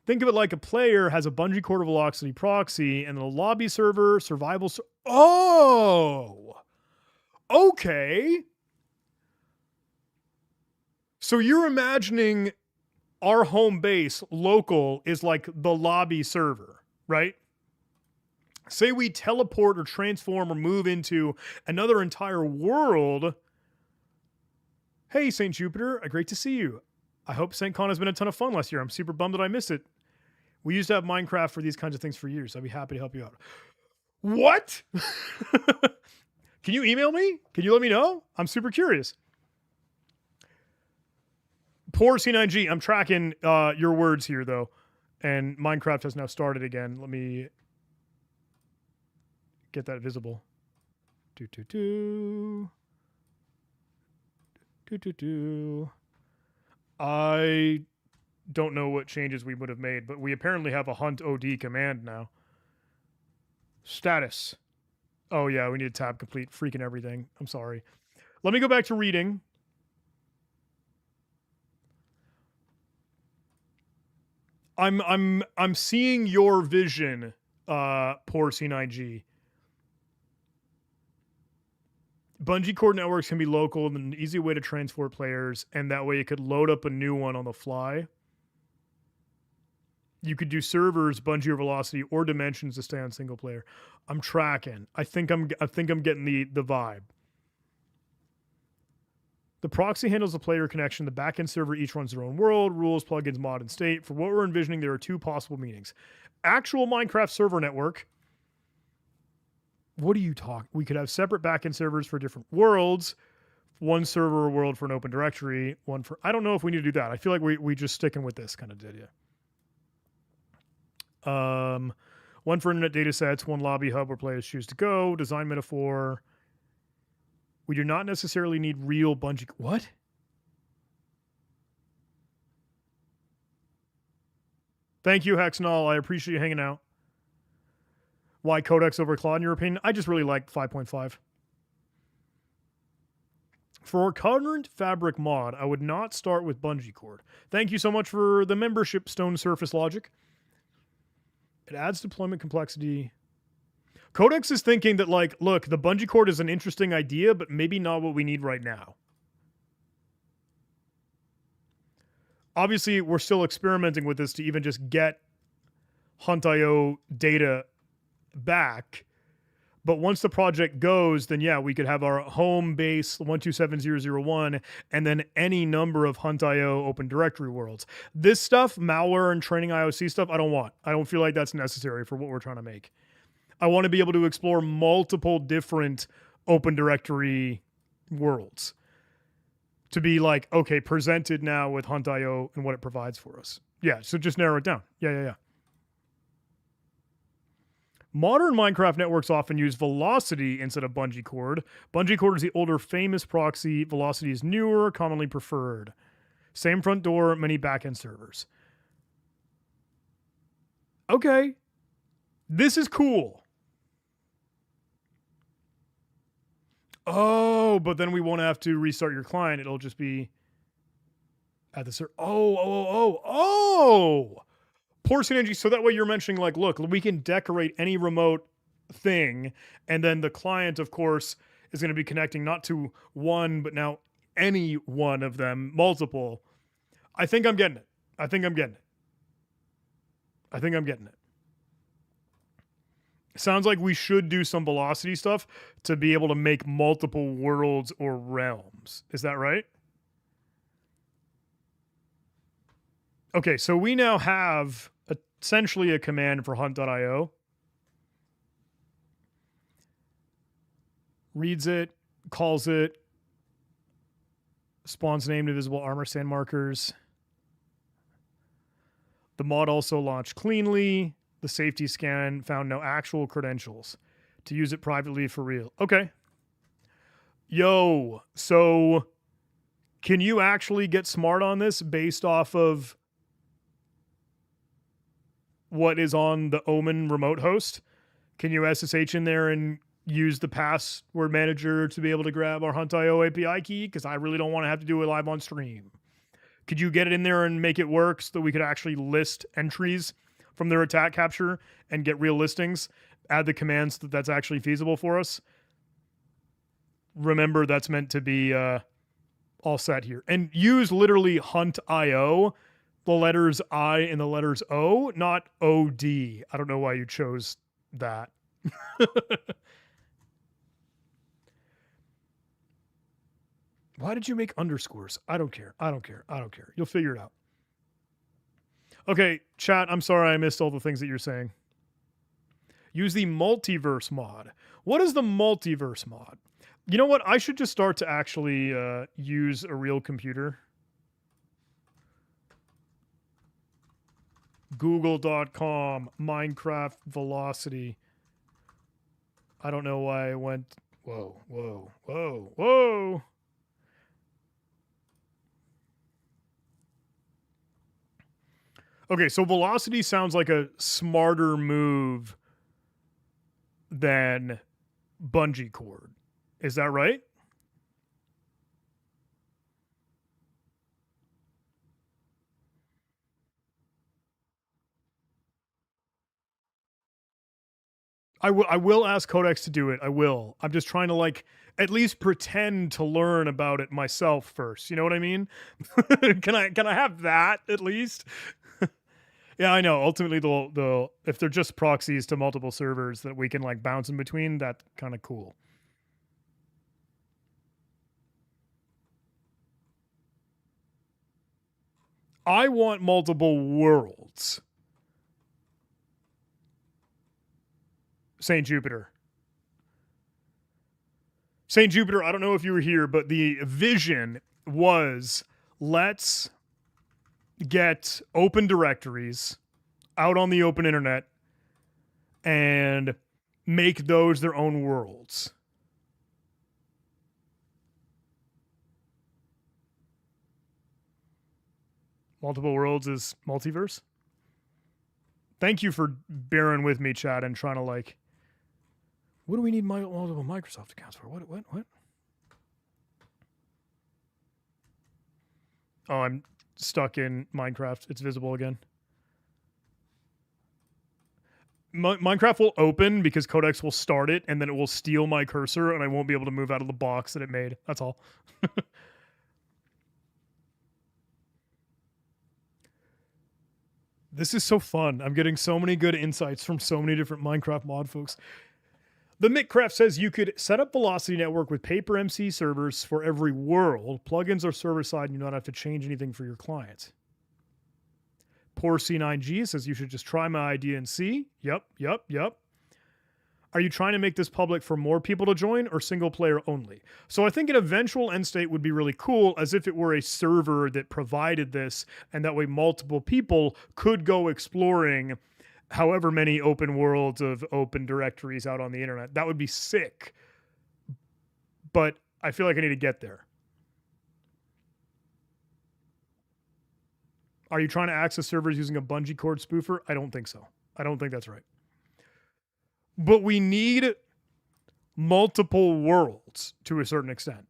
Think of it like a player has a bungee cord velocity proxy and the lobby server, survival. Oh. Okay. So you're imagining our home base local is like the lobby server, right? Say we teleport or transform or move into another entire world. Hey, St. Jupiter, great to see you. I hope St. Con has been a ton of fun last year. I'm super bummed that I missed it. We used to have Minecraft for these kinds of things for years. I'd be happy to help you out. What? Can you email me? Can you let me know? I'm super curious. Poor C9G, I'm tracking your words here, though. And Minecraft has now started again. Let me get that visible. I don't know what changes we would have made, but we apparently have a hunt OD command now. Status. Oh, yeah, we need to tab complete freaking everything. I'm sorry. Let me go back to reading. I'm seeing your vision, poor C9G. Bungee cord networks can be local and an easy way to transport players, and that way you could load up a new one on the fly. You could do servers, bungee or velocity, or dimensions to stay on single player. I'm tracking. I think I'm getting the vibe. The proxy handles the player connection. The backend server each runs their own world, rules, plugins, mod, and state. For what we're envisioning, there are two possible meanings. Actual Minecraft server network. What are you talking? We could have separate backend servers for different worlds. One server or world for an open directory. One for... I don't know if we need to do that. I feel like we just sticking with this kind of idea. One for internet data sets. One lobby hub where players choose to go. Design metaphor. We do not necessarily need real bungee... What? Thank you, Hexnall. I appreciate you hanging out. Why Codex over Claude, in your opinion? I just really like 5.5. For current fabric mod, I would not start with bungee cord. Thank you so much for the membership, Stone Surface Logic. It adds deployment complexity. Codex is thinking that, like, look, the bungee cord is an interesting idea, but maybe not what we need right now. Obviously, we're still experimenting with this to even just get Hunt.io data back. But once the project goes, then yeah, we could have our home base 127001 and then any number of Hunt.io open directory worlds. This stuff, malware and training IOC stuff, I don't want. I don't feel like that's necessary for what we're trying to make. I want to be able to explore multiple different open directory worlds to be like, okay, presented now with Hunt.io and what it provides for us. Yeah, so just narrow it down. Yeah. Modern Minecraft networks often use Velocity instead of Bungee Cord. Bungee Cord is the older famous proxy. Velocity is newer, commonly preferred. Same front door, many backend servers. Okay. This is cool. Oh, but then we won't have to restart your client. It'll just be at the server. Oh. Poor synergy. So that way you're mentioning, like, look, we can decorate any remote thing. And then the client, of course, is going to be connecting not to one, but now any one of them, multiple. I think I'm getting it. Sounds like we should do some velocity stuff to be able to make multiple worlds or realms. Is that right? Okay, so we now have essentially a command for Hunt.io. Reads it, calls it. Spawns named invisible armor stand markers. The mod also launched cleanly. The safety scan found no actual credentials. To use it privately for real. Okay. Yo, so can you actually get smart on this based off of what is on the Omen remote host? Can you SSH in there and use the password manager to be able to grab our Hunt.io API key? Because I really don't want to have to do it live on stream. Could you get it in there and make it work so that we could actually list entries from their attack capture and get real listings? Add the commands that that's actually feasible for us. Remember, that's meant to be all set here. And use literally Hunt.io, the letters I and the letters O, not OD. I don't know why you chose that. Why did you make underscores? I don't care. I don't care. I don't care. You'll figure it out. Okay, chat, I'm sorry I missed all the things that you're saying. Use the multiverse mod. What is the multiverse mod? You know what? I should just start to actually use a real computer. Google.com, Minecraft Velocity. I don't know why I went. Whoa, whoa, whoa, whoa. Okay, so Velocity sounds like a smarter move than Bungee Cord. Is that right? I will ask Codex to do it. I will. I'm just trying to like at least pretend to learn about it myself first. You know what I mean? Can I have that at least? Yeah, I know. Ultimately, they'll if they're just proxies to multiple servers that we can like bounce in between, that's kind of cool. I want multiple worlds. St. Jupiter. St. Jupiter, I don't know if you were here, but the vision was let's get open directories out on the open internet and make those their own worlds. Multiple worlds is multiverse. Thank you for bearing with me, chat, and trying to like. What do we need multiple Microsoft accounts for? What? Oh, I'm stuck in Minecraft. It's visible again. Minecraft will open because Codex will start it, and then it will steal my cursor, and I won't be able to move out of the box that it made. That's all. This is so fun. I'm getting so many good insights from so many different Minecraft mod folks. The Mickcraft says you could set up Velocity Network with PaperMC servers for every world. Plugins are server-side and you don't have to change anything for your client. Poor C9G says you should just try my idea and see. Yep. Are you trying to make this public for more people to join or single player only? So I think an eventual end state would be really cool as if it were a server that provided this, and that way multiple people could go exploring however many open worlds of open directories out on the internet. That would be sick. But I feel like I need to get there. Are you trying to access servers using a bungee cord spoofer? I don't think so. I don't think that's right. But we need multiple worlds to a certain extent,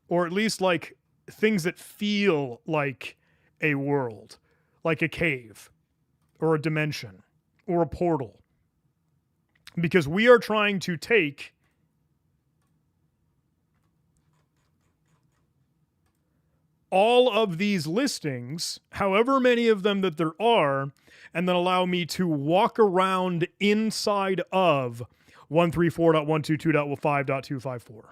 or at least like things that feel like a world, like a cave or a dimension or a portal, because we are trying to take all of these listings, however many of them that there are, and then allow me to walk around inside of 134.122.5.254.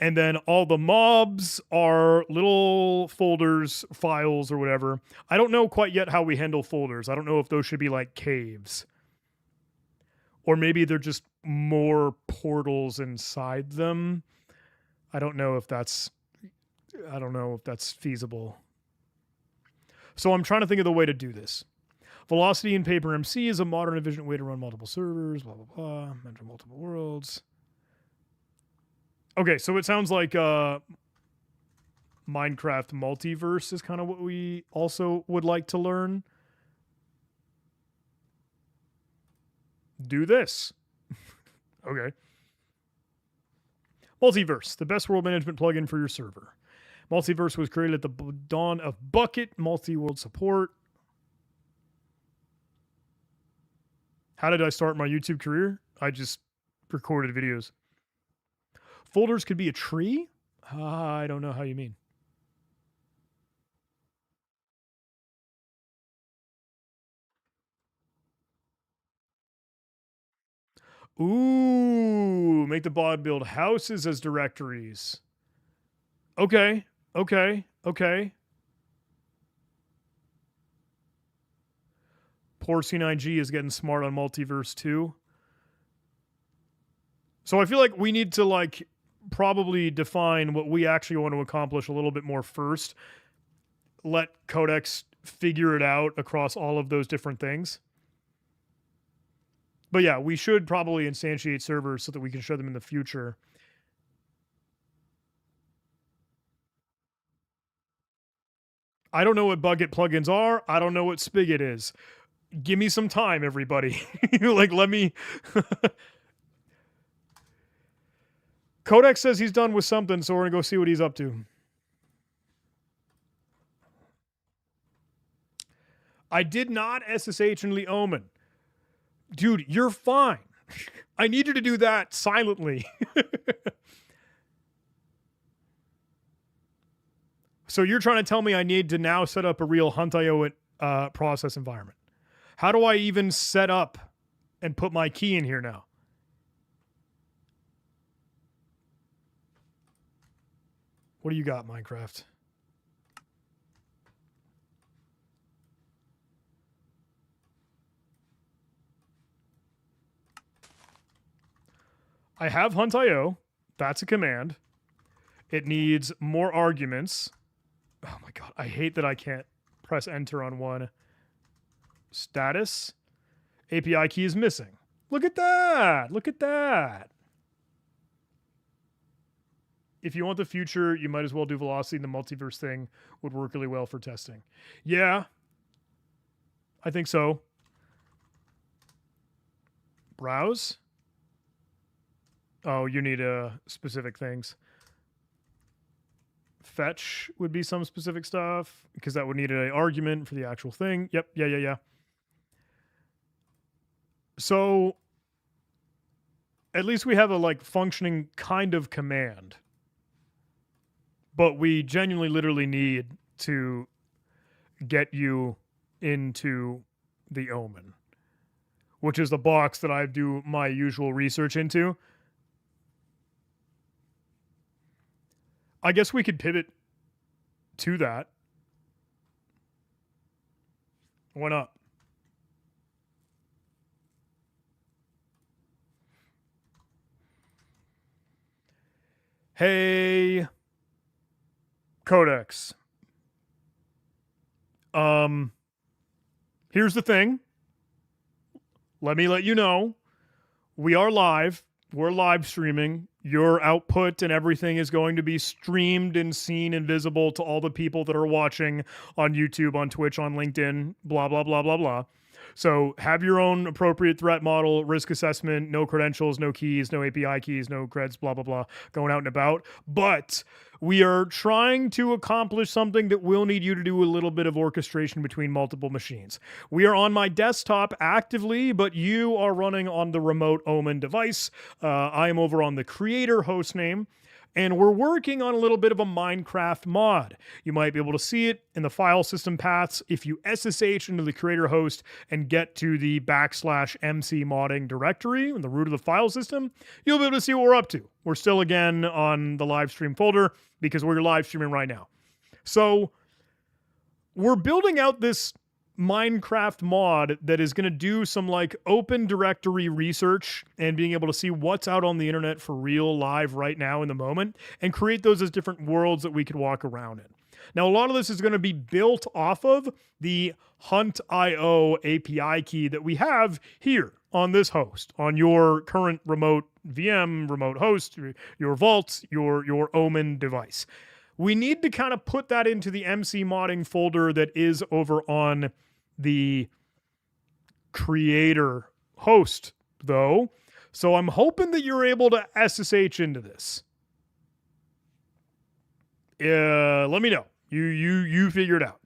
And then all the mobs are little folders, files, or whatever. I don't know quite yet how we handle folders. I don't know if those should be like caves. Or maybe they're just more portals inside them. I don't know if that's I don't know if that's feasible. So I'm trying to think of the way to do this. Velocity in PaperMC is a modern efficient way to run multiple servers, blah, blah, blah, mentor multiple worlds. Okay, so it sounds like Minecraft Multiverse is kind of what we also would like to learn. Do this. Okay. Multiverse, the best world management plugin for your server. Multiverse was created at the dawn of Bukkit multi-world support. How did I start my YouTube career? I just recorded videos. Folders could be a tree? I don't know how you mean. Ooh, make the bot build houses as directories. Okay. Poor C9G is getting smart on Multiverse too. So I feel like we need to like probably define what we actually want to accomplish a little bit more first. Let Codex figure it out across all of those different things. But yeah, we should probably instantiate servers so that we can show them in the future. I don't know what Bukkit plugins are. I don't know what Spigot is. Give me some time, everybody. Like, let me... Codex says he's done with something, so we're going to go see what he's up to. I did not SSH in Leomen. Dude, you're fine. I need you to do that silently. So you're trying to tell me I need to now set up a real Hunt.io process environment. How do I even set up and put my key in here now? What do you got, Minecraft? I have Hunt.io. That's a command. It needs more arguments. Oh my god, I hate that I can't press enter on one. Status. API key is missing. Look at that. Look at that. If you want the future, you might as well do Velocity. The multiverse thing would work really well for testing. Yeah. I think so. Browse. Oh, you need specific things. Fetch would be some specific stuff because that would need an argument for the actual thing. Yep. Yeah. So at least we have a like functioning kind of command. But we genuinely literally need to get you into the Omen, which is the box that I do my usual research into. I guess we could pivot to that. Why not? Hey, Codex. Here's the thing. Let me let you know. We are live. We're live streaming. Your output and everything is going to be streamed and seen and visible to all the people that are watching on YouTube, on Twitch, on LinkedIn, blah, blah, blah, blah, blah. So have your own appropriate threat model, risk assessment, no credentials, no keys, no API keys, no creds, blah, blah, blah, going out and about. But we are trying to accomplish something that will need you to do a little bit of orchestration between multiple machines. We are on my desktop actively, but you are running on the remote Omen device. I am over on the creator host name. And we're working on a little bit of a Minecraft mod. You might be able to see it in the file system paths. If you SSH into the creator host and get to the /MC modding directory in the root of the file system, you'll be able to see what we're up to. We're still again on the live stream folder because we're live streaming right now. So we're building out this Minecraft mod that is going to do some like open directory research and being able to see what's out on the internet for real live right now in the moment and create those as different worlds that we could walk around in. Now, a lot of this is going to be built off of the Hunt.io API key that we have here on this host, on your current remote VM, remote host, your Vault, your Omen device. We need to kind of put that into the MC modding folder that is over on the creator host, though. So I'm hoping that you're able to SSH into this. Let me know. You figure it out.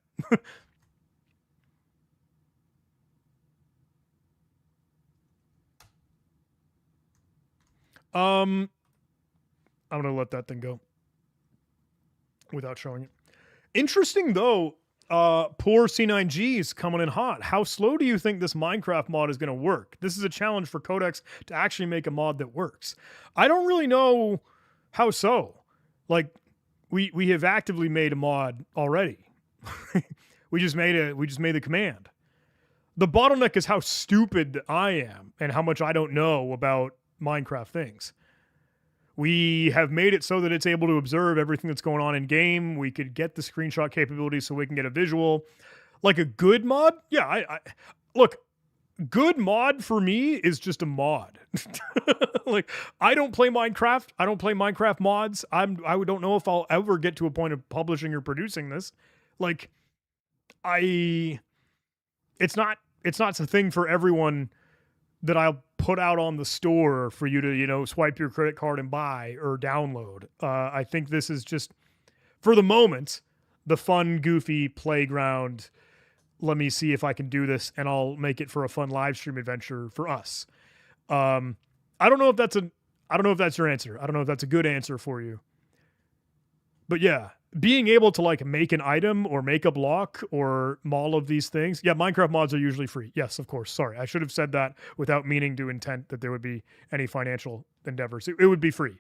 I'm gonna let that thing go without showing it. Interesting though. Poor C9G is coming in hot. How slow do you think this Minecraft mod is going to work? This is a challenge for Codex to actually make a mod that works. I don't really know how so. Like, we have actively made a mod already. we just made the command. The bottleneck is how stupid I am and how much I don't know about Minecraft things. We have made it so that it's able to observe everything that's going on in game. We could get the screenshot capability so we can get a visual. Like a good mod? Yeah, I look, good mod for me is just a mod. Like, I don't play Minecraft. I don't play Minecraft mods. I don't know if I'll ever get to a point of publishing or producing this. Like, it's not a thing for everyone that I'll put out on the store for you to, swipe your credit card and buy or download. I think this is just, for the moment, the fun, goofy playground. Let me see if I can do this, and I'll make it for a fun live stream adventure for us. I don't know if that's your answer. I don't know if that's a good answer for you. But yeah, being able to like make an item or make a block or all of these things. Yeah, Minecraft mods are usually free. Yes, of course. Sorry, I should have said that without meaning to intent that there would be any financial endeavors. It would be free.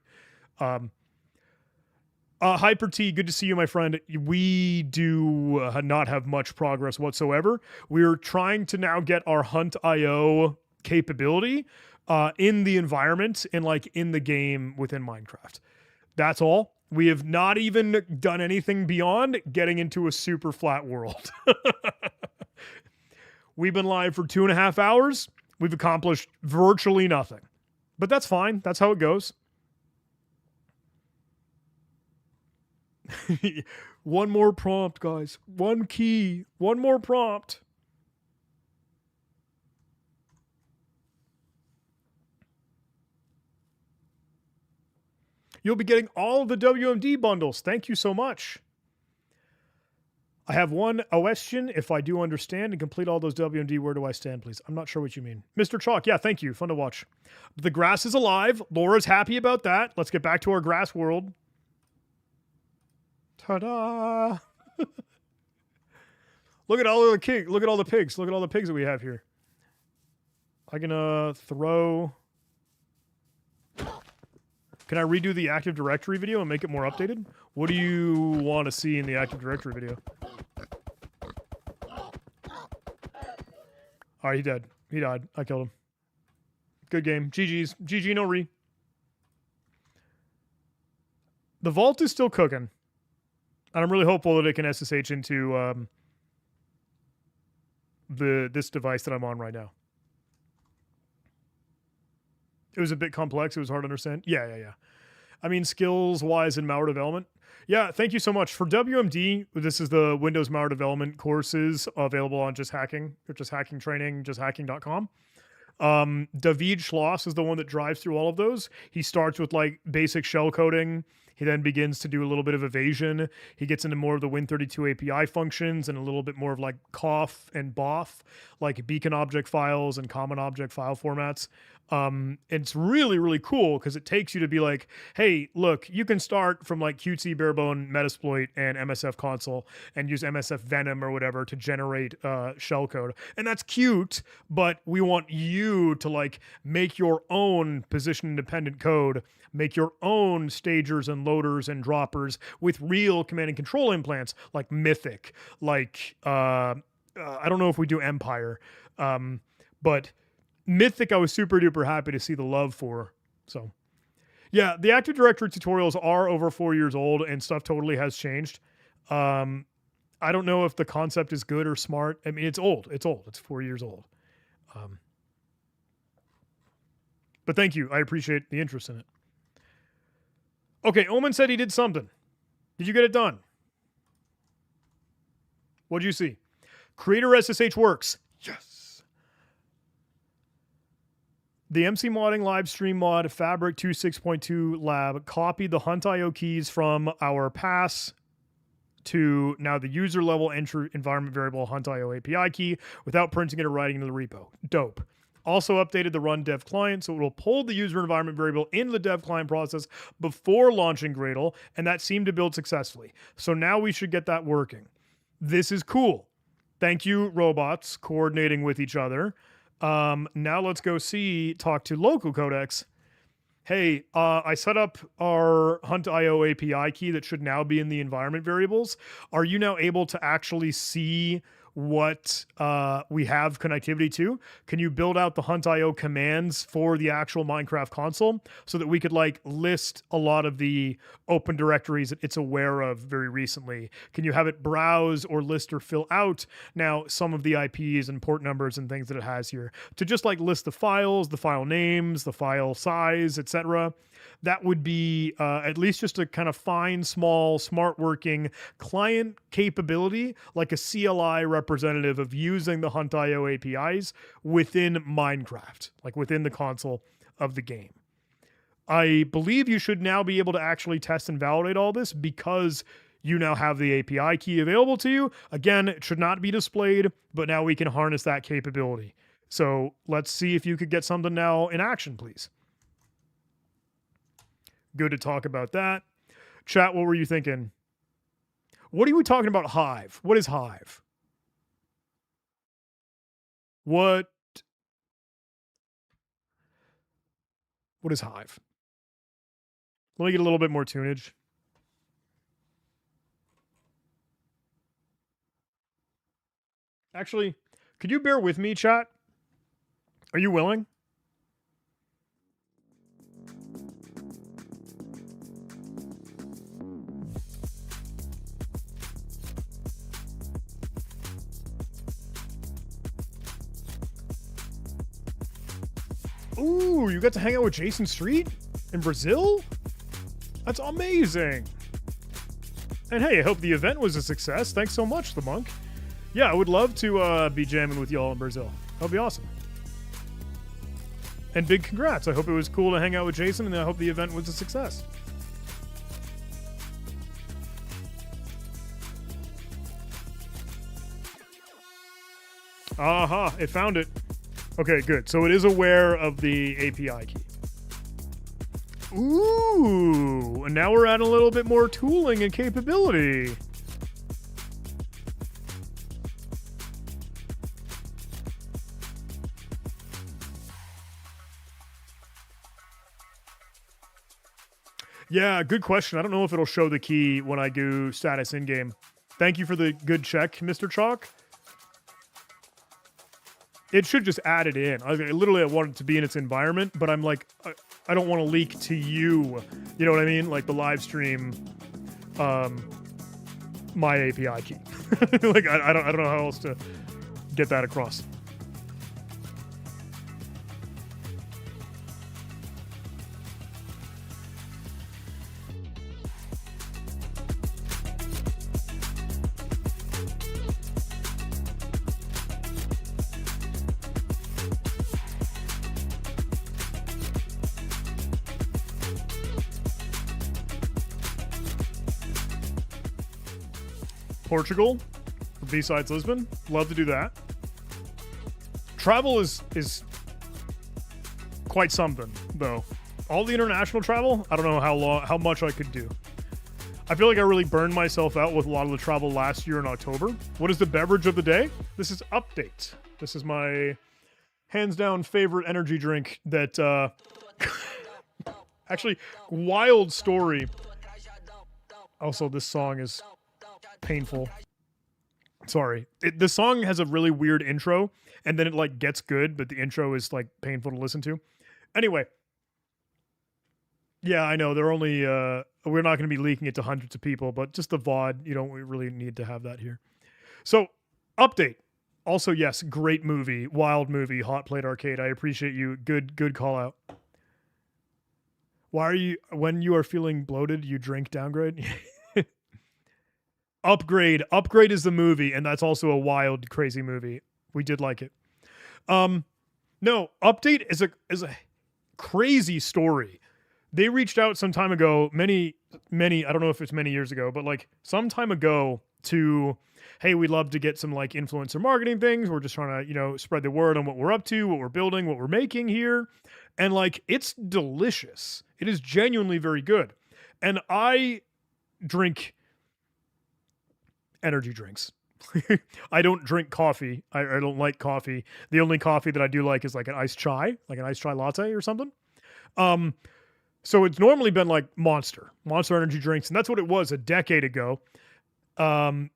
Hyper T, good to see you, my friend. We do not have much progress whatsoever. We're trying to now get our Hunt.io capability in the environment and like in the game within Minecraft. That's all. We have not even done anything beyond getting into a super flat world. We've been live for 2.5 hours. We've accomplished virtually nothing. But that's fine. That's how it goes. One more prompt, guys. One key. One more prompt. You'll be getting all of the WMD bundles. Thank you so much. I have one question. If I do understand and complete all those WMD, where do I stand, please? I'm not sure what you mean. Mr. Chalk, yeah, thank you. Fun to watch. The grass is alive. Laura's happy about that. Let's get back to our grass world. Ta-da! Look at all the pigs. Look at all the pigs. Look at all the pigs that we have here. I can throw... Can I redo the Active Directory video and make it more updated? What do you want to see in the Active Directory video? Alright, he dead. He died. I killed him. Good game. GG's. GG, no re. The Vault is still cooking. And I'm really hopeful that it can SSH into this device that I'm on right now. It was a bit complex. It was hard to understand. Yeah. I mean, skills-wise in malware development. Yeah, thank you so much. For WMD, this is the Windows malware development courses available on Just Hacking, or Just Hacking Training, justhacking.com. David Schloss is the one that drives through all of those. He starts with like basic shell coding. He then begins to do a little bit of evasion. He gets into more of the Win32 API functions and a little bit more of like COF and BOF, like beacon object files and common object file formats. It's really, really cool because it takes you to be like, hey, look, you can start from like cutesy barebone Metasploit and MSF console and use MSF Venom or whatever to generate shellcode. And that's cute, but we want you to like make your own position independent code, make your own stagers and loaders and droppers with real command and control implants like Mythic, like I don't know if we do Empire, but Mythic I was super duper happy to see the love for. So yeah, the Active Directory tutorials are over 4 years old and stuff totally has changed. I don't know if the concept is good or smart. I mean, it's old. It's old. It's 4 years old. But thank you. I appreciate the interest in it. Okay, Omen said he did something. Did you get it done? What'd you see? Creator SSH works. Yes. The MC modding live stream mod Fabric 2.6.2 lab copied the Hunt.io keys from our pass to now the user level entry environment variable Hunt.io API key without printing it or writing into the repo. Dope. Also updated the run dev client so it will pull the user environment variable in the dev client process before launching Gradle, and that seemed to build successfully. So now we should get that working. This is cool. Thank you, robots, coordinating with each other. Now let's go talk to local codecs. Hey, I set up our Hunt.io API key that should now be in the environment variables. Are you now able to actually see what we have connectivity to? Can you build out the Hunt.io commands for the actual Minecraft console so that we could like list a lot of the open directories that it's aware of very recently? Can you have it browse or list or fill out now some of the IPs and port numbers and things that it has here to just like list the files, the file names, the file size, etc.? That would be at least just a kind of fine, small, smart working client capability, like a CLI representative of using the Hunt.io APIs within Minecraft, like within the console of the game. I believe you should now be able to actually test and validate all this because you now have the API key available to you. Again, it should not be displayed, but now we can harness that capability. So let's see if you could get something now in action, please. Good to talk about that. Chat, what were you thinking? What are we talking about Hive? What is Hive? What is Hive? Let me get a little bit more tunage. Actually, could you bear with me, chat? Are you willing? Ooh, you got to hang out with Jason Street in Brazil? That's amazing. And hey, I hope the event was a success. Thanks so much, the monk. Yeah, I would love to be jamming with y'all in Brazil. That'd be awesome. And big congrats. I hope it was cool to hang out with Jason, and I hope the event was a success. Aha, it found it. Okay, good. So it is aware of the API key. Ooh, and now we're adding a little bit more tooling and capability. Yeah, good question. I don't know if it'll show the key when I do status in-game. Thank you for the good check, Mr. Chalk. It should just add it in. I want it to be in its environment, but I'm like, I don't want to leak to you. You know what I mean? Like the live stream, my API key. Like I don't know how else to get that across. Portugal, besides Lisbon. Love to do that. Travel is quite something, though. All the international travel, I don't know how much I could do. I feel like I really burned myself out with a lot of the travel last year in October. What is the beverage of the day? This is Update. This is my hands down favorite energy drink that actually, wild story. Also, this song is painful. Sorry. The song has a really weird intro, and then it like gets good, but the intro is like painful to listen to. Anyway, yeah, I know they're only we're not going to be leaking it to hundreds of people, but just the VOD, you don't really need to have that here. So, update. Also, yes, great movie, wild movie, Hot Plate Arcade. I appreciate you. Good call out. Why are you when you are feeling bloated, you drink Downgrade? Upgrade. Upgrade is the movie, and that's also a wild, crazy movie. We did like it. No, Update is a crazy story. They reached out some time ago, many, I don't know if it's many years ago, but like some time ago to, hey, we'd love to get some like influencer marketing things. We're just trying to, spread the word on what we're up to, what we're building, what we're making here. And like, it's delicious. It is genuinely very good. And I drink energy drinks. I don't drink coffee. I don't like coffee. The only coffee that I do like is like an iced chai, like an iced chai latte or something. So it's normally been like Monster energy drinks, and that's what it was a decade ago. But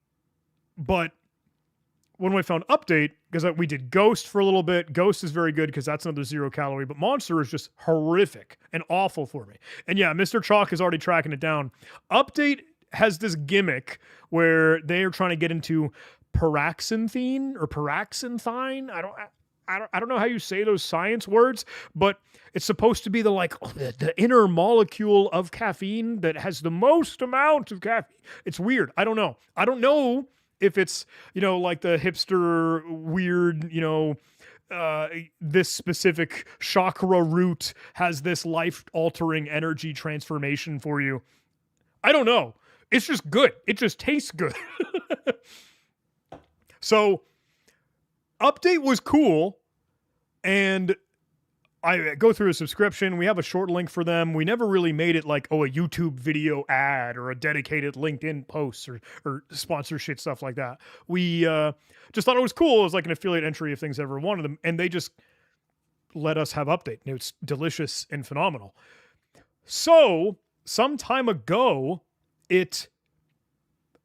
when we found Update, because we did Ghost for a little bit, Ghost is very good because that's another 0 calorie, but Monster is just horrific and awful for me. And yeah, Mr. Chalk is already tracking it down. Update has this gimmick where they are trying to get into paraxanthine or paraxanthine. I don't know how you say those science words, but it's supposed to be the inner molecule of caffeine that has the most amount of caffeine. It's weird. I don't know. I don't know if it's, like the hipster weird, this specific chakra root has this life-altering energy transformation for you. I don't know. It's just good. It just tastes good. So, Update was cool, and I go through a subscription. We have a short link for them. We never really made it like, a YouTube video ad or a dedicated LinkedIn post or sponsorship, stuff like that. We just thought it was cool. It was like an affiliate entry if things ever wanted them, and they just let us have Update. And it's delicious and phenomenal. So, some time ago,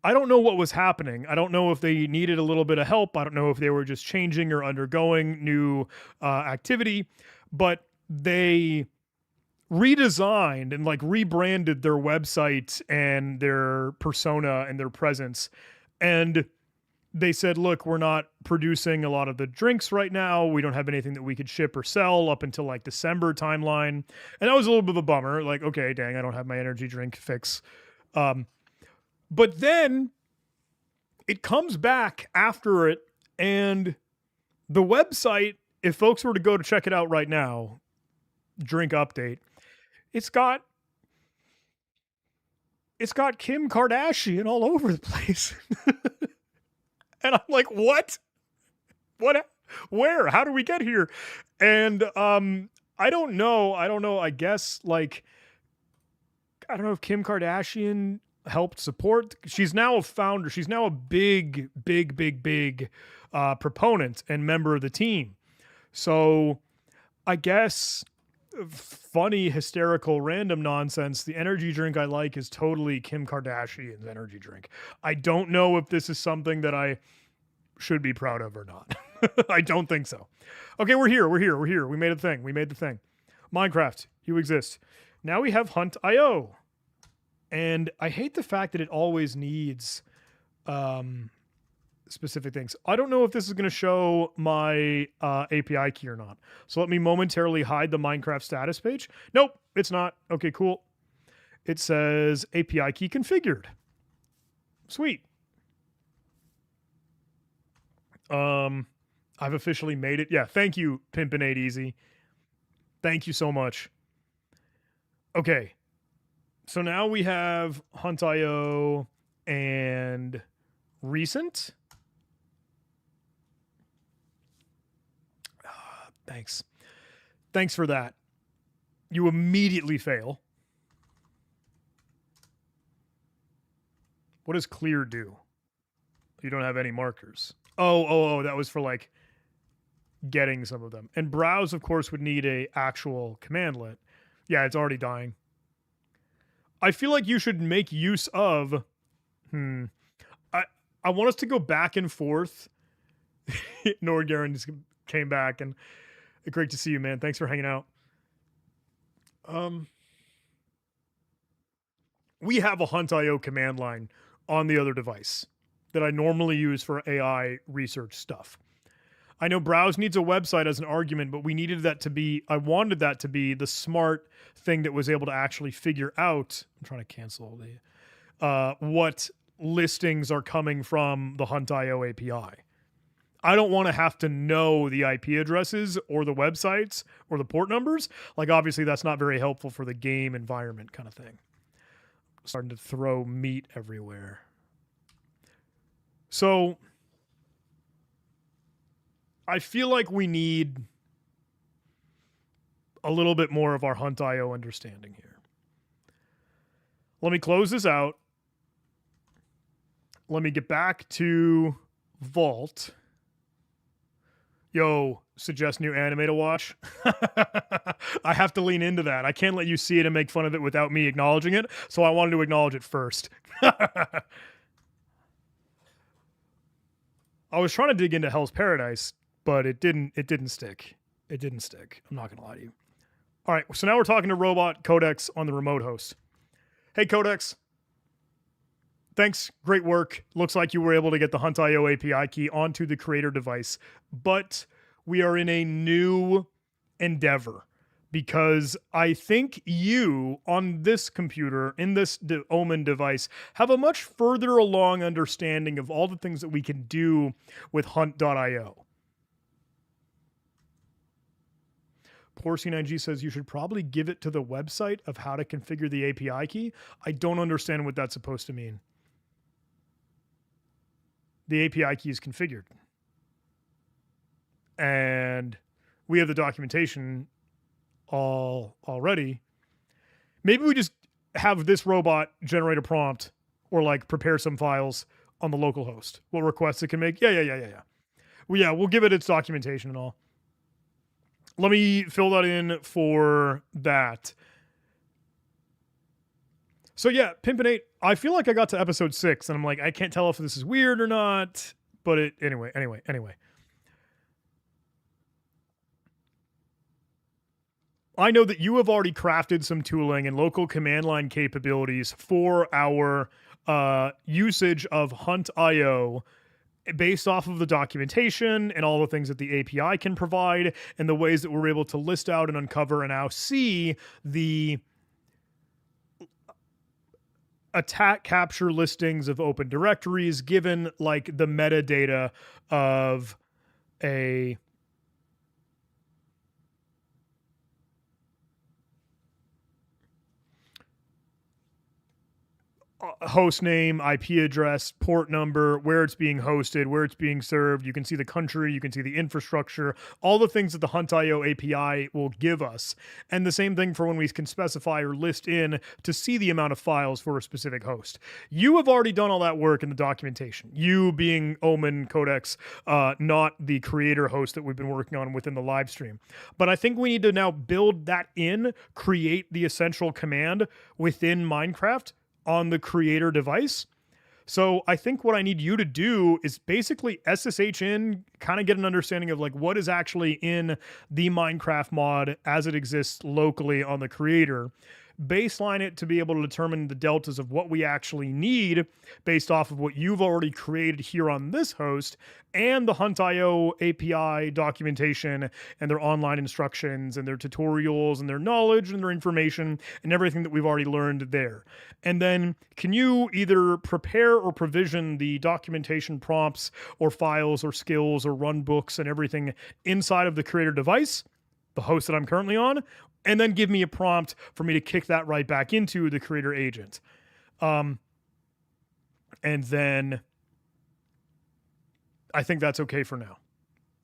I don't know what was happening. I don't know if they needed a little bit of help. I don't know if they were just changing or undergoing new activity, but they redesigned and like rebranded their website and their persona and their presence. And they said, look, we're not producing a lot of the drinks right now. We don't have anything that we could ship or sell up until like December timeline. And that was a little bit of a bummer. Like, okay, dang, I don't have my energy drink fix. But then it comes back after it, and the website, if folks were to go to check it out right now, Drink Update, it's got Kim Kardashian all over the place. And I'm like, what? What? Where? How do we get here? And I don't know. I guess like I don't know if Kim Kardashian helped support. She's now a founder. She's now a big proponent and member of the team. So I guess funny, hysterical, random nonsense. The energy drink I like is totally Kim Kardashian's energy drink. I don't know if this is something that I should be proud of or not. I don't think so. Okay, we're here. We made a thing. We made the thing. Minecraft, you exist. Now we have Hunt.io. And I hate the fact that it always needs specific things. I don't know if this is going to show my API key or not. So let me momentarily hide the Minecraft status page. Nope, it's not. Okay, cool. It says API key configured. Sweet. I've officially made it. Yeah, thank you, Pimpin' 8 Easy. Thank you so much. Okay. So now we have Hunt.io and recent. Thanks. Thanks for that. You immediately fail. What does clear do? You don't have any markers. Oh, that was for like getting some of them. And browse, of course, would need a actual commandlet. Yeah, it's already dying. I feel like you should make use of I want us to go back and forth. Norgaren just came back, and great to see you, man. Thanks for hanging out. We have a Hunt.io command line on the other device that I normally use for AI research stuff. I know Browse needs a website as an argument, but I wanted that to be the smart thing that was able to actually figure out, I'm trying to cancel what listings are coming from the Hunt.io API. I don't want to have to know the IP addresses or the websites or the port numbers. Like, obviously, that's not very helpful for the game environment kind of thing. Starting to throw meat everywhere. So I feel like we need a little bit more of our Hunt.io understanding here. Let me close this out. Let me get back to Vault. Yo, suggest new anime to watch. I have to lean into that. I can't let you see it and make fun of it without me acknowledging it, so I wanted to acknowledge it first. I was trying to dig into Hell's Paradise, but it didn't stick. It didn't stick. I'm not going to lie to you. All right, so now we're talking to Robot Codex on the remote host. Hey, Codex. Thanks. Great work. Looks like you were able to get the Hunt.io API key onto the creator device, but we are in a new endeavor because I think you on this computer, in this Omen device, have a much further along understanding of all the things that we can do with Hunt.io. Poor C9G says you should probably give it to the website of how to configure the API key. I don't understand what that's supposed to mean. The API key is configured. And we have the documentation already. Maybe we just have this robot generate a prompt or like prepare some files on the local host. What requests it can make. Yeah. We'll give it its documentation and all. Let me fill that in for that. So yeah, Pimpinate, I feel like I got to episode 6 and I'm like, I can't tell if this is weird or not, but anyway. I know that you have already crafted some tooling and local command line capabilities for our usage of Hunt.io based off of the documentation and all the things that the API can provide and the ways that we're able to list out and uncover and now see the attack capture listings of open directories given like the metadata of a host name, IP address, port number, where it's being hosted, where it's being served. You can see the country, you can see the infrastructure, all the things that the Hunt.io API will give us. And the same thing for when we can specify or list in to see the amount of files for a specific host. You have already done all that work in the documentation. You being Omen Codex, not the creator host that we've been working on within the live stream. But I think we need to now build that in, create the essential command within Minecraft on the creator device. So I think what I need you to do is basically SSH in, kind of get an understanding of like what is actually in the Minecraft mod as it exists locally on the creator. Baseline it to be able to determine the deltas of what we actually need based off of what you've already created here on this host and the Hunt.io API documentation and their online instructions and their tutorials and their knowledge and their information and everything that we've already learned there. And then can you either prepare or provision the documentation prompts or files or skills or run books and everything inside of the creator device, the host that I'm currently on, and then give me a prompt for me to kick that right back into the creator agent. And then I think that's okay for now.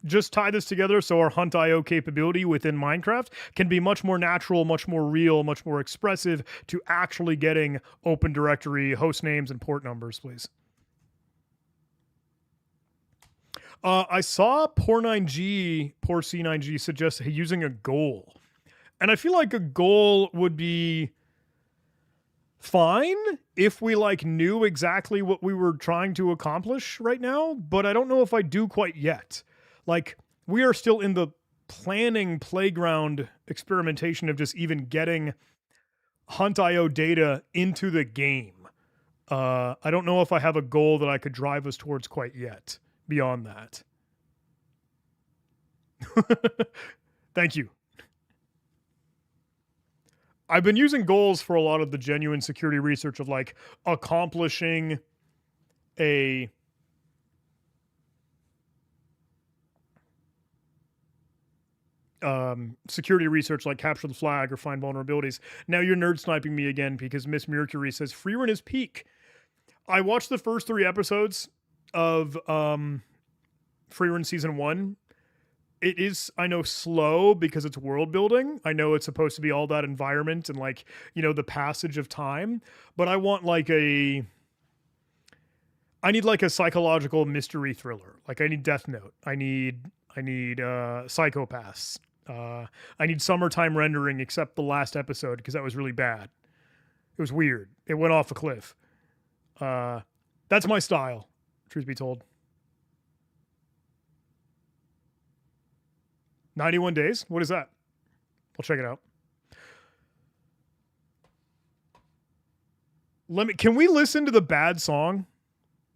Just tie this together so our Hunt.io capability within Minecraft can be much more natural, much more real, much more expressive to actually getting open directory host names and port numbers, please. I saw Poor C9G suggest using a goal. And I feel like a goal would be fine if we like knew exactly what we were trying to accomplish right now, but I don't know if I do quite yet. Like, we are still in the planning playground experimentation of just even getting Hunt.io data into the game. I don't know if I have a goal that I could drive us towards quite yet beyond that. Thank you. I've been using goals for a lot of the genuine security research of like accomplishing a security research like capture the flag or find vulnerabilities. Now you're nerd sniping me again because Miss Mercury says Freerun is peak. I watched the first 3 episodes of Freerun season 1. It is, I know, slow because it's world building. I know it's supposed to be all that environment and like, you know, the passage of time, but I want like I need like a psychological mystery thriller. Like I need Death Note. I need Psychopaths. I need summertime rendering except the last episode because that was really bad. It was weird. It went off a cliff. That's my style, truth be told. 91 days? What is that? I'll check it out. Can we listen to the bad song?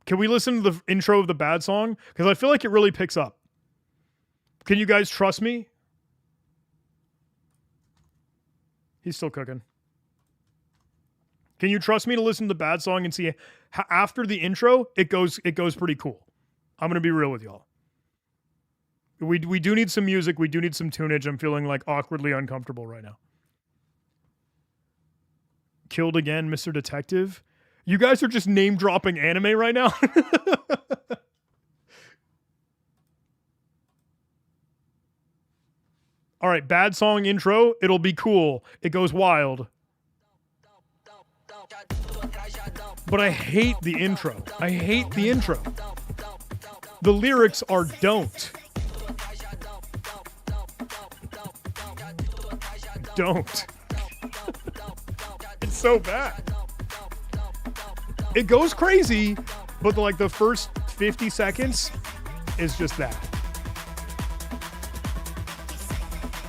Can we listen to the intro of the bad song? Because I feel like it really picks up. Can you guys trust me? He's still cooking. Can you trust me to listen to the bad song and see how after the intro, it goes pretty cool. I'm going to be real with y'all. We do need some music. We do need some tunage. I'm feeling like awkwardly uncomfortable right now. Killed again, Mr. Detective. You guys are just name dropping anime right now. All right, bad song intro. It'll be cool. It goes wild. But I hate the intro. I hate the intro. The lyrics are don't. Don't. It's so bad. It goes crazy, but like the first 50 seconds is just that.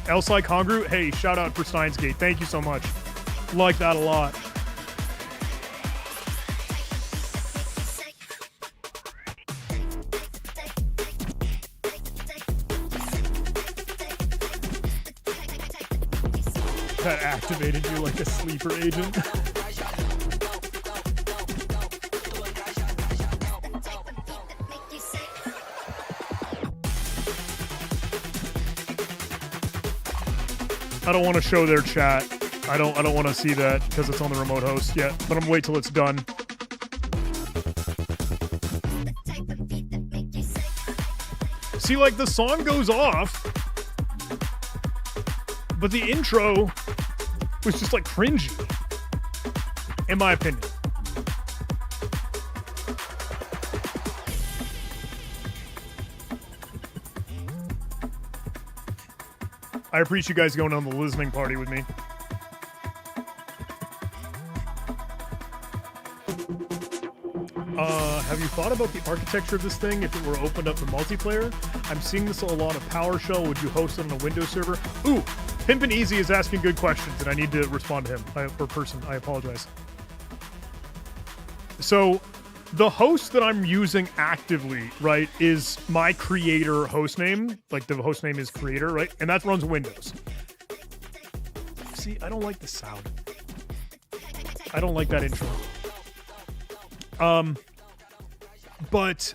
Elsai Congru, hey, shout out for Steins Gate. Thank you so much. Like that a lot. That activated you like a sleeper agent. I don't want to show their chat. I don't want to see that because it's on the remote host yet, but I'm gonna wait till it's done. See, like the song goes off, but the intro was just like cringy, in my opinion. I appreciate you guys going on the listening party with me. Have you thought about the architecture of this thing if it were opened up to multiplayer? I'm seeing this a lot of PowerShell. Would you host it on a Windows server? Ooh, Pimpin' Easy is asking good questions, and I need to respond to him. I apologize. So, the host that I'm using actively, right, is my creator host name. Like, the host name is creator, right? And that runs Windows. See, I don't like the sound. I don't like that intro. But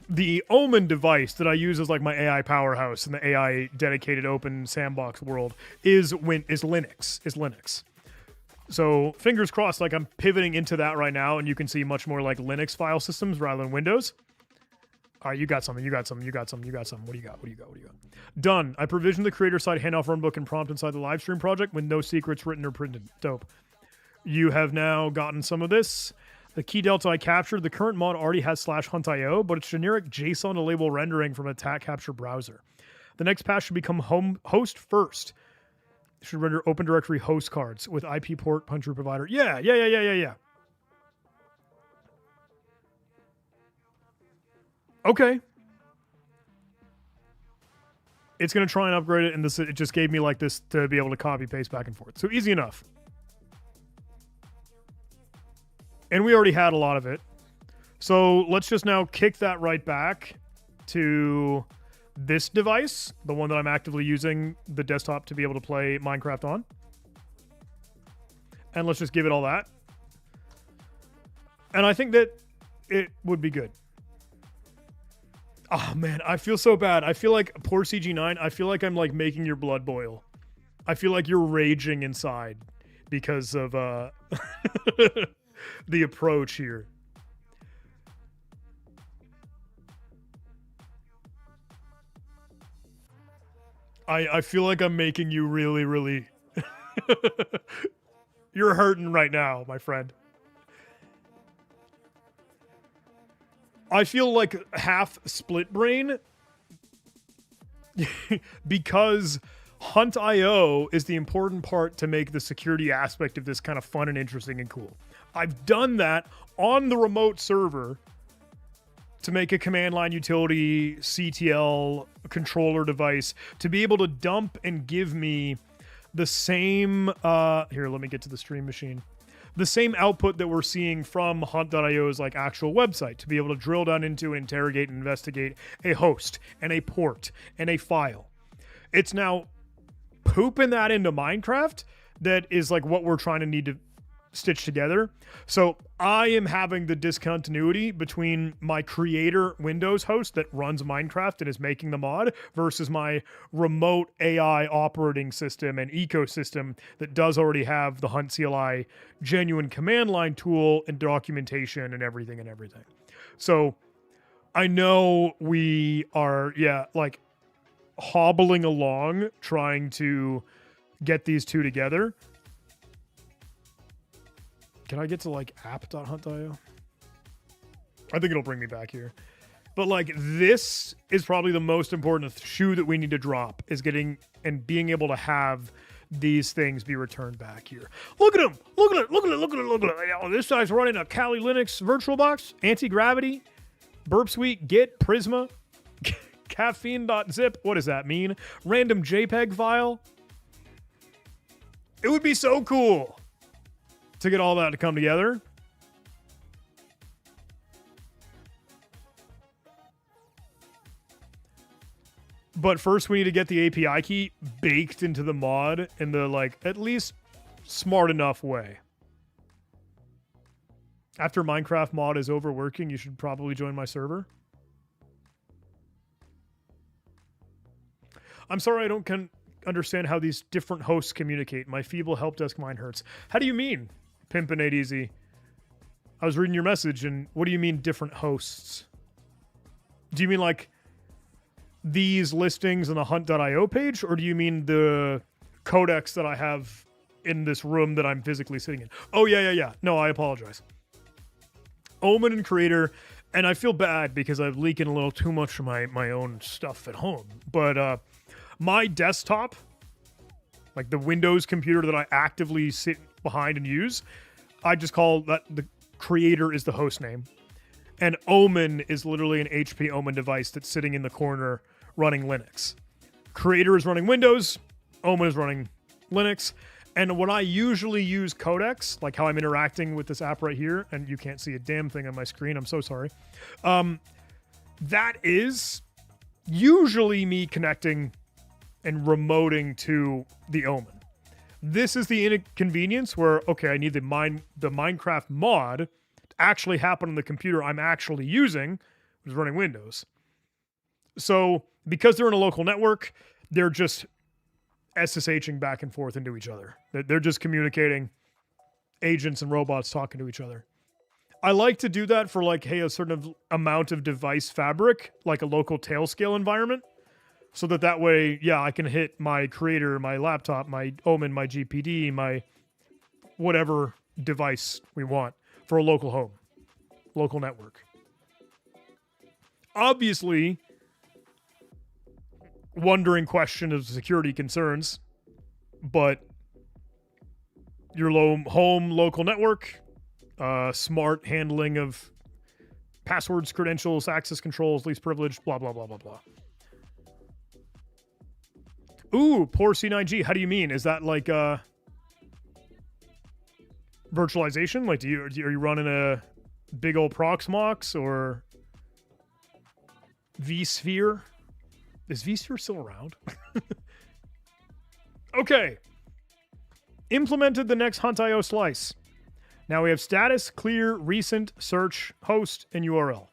the Omen device that I use as like my AI powerhouse in the AI dedicated open sandbox world is Linux. So fingers crossed, like I'm pivoting into that right now, and you can see much more like Linux file systems rather than Windows. All right, you got something. What do you got? Done. I provisioned the creator side handoff runbook and prompt inside the live stream project with no secrets written or printed. Dope. You have now gotten some of this. The key delta I captured, the current mod already has /hunt.io, but it's generic JSON to label rendering from an attack capture browser. The next patch should become host first. Should render Open Directory host cards with IP port puncher provider. Yeah. Okay. It's going to try and upgrade it, and it just gave me like this to be able to copy paste back and forth. So easy enough. And we already had a lot of it. So let's just now kick that right back to this device, the one that I'm actively using the desktop to be able to play Minecraft on. And let's just give it all that. And I think that it would be good. Oh man, I feel so bad. I feel like poor CG9. I feel like I'm like making your blood boil. I feel like you're raging inside because of the approach here. I feel like I'm making you really, really... You're hurting right now, my friend. I feel like half split brain because Hunt.io is the important part to make the security aspect of this kind of fun and interesting and cool. I've done that on the remote server to make a command line utility, CTL, controller device, to be able to dump and give me the same, here, let me get to the stream machine. The same output that we're seeing from Hunt.io's like actual website, to be able to drill down into and interrogate and investigate a host and a port and a file. It's now pooping that into Minecraft that is like what we're trying to need to stitch together. So I am having the discontinuity between my creator Windows host that runs Minecraft and is making the mod versus my remote AI operating system and ecosystem that does already have the Hunt CLI genuine command line tool and documentation and everything. So I know we are, like hobbling along trying to get these two together. Can I get to like app.hunt.io? I think it'll bring me back here. But like this is probably the most important shoe that we need to drop, is getting and being able to have these things be returned back here. Look at him. Look at it. Oh, this guy's running a Kali Linux VirtualBox, anti-gravity, Burp Suite, Git, Prisma, caffeine.zip. What does that mean? Random JPEG file. It would be so cool to get all that to come together. But first we need to get the API key baked into the mod in the like at least smart enough way. After Minecraft mod is over working, you should probably join my server. I'm sorry I don't understand how these different hosts communicate. My feeble help desk mind hurts. How do you mean? Pimpin' 8 Easy. I was reading your message, and what do you mean different hosts? Do you mean like these listings on the Hunt.io page, or do you mean the codecs that I have in this room that I'm physically sitting in? Oh, yeah. No, I apologize. Omen and Creator, and I feel bad because I'm leaking a little too much of my own stuff at home, but my desktop, like the Windows computer that I actively sit behind and use, I just call that the Creator is the host name. And Omen is literally an HP Omen device that's sitting in the corner running Linux. Creator is running Windows, Omen is running Linux. And when I usually use codecs, like how I'm interacting with this app right here, and you can't see a damn thing on my screen, I'm so sorry. That is usually me connecting and remoting to the Omen. This is the inconvenience where, okay, I need the Minecraft mod to actually happen on the computer I'm actually using, which is running Windows. So because they're in a local network, they're just SSHing back and forth into each other. They're just communicating, agents and robots talking to each other. I like to do that for like, hey, a certain amount of device fabric, like a local Tailscale environment. So that way, yeah, I can hit my Creator, my laptop, my Omen, my GPD, my whatever device we want for a local home, local network. Obviously, wondering question of security concerns. but your home local network, smart handling of passwords, credentials, access controls, least privilege, blah, blah, blah, blah, blah. Ooh, poor C9G. How do you mean? Is that like virtualization? Like, are you running a big old Proxmox or vSphere? Is vSphere still around? Okay. Implemented the next Hunt.io slice. Now we have status, clear, recent, search, host, and URL.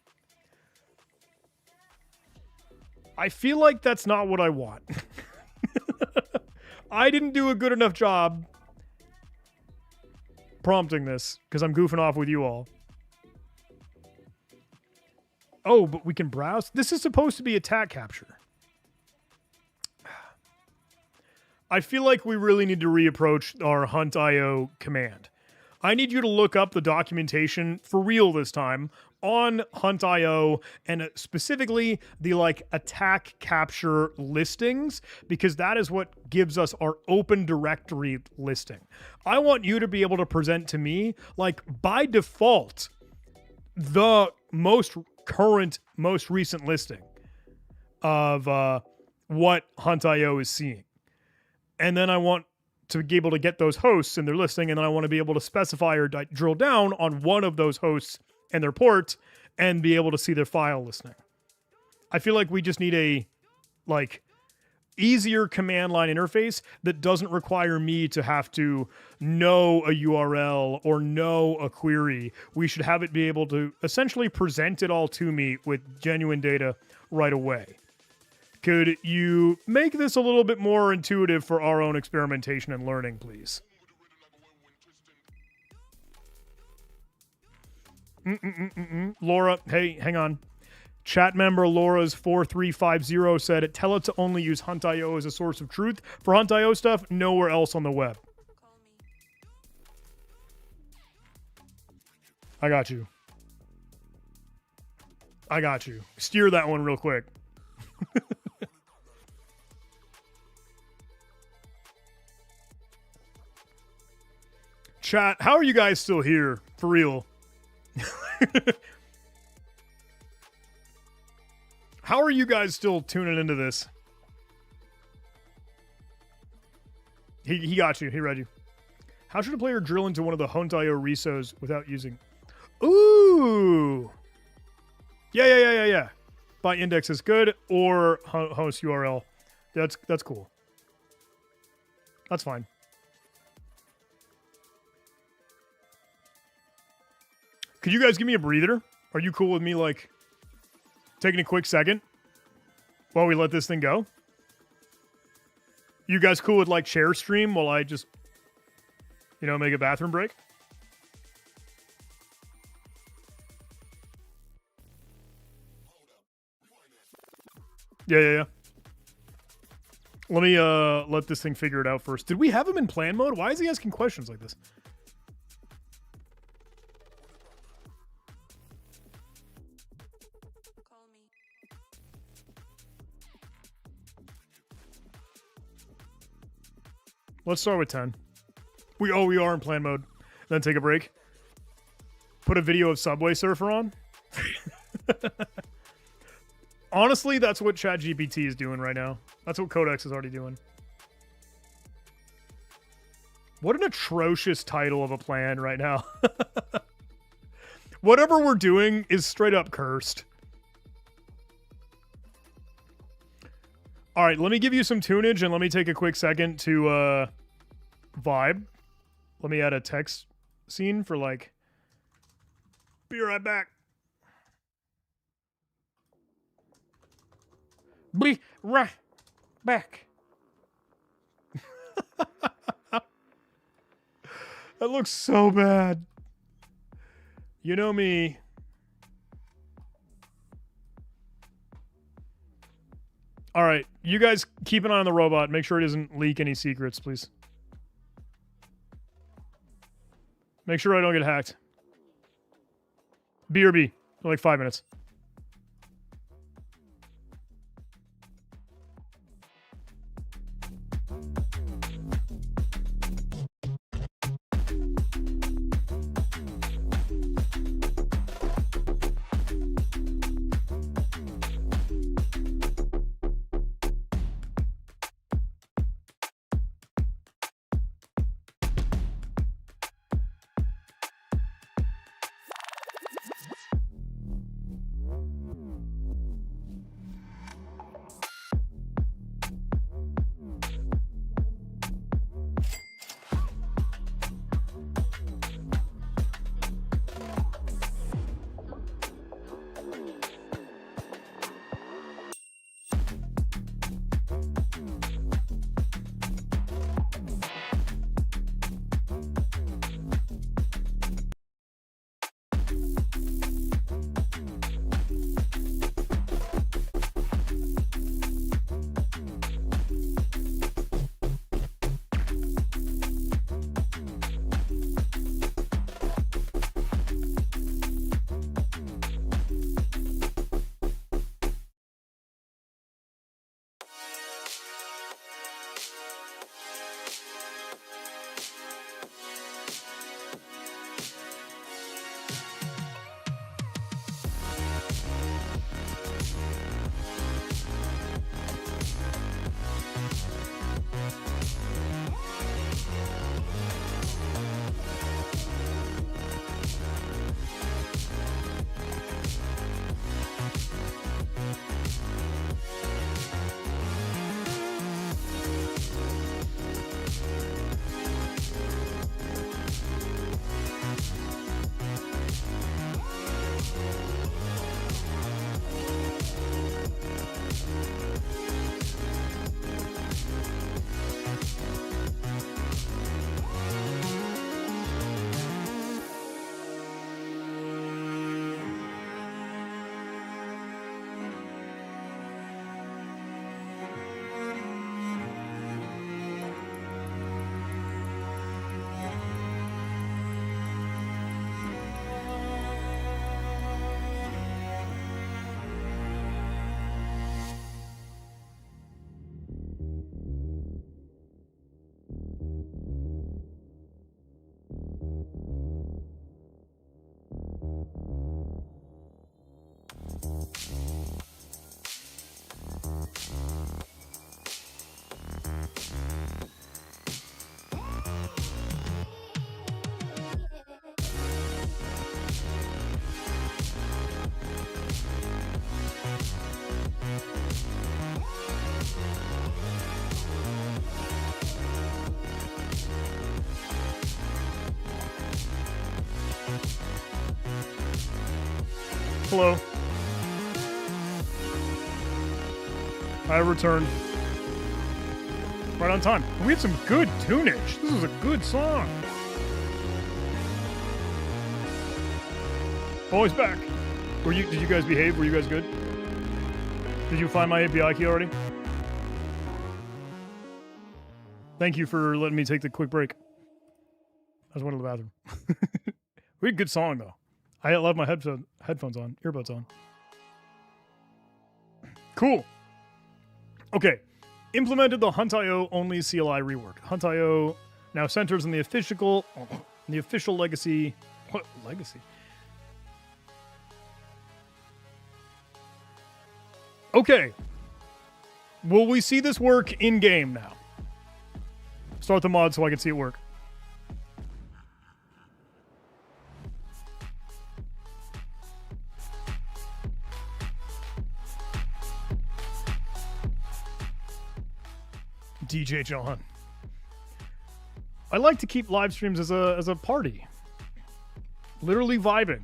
I feel like that's not what I want. I didn't do a good enough job prompting this because I'm goofing off with you all. Oh, but we can browse. This is supposed to be attack capture. I feel like we really need to reapproach our Hunt.io command. I need you to look up the documentation for real this time on Hunt.io and specifically the attack capture listings, because that is what gives us our open directory listing. I want you to be able to present to me, by default, the most current, most recent listing of what Hunt.io is seeing. And then I want to be able to get those hosts and their listing, and then I want to be able to specify or drill down on one of those hosts and their port and be able to see their file listing. I feel like we just need a easier command line interface that doesn't require me to have to know a URL or know a query. We should have it be able to essentially present it all to me with genuine data right away. Could you make this a little bit more intuitive for our own experimentation and learning, please? Laura, hey, hang on. Chat member Laura's 4350 said, tell it to only use Hunt.io as a source of truth. For Hunt.io stuff, nowhere else on the web. I got you. Steer that one real quick. Chat, how are you guys still here? For real. How are you guys still tuning into this? He got you. He read you. How should a player drill into one of the Hunt.io resos without using... Ooh! Yeah. By index is good, or host URL. That's cool. That's fine. Could you guys give me a breather? Are you cool with me, taking a quick second while we let this thing go? You guys cool with, share stream while I just, make a bathroom break? Yeah. Let me let this thing figure it out first. Did we have him in plan mode? Why is he asking questions like this? Let's start with 10. We are in plan mode. Then take a break. Put a video of Subway Surfer on. Honestly, that's what ChatGPT is doing right now. That's what Codex is already doing. What an atrocious title of a plan right now. Whatever we're doing is straight up cursed. All right, let me give you some tunage and let me take a quick second to vibe. Let me add a text scene for be right back. Be right back. That looks so bad. You know me. All right, you guys keep an eye on the robot. Make sure it doesn't leak any secrets, please. Make sure I don't get hacked. BRB, 5 minutes. Hello. I returned. Right on time. We had some good tunage. This was a good song. Always back. Did you guys behave? Were you guys good? Did you find my API key already? Thank you for letting me take the quick break. I just went to the bathroom. We had a good song though. I love my headphones on, earbuds on. Cool. Okay. Implemented the Hunt.io only CLI rework. Hunt.io now centers on the official legacy. What legacy? Okay. Will we see this work in game now? Start the mod so I can see it work. DJ John. I like to keep live streams as a party. Literally vibing.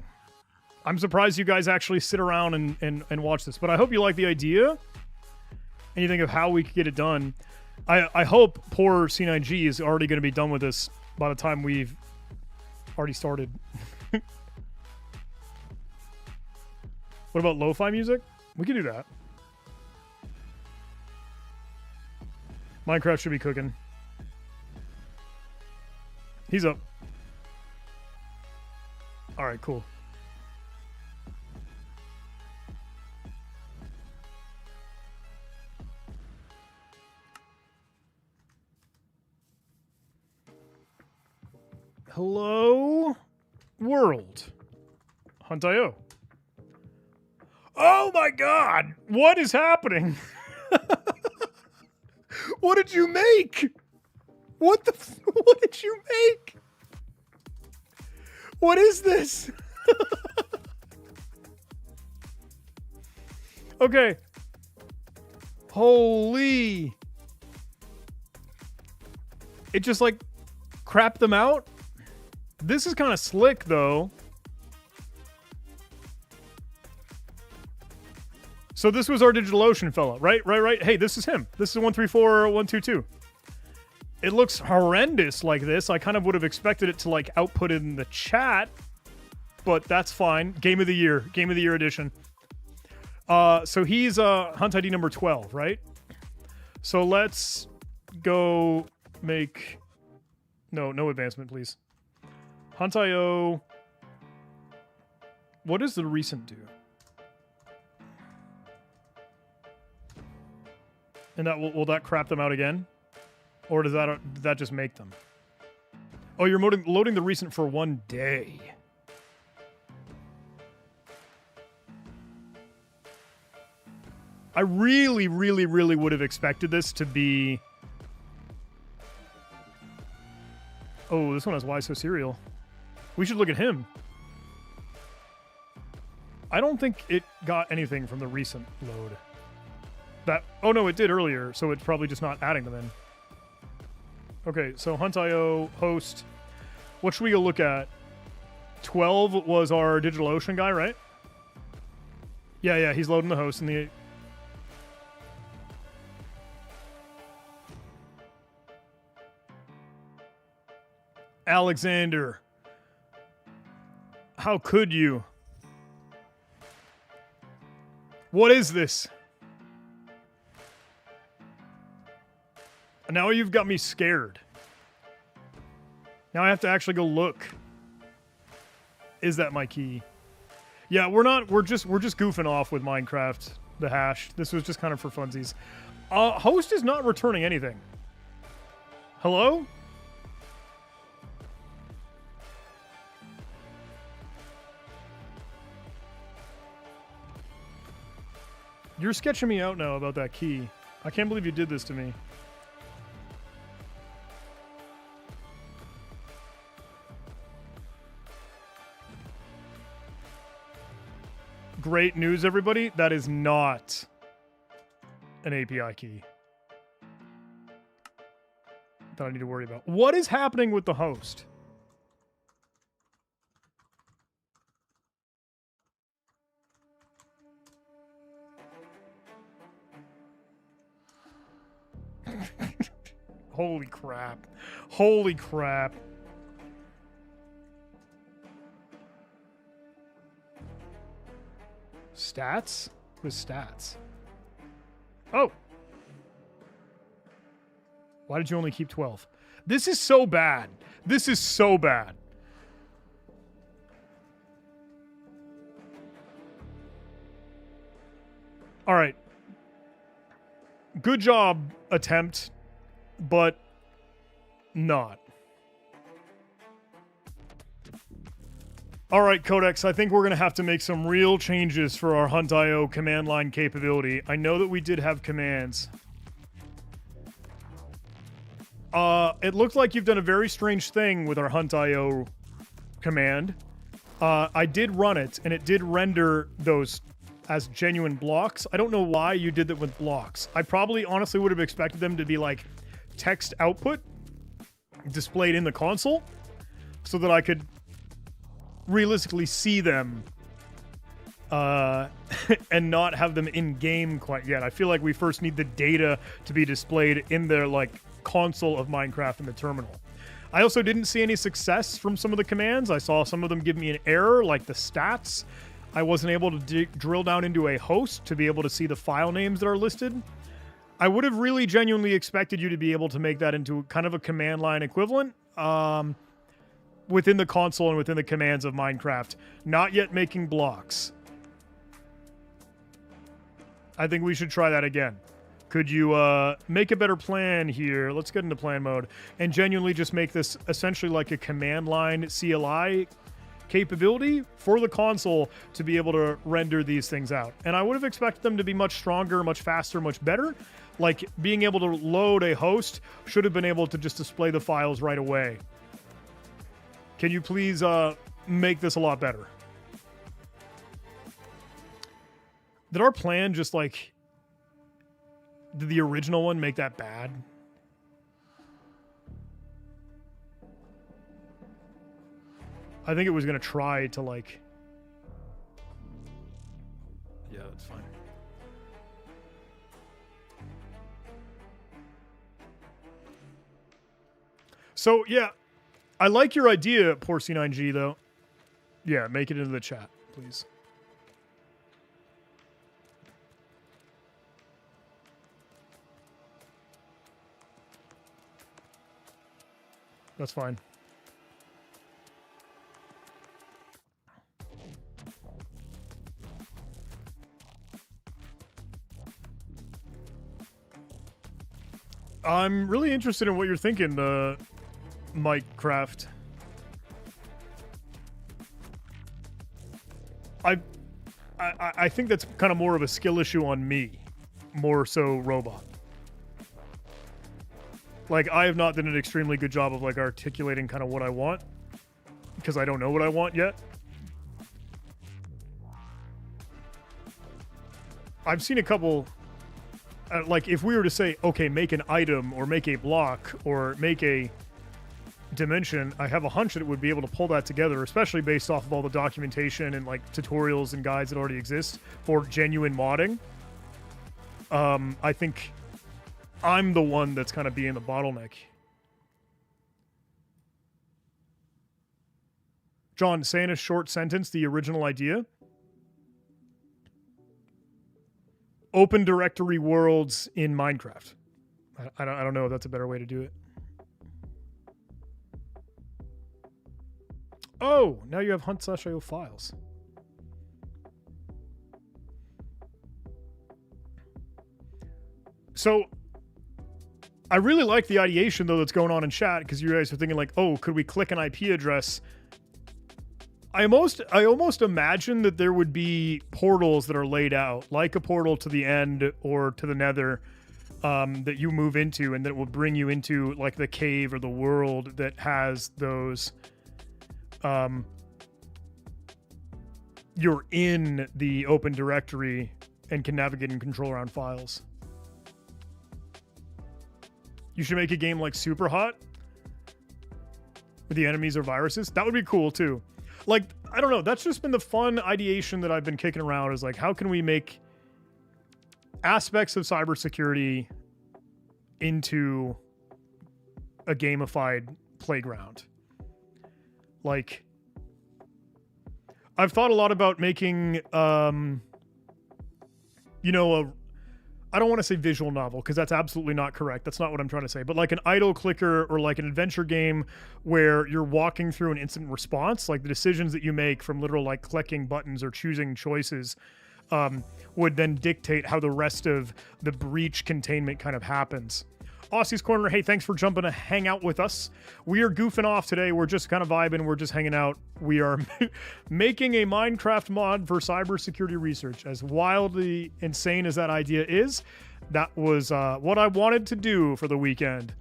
I'm surprised you guys actually sit around and watch this, but I hope you like the idea and you think of how we could get it done. I hope poor C9G is already going to be done with this by the time we've already started. What about lo-fi music? We could do that. Minecraft should be cooking. He's up. All right, cool. Hello, world. Hunt.io. Oh my God! What is happening? What did you make? What did you make? What is this? Okay. Holy. It just like crapped them out. This is kind of slick though. So this was our DigitalOcean fella, right? Hey, this is him. This is 134122. It looks horrendous like this. I kind of would have expected it to like output it in the chat, but that's fine. Game of the Year edition. So he's Hunt ID number 12, right? So let's go make... No advancement, please. Hunt.io... What does the recent do? And that will that crap them out again? Or did that just make them? Oh, you're loading the recent for 1 day. I really would have expected this to be... Oh, this one has Why So Serial. We should look at him. I don't think it got anything from the recent load. Oh no, it did earlier, so it's probably just not adding them in. Okay, so Hunt.io host. What should we go look at? 12 was our DigitalOcean guy, right? Yeah, he's loading the host in the... Alexander. How could you? What is this? Now you've got me scared. Now I have to actually go look. Is that my key? Yeah, we're just goofing off with Minecraft, the hash. This was just kind of for funsies. Host is not returning anything. Hello? You're sketching me out now about that key. I can't believe you did this to me. Great news, everybody. That is not an API key that I need to worry about. What is happening with the host? Holy crap. Holy crap. Stats? With stats. Oh. Why did you only keep 12? This is so bad. This is so bad. All right. Good job, attempt, but not. All right, Codex, I think we're going to have to make some real changes for our Hunt.io command line capability. I know that we did have commands. It looked like you've done a very strange thing with our Hunt.io command. I did run it, and it did render those as genuine blocks. I don't know why you did that with blocks. I probably honestly would have expected them to be like text output displayed in the console so that I could realistically see them and not have them in game quite yet. I feel like we first need the data to be displayed in their like console of Minecraft in the terminal. I also didn't see any success from some of the commands. I saw some of them give me an error, like the stats. I wasn't able to drill down into a host to be able to see the file names that are listed. I would have really genuinely expected you to be able to make that into kind of a command line equivalent within the console and within the commands of Minecraft. Not yet making blocks. I think we should try that again. Could you make a better plan here? Let's get into plan mode and genuinely just make this essentially like a command line CLI capability for the console to be able to render these things out. And I would have expected them to be much stronger, much faster, much better. Like being able to load a host should have been able to just display the files right away. Can you please make this a lot better? Did our plan just like... Did the original one make that bad? I think it was going to try to like... Yeah, that's fine. So, yeah. I like your idea, Poor C9G, though. Yeah, make it into the chat, please. That's fine. I'm really interested in what you're thinking, Mike Craft. I think that's kind of more of a skill issue on me, more so Robot. Like, I have not done an extremely good job of like articulating kind of what I want because I don't know what I want yet. I've seen a couple, like if we were to say, okay, make an item or make a block or make a dimension, I have a hunch that it would be able to pull that together, especially based off of all the documentation and like tutorials and guides that already exist for genuine modding. I think I'm the one that's kind of being the bottleneck. John, say in a short sentence the original idea. Open directory worlds in Minecraft. I don't know if that's a better way to do it. Oh, now you have Hunt.io files. So, I really like the ideation, though, that's going on in chat, because you guys are thinking, like, oh, could we click an IP address? I almost imagine that there would be portals that are laid out, like a portal to the end or to the nether, that you move into, and that will bring you into, like, the cave or the world that has those... you're in the open directory and can navigate and control around files. You should make a game like Super Hot where the enemies are viruses. That would be cool too. Like, I don't know. That's just been the fun ideation that I've been kicking around, is like, how can we make aspects of cybersecurity into a gamified playground. Like, I've thought a lot about making, you know, I don't want to say visual novel because that's absolutely not correct. That's not what I'm trying to say. But like an idle clicker or like an adventure game where you're walking through an instant response, like the decisions that you make from literal like clicking buttons or choosing choices would then dictate how the rest of the breach containment kind of happens. Aussie's Corner, hey, thanks for jumping to hang out with us. We are goofing off today. We're just kind of vibing. We're just hanging out. We are making a Minecraft mod for cybersecurity research. As wildly insane as that idea is, that was what I wanted to do for the weekend.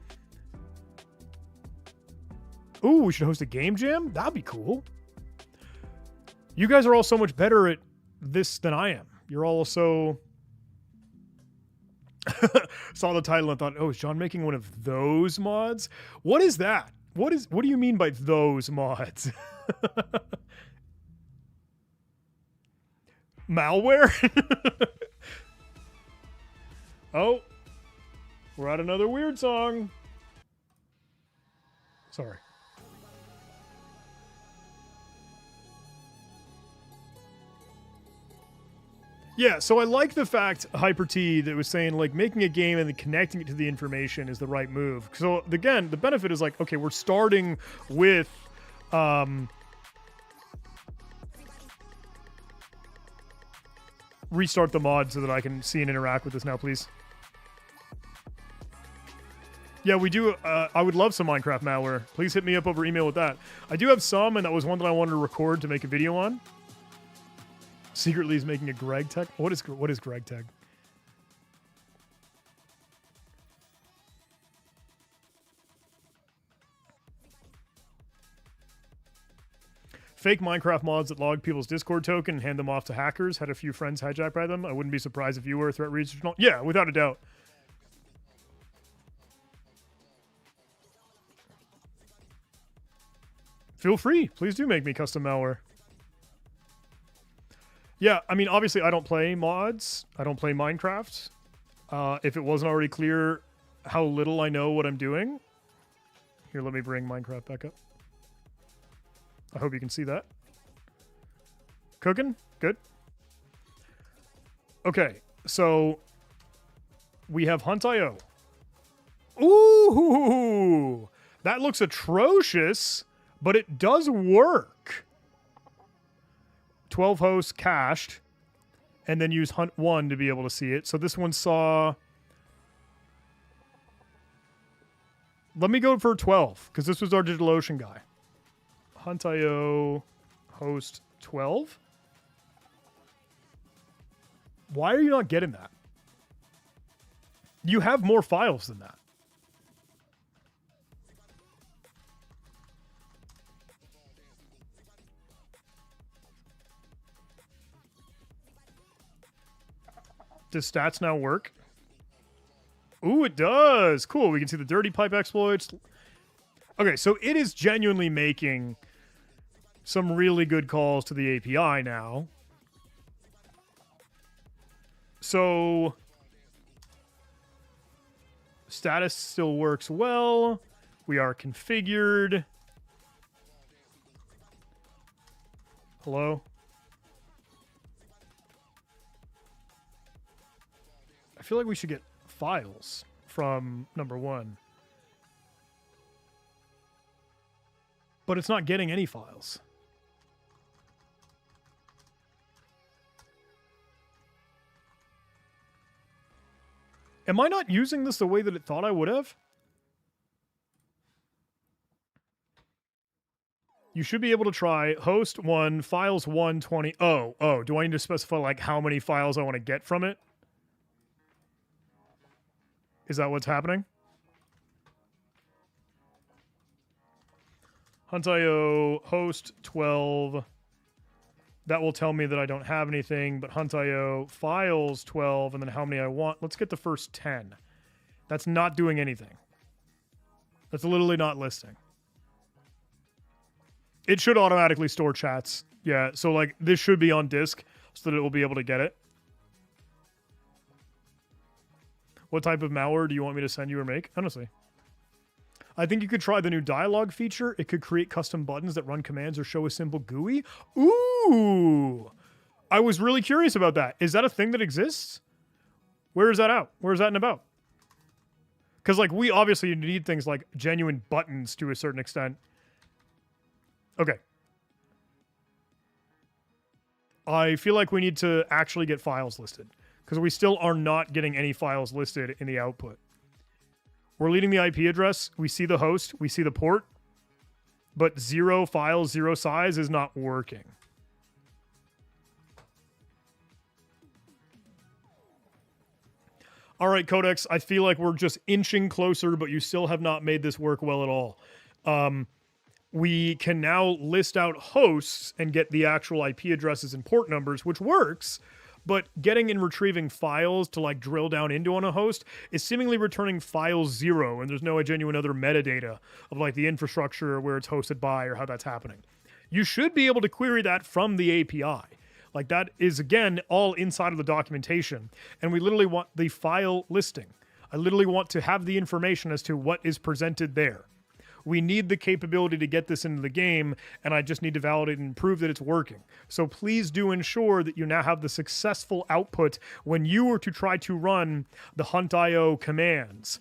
Ooh, we should host a game jam? That'd be cool. You guys are all so much better at this than I am. You're all so... Saw the title and thought, oh, is John making one of those mods? What is that? What do you mean by those mods? Malware? Oh, we're at another weird song. Sorry. Yeah, so I like the fact, Hyper T, that was saying, like, making a game and then connecting it to the information is the right move. So, again, the benefit is, like, okay, we're starting with, restart the mod so that I can see and interact with this now, please. Yeah, we do. I would love some Minecraft malware. Please hit me up over email with that. I do have some, and that was one that I wanted to record to make a video on. Secretly is making a Greg tech. What is Greg tech? Fake Minecraft mods that log people's Discord token and hand them off to hackers. Had a few friends hijacked by them. I wouldn't be surprised if you were. Threat research. Yeah, without a doubt. Feel free. Please do make me custom malware. Yeah, I mean, obviously I don't play mods. I don't play Minecraft. If it wasn't already clear how little I know what I'm doing. Here, let me bring Minecraft back up. I hope you can see that. Cooking? Good. Okay, so we have Hunt.io. Ooh, that looks atrocious, but it does work. 12 hosts cached, and then use Hunt 1 to be able to see it. So this one saw... Let me go for 12, because this was our DigitalOcean guy. Hunt.io host 12? Why are you not getting that? You have more files than that. Does stats now work? Ooh, it does. Cool. We can see the dirty pipe exploits. Okay, so it is genuinely making some really good calls to the API now. So status still works well. We are configured. Hello? I feel like we should get files from number 1. But it's not getting any files. Am I not using this the way that it thought I would have? You should be able to try host 1, files 120. Oh, do I need to specify like how many files I want to get from it? Is that what's happening? Hunt.io host 12. That will tell me that I don't have anything, but Hunt.io files 12, and then how many I want. Let's get the first 10. That's not doing anything. That's literally not listing. It should automatically store chats. Yeah, so like this should be on disk so that it will be able to get it. What type of malware do you want me to send you or make? Honestly. I think you could try the new dialogue feature. It could create custom buttons that run commands or show a simple GUI. Ooh. I was really curious about that. Is that a thing that exists? Where is that out? Where is that in about? Because, like, we obviously need things like genuine buttons to a certain extent. Okay. I feel like we need to actually get files listed, because we still are not getting any files listed in the output. We're leading the IP address. We see the host. We see the port. But 0 files, 0 size is not working. All right, Codex, I feel like we're just inching closer, but you still have not made this work well at all. We can now list out hosts and get the actual IP addresses and port numbers, which works, but getting and retrieving files to like drill down into on a host is seemingly returning file 0, and there's no genuine other metadata of like the infrastructure, where it's hosted by, or how that's happening. You should be able to query that from the API. Like, that is, again, all inside of the documentation. And we literally want the file listing. I literally want to have the information as to what is presented there. We need the capability to get this into the game, and I just need to validate and prove that it's working. So please do ensure that you now have the successful output when you were to try to run the hunt.io commands.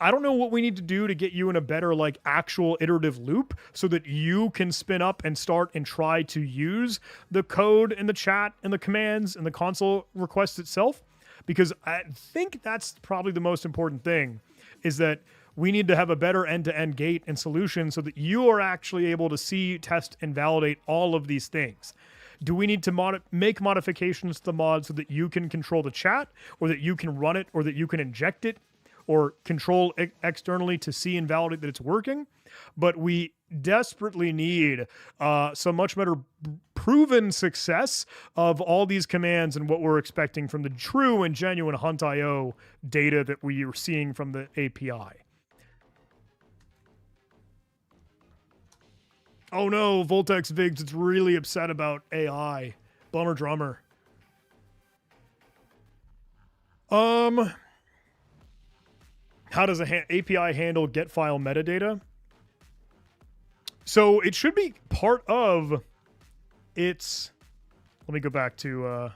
I don't know what we need to do to get you in a better, like, actual iterative loop so that you can spin up and start and try to use the code and the chat and the commands and the console request itself. Because I think that's probably the most important thing, is that we need to have a better end-to-end gate and solution so that you are actually able to see, test, and validate all of these things. Do we need to make modifications to the mod so that you can control the chat, or that you can run it, or that you can inject it, or control externally to see and validate that it's working? But we desperately need some much better proven success of all these commands and what we're expecting from the true and genuine hunt.io data that we are seeing from the API. Oh no, Voltex Vigs, it's really upset about AI. Bummer drummer. How does a API handle get file metadata? So it should be part of its. Let me go back to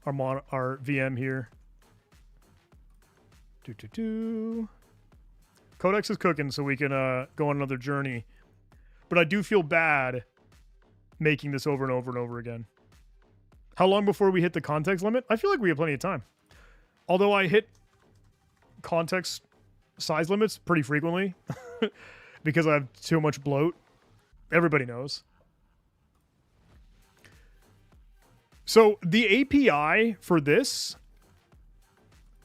our VM here. Codex is cooking, so we can go on another journey. But I do feel bad making this over and over and over again. How long before we hit the context limit? I feel like we have plenty of time. Although I hit context size limits pretty frequently because I have too much bloat. Everybody knows. So the API for this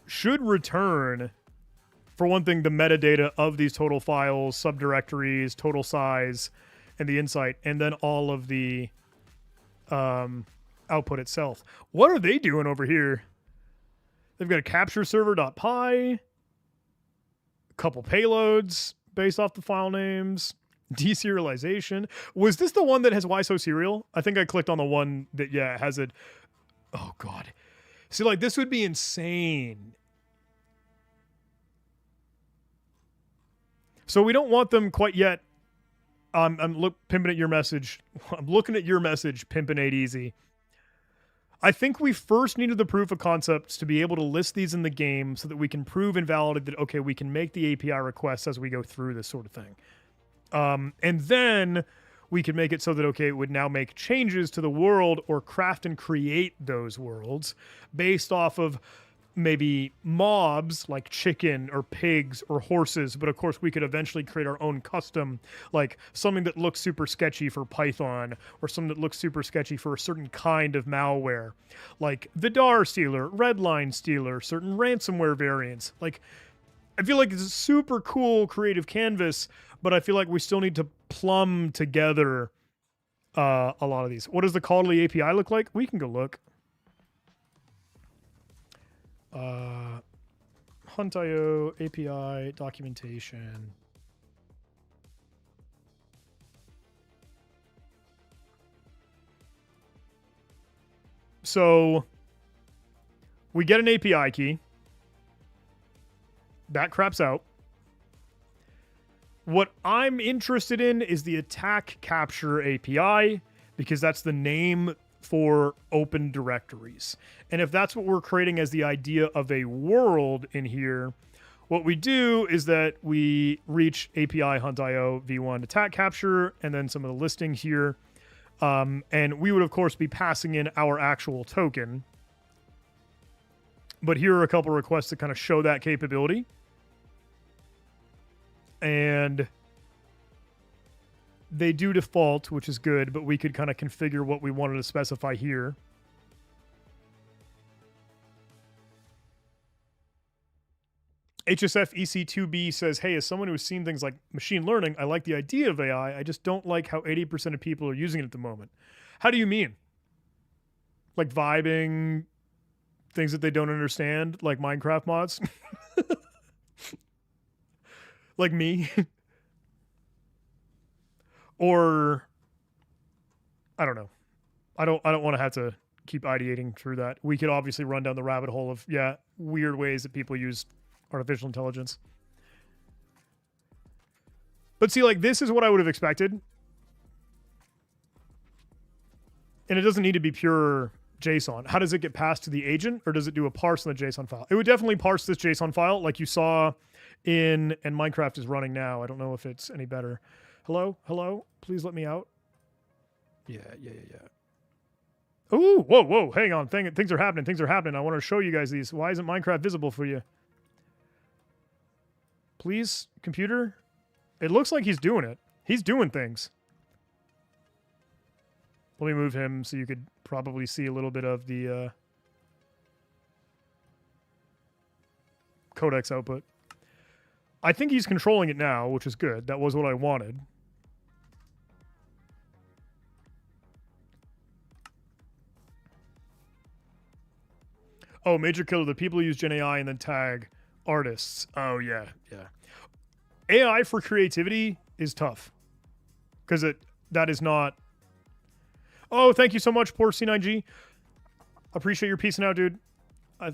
should return, for one thing, the metadata of these total files, subdirectories, total size, and the insight, and then all of the output itself. What are they doing over here? They've got a capture server.py, a couple payloads based off the file names, deserialization. Was this the one that has YSO serial? I think I clicked on the one that, yeah, has it. Oh, God. See, like, this would be insane. So we don't want them quite yet. I'm pimping at your message. I'm looking at your message, pimping 8 easy. I think we first needed the proof of concepts to be able to list these in the game so that we can prove and validate that, okay, we can make the API requests as we go through this sort of thing. And then we can make it so that, okay, it would now make changes to the world or craft and create those worlds based off of maybe mobs like chicken or pigs or horses, but of course we could eventually create our own custom, like something that looks super sketchy for Python, or something that looks super sketchy for a certain kind of malware, like Vidar Stealer, Redline Stealer, certain ransomware variants. Like, I feel like it's a super cool creative canvas, but I feel like we still need to plumb together a lot of these. What does the Codly API look like? We can go look. Hunt.io API documentation. So we get an API key. That craps out. What I'm interested in is the attack capture API, because that's the name for open directories. And if that's what we're creating as the idea of a world in here, what we do is that we reach API hunt.io v1 attack capture and then some of the listing here. And we would, of course, be passing in our actual token. But here are a couple requests to kind of show that capability. And they do default, which is good, but we could kind of configure what we wanted to specify here. HSF EC2B says, hey, as someone who's seen things like machine learning, I like the idea of AI. I just don't like how 80% of people are using it at the moment. How do you mean? Like vibing, things that they don't understand, like Minecraft mods? Like me? Or I don't know. I don't want to have to keep ideating through that. We could obviously run down the rabbit hole of weird ways that people use artificial intelligence. But see, like, this is what I would have expected. And it doesn't need to be pure JSON. How does it get passed to the agent, or does it do a parse on the JSON file? It would definitely parse this JSON file like you saw and Minecraft is running now. I don't know if it's any better. Hello, please let me out. Yeah. Ooh, whoa, hang on. Things are happening. I want to show you guys these. Why isn't Minecraft visible for you? Please, computer. It looks like he's doing it. He's doing things. Let me move him so you could probably see a little bit of the codex output. I think he's controlling it now, which is good. That was what I wanted. Oh, major killer. The people who use Gen AI and then tag artists. Oh, yeah. AI for creativity is tough. Because that is not... Oh, thank you so much, poor C9G. Appreciate your peace now, dude.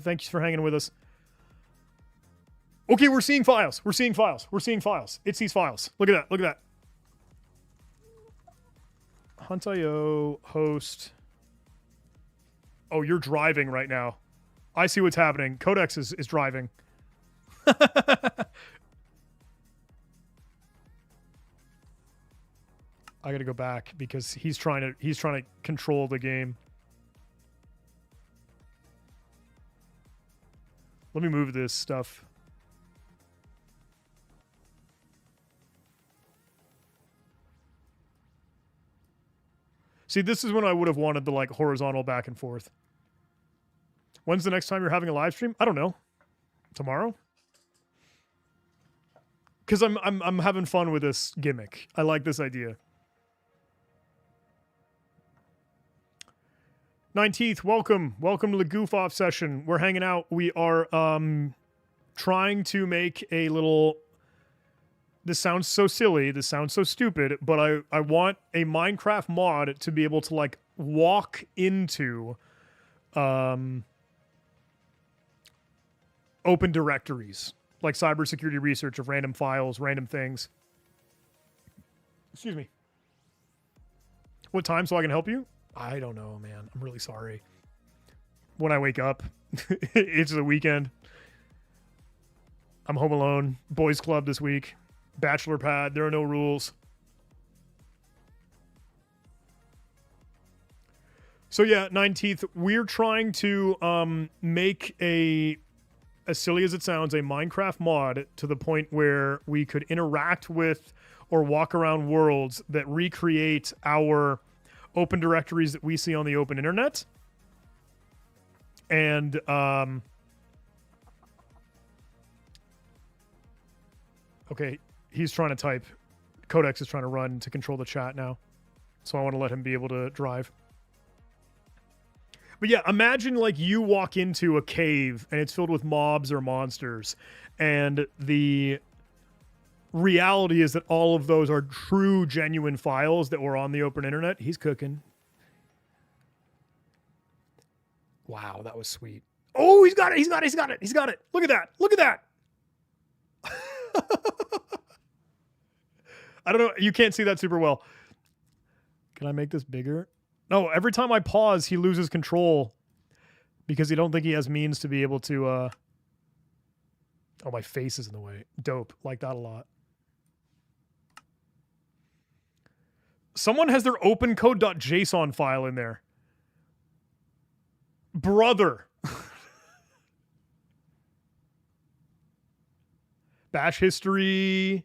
Thanks for hanging with us. Okay, we're seeing files. It's these files. Look at that. Hunt.io, host. Oh, you're driving right now. I see what's happening. Codex is driving. I gotta go back because he's trying to control the game. Let me move this stuff. See, this is when I would have wanted the like horizontal back and forth. When's the next time you're having a live stream? I don't know. Tomorrow? Because I'm having fun with this gimmick. I like this idea. 19th, welcome to the goof off session. We're hanging out. We are trying to make a little... This sounds so silly, this sounds so stupid, but I want a Minecraft mod to be able to like walk into open directories, like cybersecurity research of random files, random things. Excuse me. What time so I can help you? I don't know, man. I'm really sorry. When I wake up, it's the weekend. I'm home alone. Boys club this week. Bachelor pad. There are no rules. So yeah, 19th, we're trying to make as silly as it sounds, a Minecraft mod to the point where we could interact with or walk around worlds that recreate our open directories that we see on the open internet. And okay, he's trying to type. Codex is trying to run to control the chat now. So I want to let him be able to drive. But yeah, imagine like you walk into a cave and it's filled with mobs or monsters. And the reality is that all of those are true, genuine files that were on the open internet. He's cooking. Wow, that was sweet. Oh, he's got it. Look at that. I don't know. You can't see that super well. Can I make this bigger? No, every time I pause, he loses control because he don't think he has means to be able to... Oh, my face is in the way. Dope. Like that a lot. Someone has their opencode.json file in there. Brother. Bash history.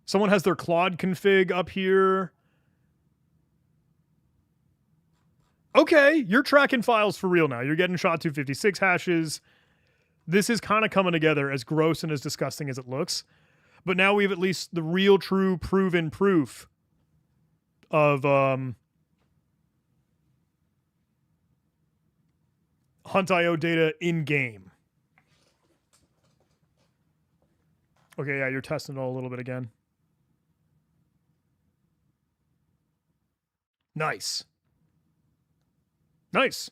Someone has their Claude config up here. Okay, you're tracking files for real now. You're getting SHA-256 hashes. This is kind of coming together, as gross and as disgusting as it looks. But now we have at least the real, true, proven proof of Hunt.io data in-game. Okay, yeah, you're testing it all a little bit again. Nice. Nice.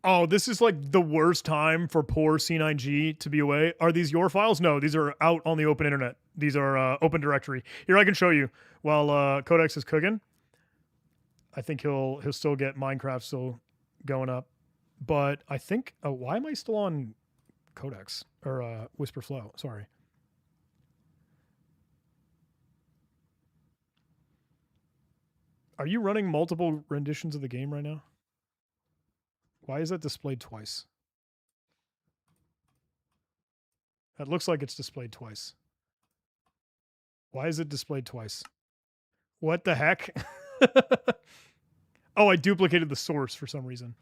Oh, this is like the worst time for poor C9G to be away. Are these your files? No, these are out on the open internet. These are open directory. Here, I can show you while Codex is cooking. I think he'll still get Minecraft still going up. But I think... Oh, why am I still on Codex? Or Whisper Flow, sorry. Are you running multiple renditions of the game right now? Why is that displayed twice? That looks like it's displayed twice. Why is it displayed twice? What the heck? Oh, I duplicated the source for some reason.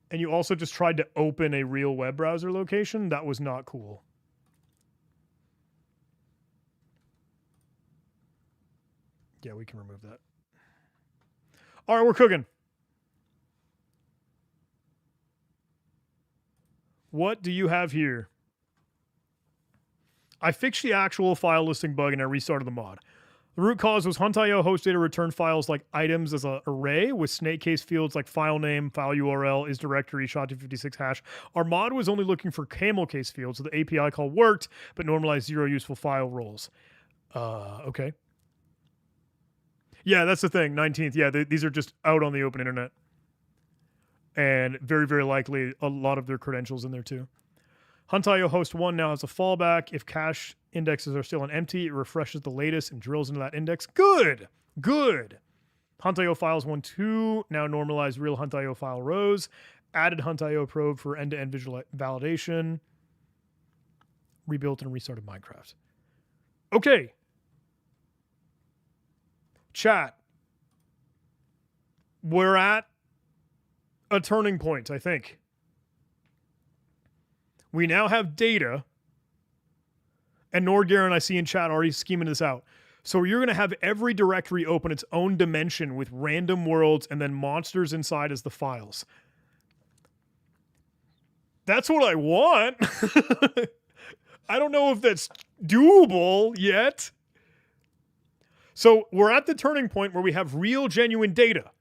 And you also just tried to open a real web browser location? That was not cool. Yeah, we can remove that. All right, we're cooking. What do you have here? I fixed the actual file listing bug and I restarted the mod. The root cause was Hunt.io host data returned files like items as an array with snake case fields like file name, file URL, is directory, SHA-256 hash. Our mod was only looking for camel case fields, so the API call worked, but normalized 0 useful file roles. Okay. Yeah, that's the thing. 19th. Yeah, these are just out on the open internet. And very, very likely a lot of their credentials in there too. Hunt.io host 1 now has a fallback. If cache indexes are still on empty, it refreshes the latest and drills into that index. Good. Good. Hunt.io files 1.2 now normalize real Hunt.io file rows. Added Hunt.io probe for end-to-end visual validation. Rebuilt and restarted Minecraft. Okay. Chat. We're at a turning point, I think. We now have data, and Nordgaren I see in chat already scheming this out. So you're going to have every directory open its own dimension with random worlds and then monsters inside as the files. That's what I want. I don't know if that's doable yet. So we're at the turning point where we have real, genuine data.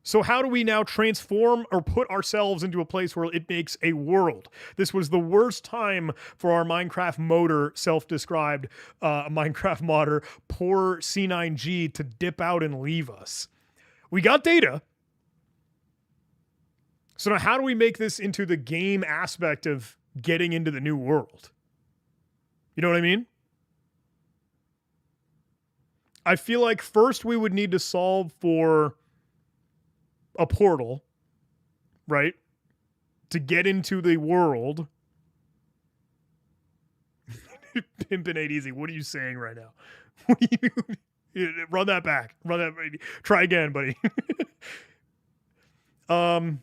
So how do we now transform or put ourselves into a place where it makes a world? This was the worst time for our Minecraft modder, self-described Minecraft modder, poor C9G, to dip out and leave us. We got data. So now how do we make this into the game aspect of getting into the new world? You know what I mean? I feel like first we would need to solve for a portal, right? To get into the world. Pimpin' ain't easy. What are you saying right now? What are you... Run that back. Run that back. Try again, buddy. I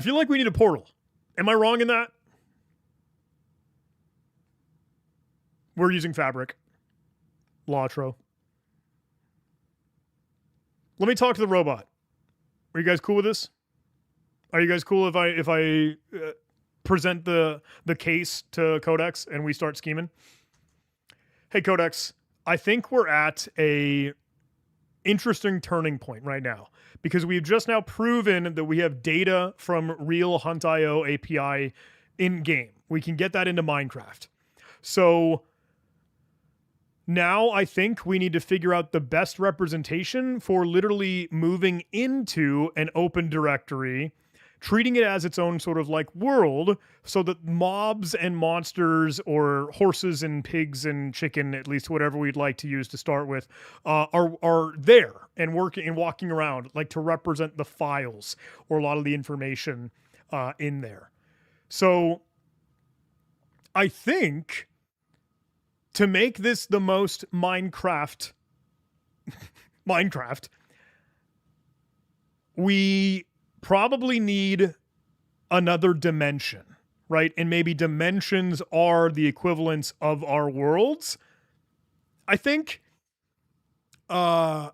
feel like we need a portal. Am I wrong in that? We're using Fabric. Lotro. Let me talk to the robot. Are you guys cool with this? Are you guys cool if I present the case to Codex and we start scheming? Hey Codex, I think we're at a interesting turning point right now because we've just now proven that we have data from real Hunt.io API in game. We can get that into Minecraft. So now I think we need to figure out the best representation for literally moving into an open directory, treating it as its own sort of like world so that mobs and monsters or horses and pigs and chicken, at least whatever we'd like to use to start with, are there and working and walking around, like to represent the files or a lot of the information in there. So I think to make this the most Minecraft, we probably need another dimension, right? And maybe dimensions are the equivalents of our worlds. I think for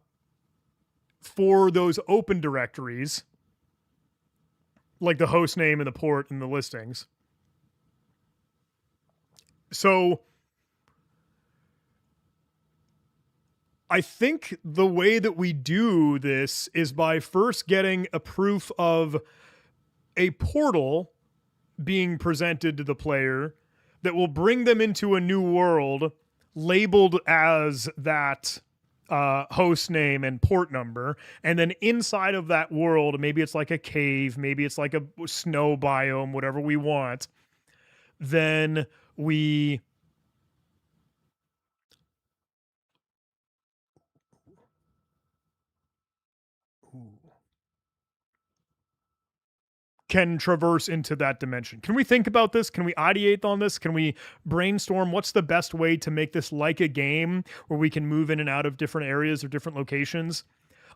those open directories, like the host name and the port and the listings. So I think the way that we do this is by first getting a proof of a portal being presented to the player that will bring them into a new world labeled as that host name and port number. And then inside of that world, maybe it's like a cave, maybe it's like a snow biome, whatever we want. Then we can traverse into that dimension. Can we think about this? Can we ideate on this? Can we brainstorm what's the best way to make this like a game where we can move in and out of different areas or different locations?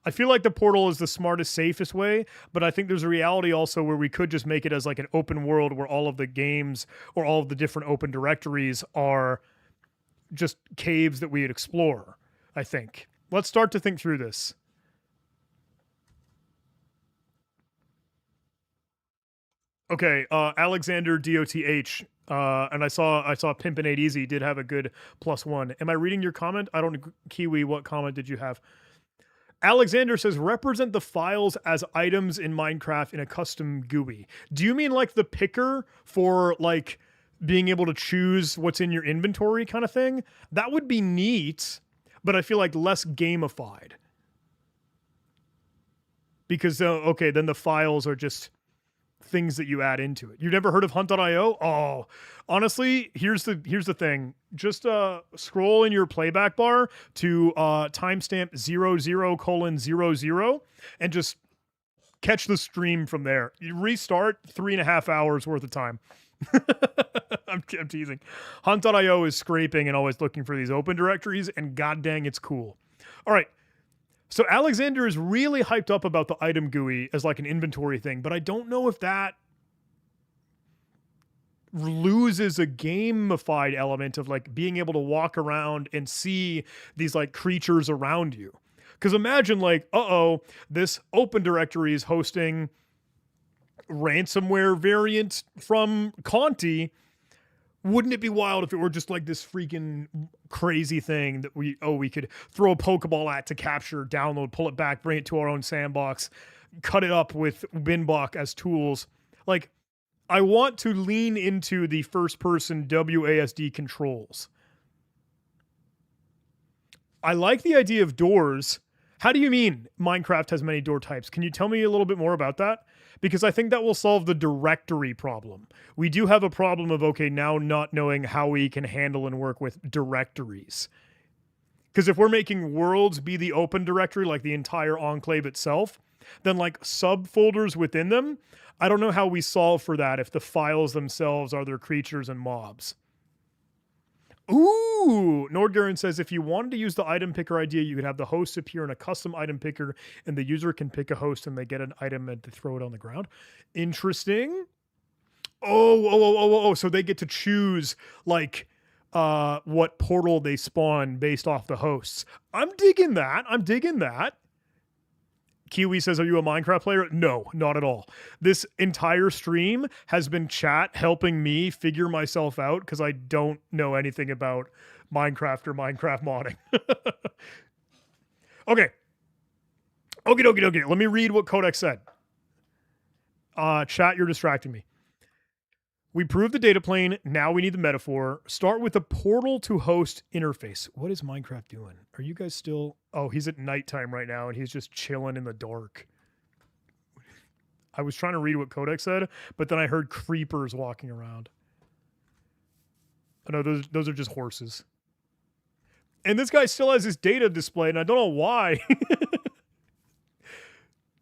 I feel like the portal is the smartest, safest way, but I think there's a reality also where we could just make it as like an open world where all of the games or all of the different open directories are just caves that we'd explore, I think. Let's start to think through this. Okay, Alexander DOTH, and I saw Pimpin' Ain't Easy did have a good +1. Am I reading your comment? I don't, Kiwi, what comment did you have? Alexander says, represent the files as items in Minecraft in a custom GUI. Do you mean like the picker for like being able to choose what's in your inventory kind of thing? That would be neat, but I feel like less gamified. Because, okay, then the files are just things that you add into it. You've never heard of Hunt.io? Oh, honestly, here's the thing. Just scroll in your playback bar to timestamp 00:00 and just catch the stream from there. You restart 3.5 hours worth of time. I'm teasing. Hunt.io is scraping and always looking for these open directories, and god dang, it's cool. All right. So Alexander is really hyped up about the item GUI as like an inventory thing, but I don't know if that loses a gamified element of like being able to walk around and see these like creatures around you. Because imagine like, this open directory is hosting ransomware variant from Conti. Wouldn't it be wild if it were just like this freaking crazy thing that we could throw a Pokeball at to capture, download, pull it back, bring it to our own sandbox, cut it up with Binbok as tools. Like, I want to lean into the first-person WASD controls. I like the idea of doors. How do you mean Minecraft has many door types? Can you tell me a little bit more about that? Because I think that will solve the directory problem. We do have a problem of, okay, now not knowing how we can handle and work with directories. Because if we're making worlds be the open directory, like the entire enclave itself, then like subfolders within them, I don't know how we solve for that if the files themselves are their creatures and mobs. Ooh, Nordgaren says if you wanted to use the item picker idea, you could have the host appear in a custom item picker and the user can pick a host and they get an item and to throw it on the ground. Interesting. Oh, so they get to choose like what portal they spawn based off the hosts. I'm digging that. Kiwi says, are you a Minecraft player? No, not at all. This entire stream has been chat helping me figure myself out because I don't know anything about Minecraft or Minecraft modding. Okay, Okie dokie dokie. Let me read what Codex said. Chat, you're distracting me. We proved the data plane. Now we need the metaphor. Start with the portal to host interface. What is Minecraft doing? Are you guys still? Oh, he's at nighttime right now and he's just chilling in the dark. I was trying to read what Codex said, but then I heard creepers walking around. Oh, no, those are just horses. And this guy still has his data display, and I don't know why.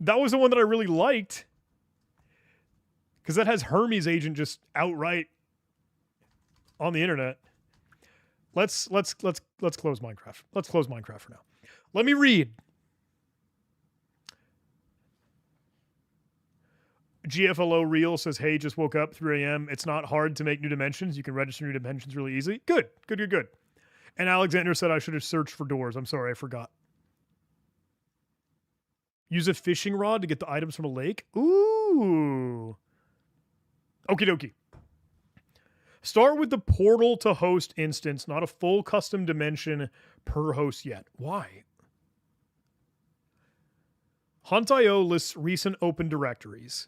That was the one that I really liked. Because that has Hermes Agent just outright on the internet. Let's close Minecraft. Let's close Minecraft for now. Let me read. GFLO Real says, hey, just woke up, 3 a.m. It's not hard to make new dimensions. You can register new dimensions really easy. Good. And Alexander said I should have searched for doors. I'm sorry, I forgot. Use a fishing rod to get the items from a lake. Ooh. Okie dokie. Start with the portal to host instance, not a full custom dimension per host yet. Why? Hunt.io lists recent open directories.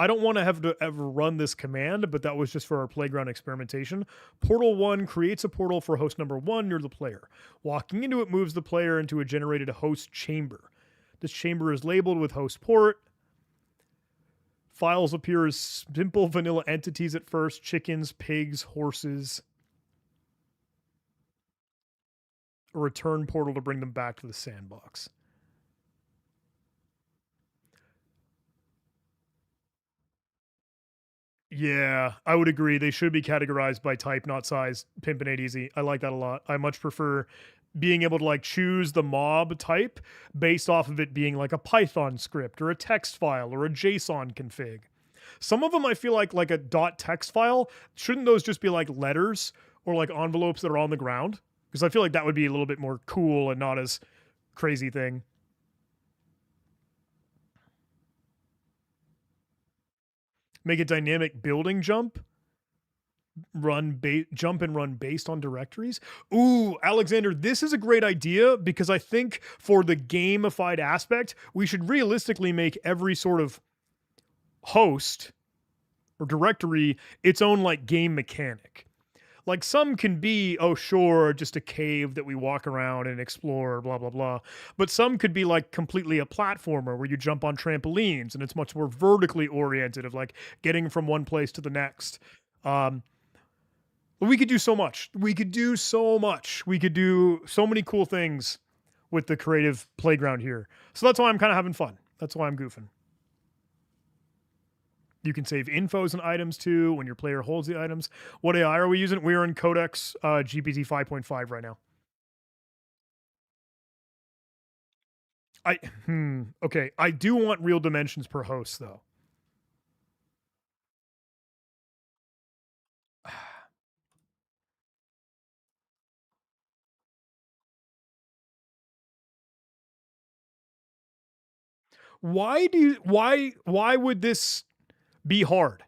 I don't want to have to ever run this command, but that was just for our playground experimentation. Portal 1 creates a portal for host number 1 near the player. Walking into it moves the player into a generated host chamber. This chamber is labeled with host port. Files appear as simple vanilla entities at first: chickens, pigs, horses. A return portal to bring them back to the sandbox. Yeah, I would agree. They should be categorized by type, not size. Pimpin' ain't easy. I like that a lot. I much prefer being able to like choose the mob type based off of it being like a Python script or a text file or a JSON config. Some of them I feel like a .text file, shouldn't those just be like letters or like envelopes that are on the ground? Because I feel like that would be a little bit more cool and not as crazy thing. Make a dynamic building jump. Jump and run based on directories. Ooh, Alexander, this is a great idea because I think for the gamified aspect, we should realistically make every sort of host or directory its own like game mechanic. Like some can be, oh sure, just a cave that we walk around and explore, blah, blah, blah. But some could be like completely a platformer where you jump on trampolines and it's much more vertically oriented of like getting from one place to the next. We could do so much. We could do so many cool things with the creative playground here. So that's why I'm kind of having fun. That's why I'm goofing. You can save infos and items too when your player holds the items. What AI are we using? We're in Codex GPT 5.5 right now. Okay. I do want real dimensions per host though. Why would this be hard?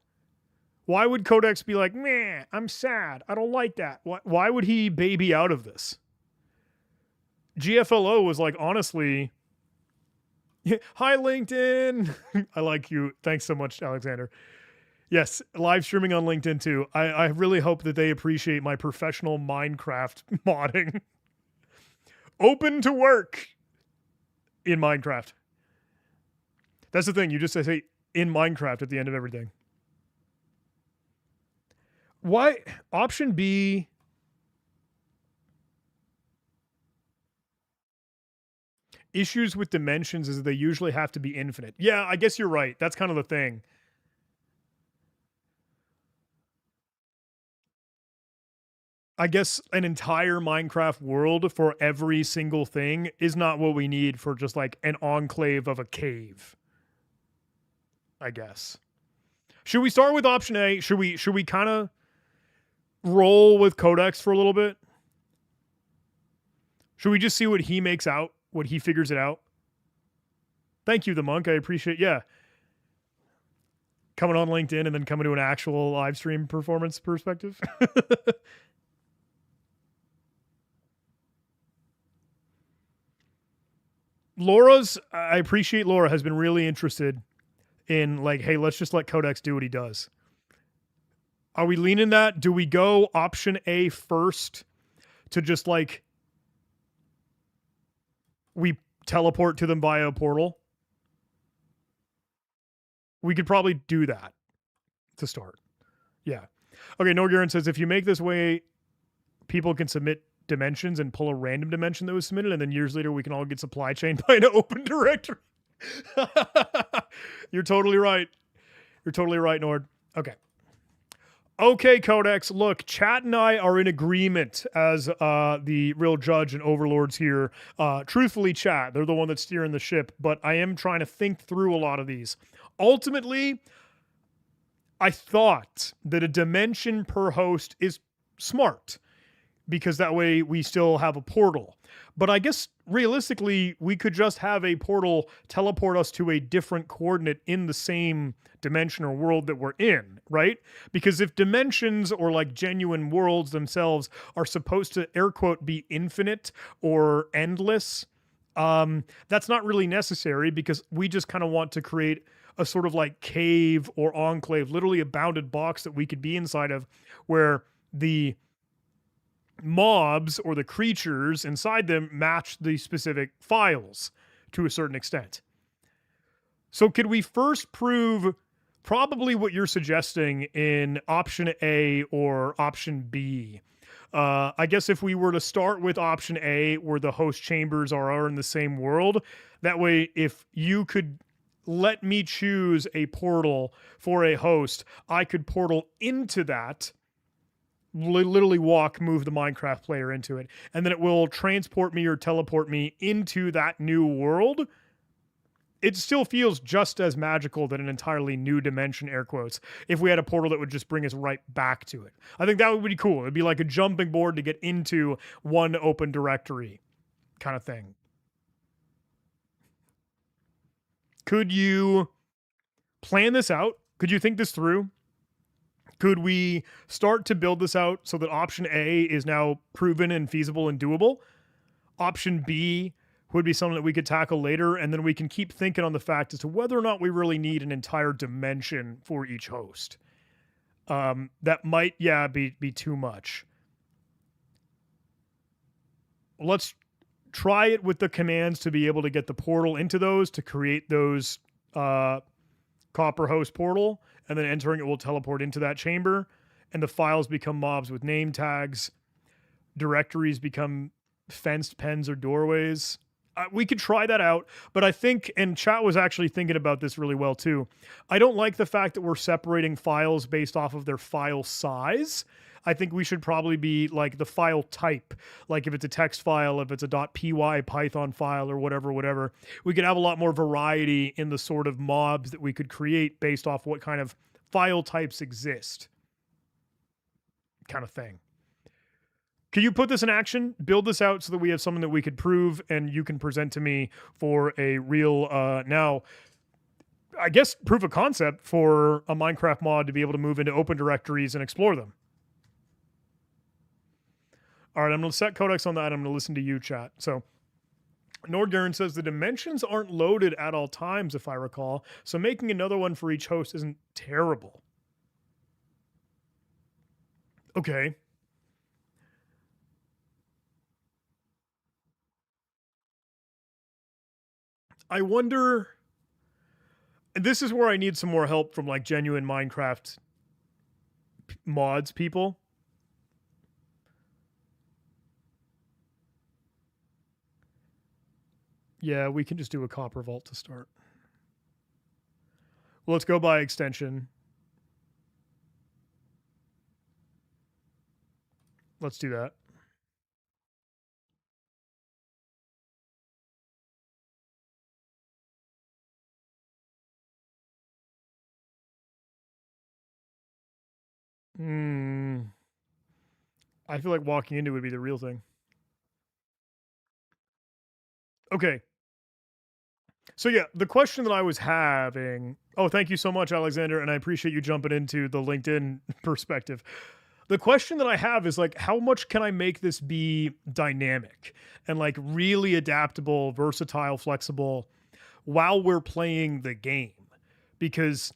Why would Codex be like, meh, I'm sad. I don't like that. Why would he baby out of this? GFLO was like, honestly, hi, LinkedIn. I like you. Thanks so much, Alexander. Yes, live streaming on LinkedIn too. I really hope that they appreciate my professional Minecraft modding. Open to work in Minecraft. That's the thing. You just say in Minecraft at the end of everything. Why? Option B. Issues with dimensions is that they usually have to be infinite. Yeah, I guess you're right. That's kind of the thing. I guess an entire Minecraft world for every single thing is not what we need for just like an enclave of a cave. I guess. Should we start with option A? Should we kind of roll with Codex for a little bit? Should we just see what he makes out, what he figures it out? Thank you, the monk. I appreciate. Yeah, coming on LinkedIn and then coming to an actual live stream performance perspective. I appreciate Laura has been really interested in like, hey, let's just let Codex do what he does. Are we leaning that? Do we go option A first to just like we teleport to them via a portal? We could probably do that to start. Yeah. Okay, Norgaren says if you make this way, people can submit dimensions and pull a random dimension that was submitted, and then years later we can all get supply chain by an open directory. You're totally right. You're totally right, Nord. Okay. Okay, Codex. Look, chat and I are in agreement as the real judge and overlords here. Truthfully, chat, they're the one that's steering the ship, but I am trying to think through a lot of these. Ultimately, I thought that a dimension per host is smart because that way we still have a portal. But I guess realistically, we could just have a portal teleport us to a different coordinate in the same dimension or world that we're in, right? Because if dimensions or like genuine worlds themselves are supposed to, air quote, be infinite or endless, that's not really necessary because we just kind of want to create a sort of like cave or enclave, literally a bounded box that we could be inside of where the mobs or the creatures inside them match the specific files to a certain extent. So could we first prove probably what you're suggesting in option A or option B? I guess if we were to start with option A, where the host chambers are in the same world, that way if you could let me choose a portal for a host, I could portal into that, literally move the Minecraft player into it, and then it will transport me or teleport me into that new world. It still feels just as magical than an entirely new dimension, air quotes, if we had a portal that would just bring us right back to it. I think that would be cool. It'd be like a jumping board to get into one open directory kind of thing. Could you plan this out? Could you think this through? Could we start to build this out so that option A is now proven and feasible and doable? Option B would be something that we could tackle later, and then we can keep thinking on the fact as to whether or not we really need an entire dimension for each host. That might, be too much. Let's try it with the commands to be able to get the portal into those, to create those copper host portal, and then entering it will teleport into that chamber, and the files become mobs with name tags. Directories become fenced pens or doorways. We could try that out, but I think, and chat was actually thinking about this really well too, I don't like the fact that we're separating files based off of their file size. I think we should probably be like the file type, like if it's a text file, if it's a .py Python file or whatever, we could have a lot more variety in the sort of mobs that we could create based off what kind of file types exist, kind of thing. Can you put this in action? Build this out so that we have something that we could prove and you can present to me for a real, now, I guess, proof of concept for a Minecraft mod to be able to move into open directories and explore them. All right, I'm going to set Codex on that. I'm going to listen to you, chat. So, Nordgaren says the dimensions aren't loaded at all times, if I recall, so making another one for each host isn't terrible. Okay. I wonder, this is where I need some more help from like genuine Minecraft mods people. Yeah, we can just do a copper vault to start. Well, let's go by extension. Let's do that. I feel like walking into it would be the real thing. Okay. So yeah, the question that I was having, thank you so much, Alexander, and I appreciate you jumping into the LinkedIn perspective. The question that I have is like, how much can I make this be dynamic and like really adaptable, versatile, flexible while we're playing the game? Because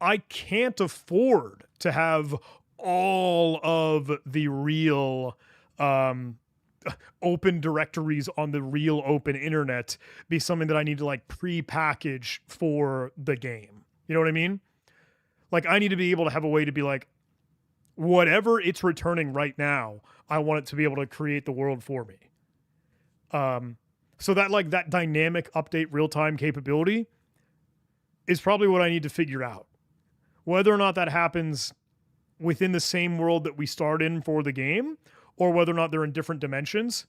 I can't afford to have all of the real open directories on the real open internet be something that I need to like pre-package for the game. You know what I mean? Like I need to be able to have a way to be like, whatever it's returning right now, I want it to be able to create the world for me. So that like that dynamic update real-time capability is probably what I need to figure out. Whether or not that happens within the same world that we start in for the game, or whether or not they're in different dimensions.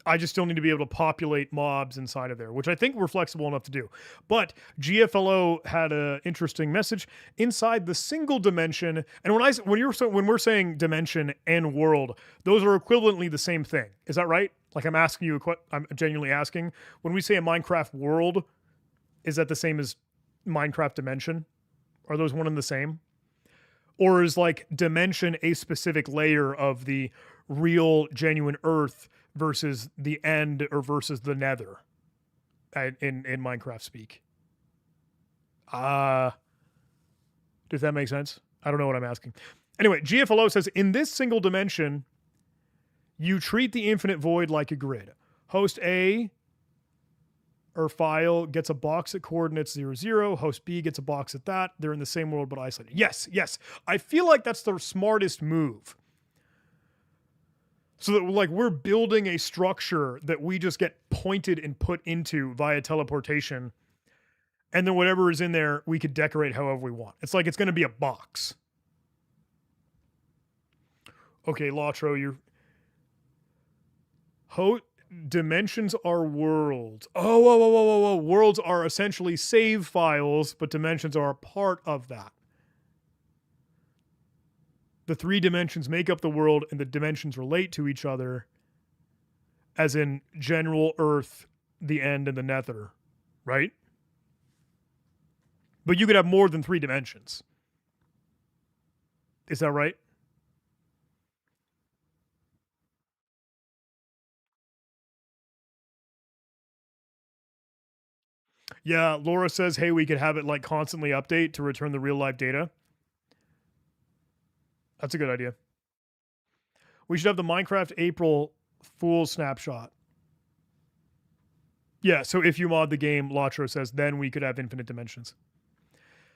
I just still need to be able to populate mobs inside of there, which I think we're flexible enough to do. But GFLO had an interesting message inside the single dimension. And when we're saying dimension and world, those are equivalently the same thing. Is that right? Like I'm asking you, I'm genuinely asking. When we say a Minecraft world, is that the same as Minecraft dimension? Are those one and the same? Or is like dimension a specific layer of the real, genuine Earth versus the end or versus the nether in Minecraft speak? Does that make sense? I don't know what I'm asking. Anyway, GFLO says, in this single dimension, you treat the infinite void like a grid. Host A or file gets a box at coordinates 0, 0. Host B gets a box at that. They're in the same world but isolated. Yes, yes. I feel like that's the smartest move. So that like we're building a structure that we just get pointed and put into via teleportation. And then whatever is in there, we could decorate however we want. It's like it's going to be a box. Okay, Lotro, you're... Dimensions are worlds. Oh. Worlds are essentially save files, but dimensions are a part of that. The 3 dimensions make up the world, and the dimensions relate to each other, as in general Earth, the end, and the nether, right? But you could have more than 3 dimensions. Is that right? Yeah, Laura says, hey, we could have it like constantly update to return the real life data. That's a good idea. We should have the Minecraft April Fool snapshot. Yeah, so if you mod the game, Lotro says, then we could have infinite dimensions.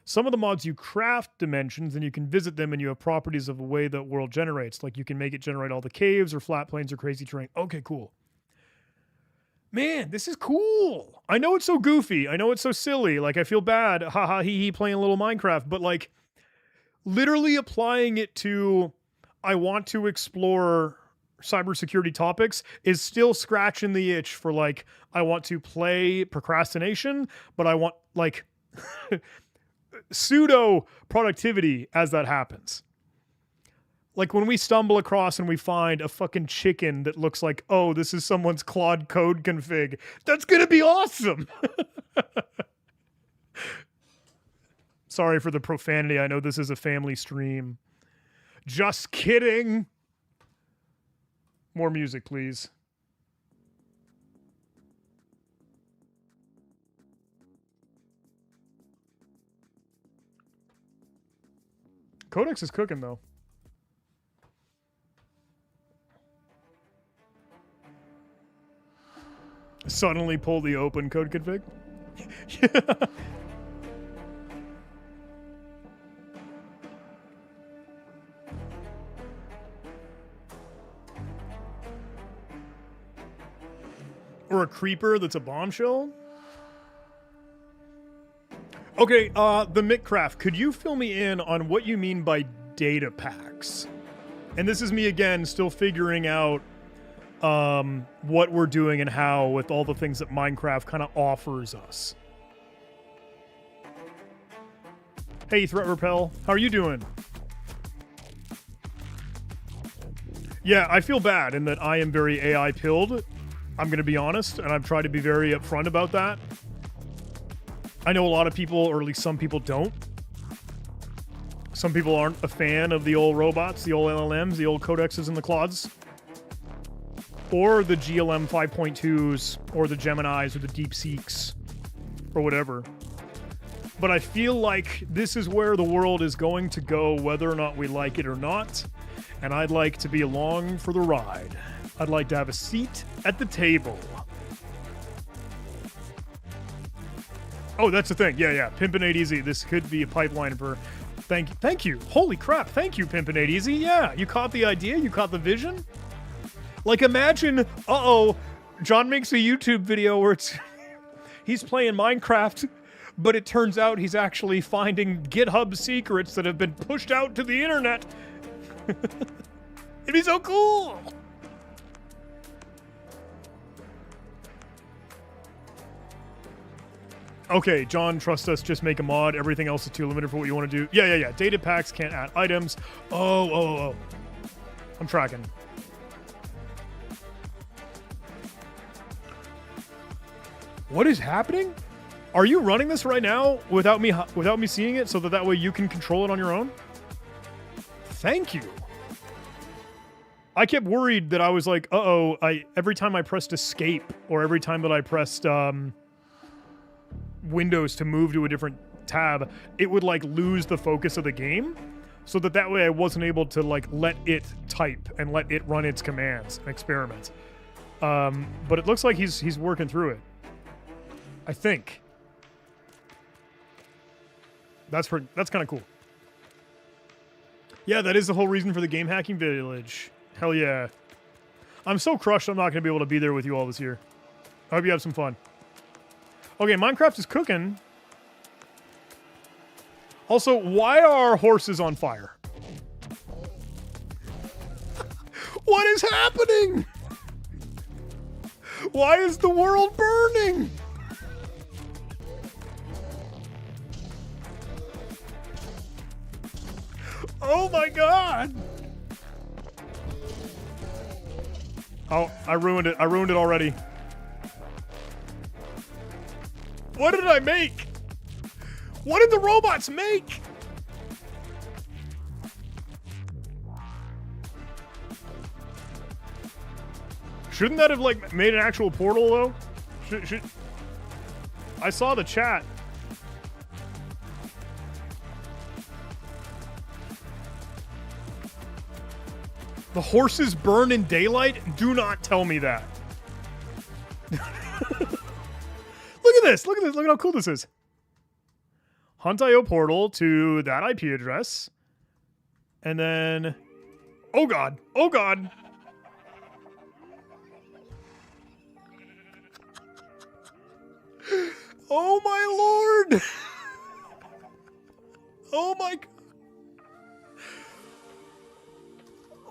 Some of the mods you craft dimensions and you can visit them and you have properties of the way the world generates. Like you can make it generate all the caves or flat plains or crazy terrain. Okay, cool. Man, this is cool. I know it's so goofy. I know it's so silly. Like I feel bad, haha, hee playing a little Minecraft, but like literally applying it to, I want to explore cybersecurity topics is still scratching the itch for like, I want to play procrastination, but I want like pseudo productivity as that happens. Like when we stumble across and we find a fucking chicken that looks like, oh, this is someone's Claude code config. That's going to be awesome. Sorry for the profanity. I know this is a family stream. Just kidding. More music, please. Codex is cooking, though. Suddenly pull the open code config. Or a creeper that's a bombshell. Okay, the Mickcraft, could you fill me in on what you mean by data packs? And this is me again, still figuring out what we're doing and how with all the things that Minecraft kind of offers us. Hey, Threat Repel, how are you doing? Yeah, I feel bad in that I am very AI pilled. I'm going to be honest, and I've tried to be very upfront about that. I know a lot of people, or at least some people, don't. Some people aren't a fan of the old robots, the old LLMs, the old codexes and the Claudes. Or the GLM 5.2s, or the Geminis, or the DeepSeeks, or whatever. But I feel like this is where the world is going to go, whether or not we like it or not. And I'd like to be along for the ride. I'd like to have a seat at the table. Oh, that's the thing. Yeah. Pimpin' Ain't Easy. This could be a pipeline for... Thank you. Holy crap. Thank you, Pimpin' Ain't Easy. Yeah, you caught the idea. You caught the vision. Like, imagine... John makes a YouTube video where it's... he's playing Minecraft, but it turns out he's actually finding GitHub secrets that have been pushed out to the internet. It'd be so cool. Okay, John, trust us, just make a mod. Everything else is too limited for what you want to do. Yeah. Data packs can't add items. Oh. I'm tracking. What is happening? Are you running this right now without me seeing it so that way you can control it on your own? Thank you. I kept worried that I was like, every time I pressed escape or every time that I pressed Windows to move to a different tab, it would like lose the focus of the game, so that way I wasn't able to like let it type and let it run its commands and experiment. But it looks like he's working through it. I think. That's kind of cool. Yeah, that is the whole reason for the game hacking village. Hell yeah. I'm so crushed I'm not going to be able to be there with you all this year. I hope you have some fun. Okay, Minecraft is cooking. Also, why are horses on fire? What is happening? Why is the world burning? Oh my god! Oh, I ruined it. I ruined it already. What did I make? What did the robots make? Shouldn't that have like made an actual portal though? Should I saw the chat. The horses burn in daylight? Do not tell me that. Look at this. Look at how cool this is. Hunt.io portal to that IP address. And then... Oh god. Oh god. Oh my lord. Oh my god.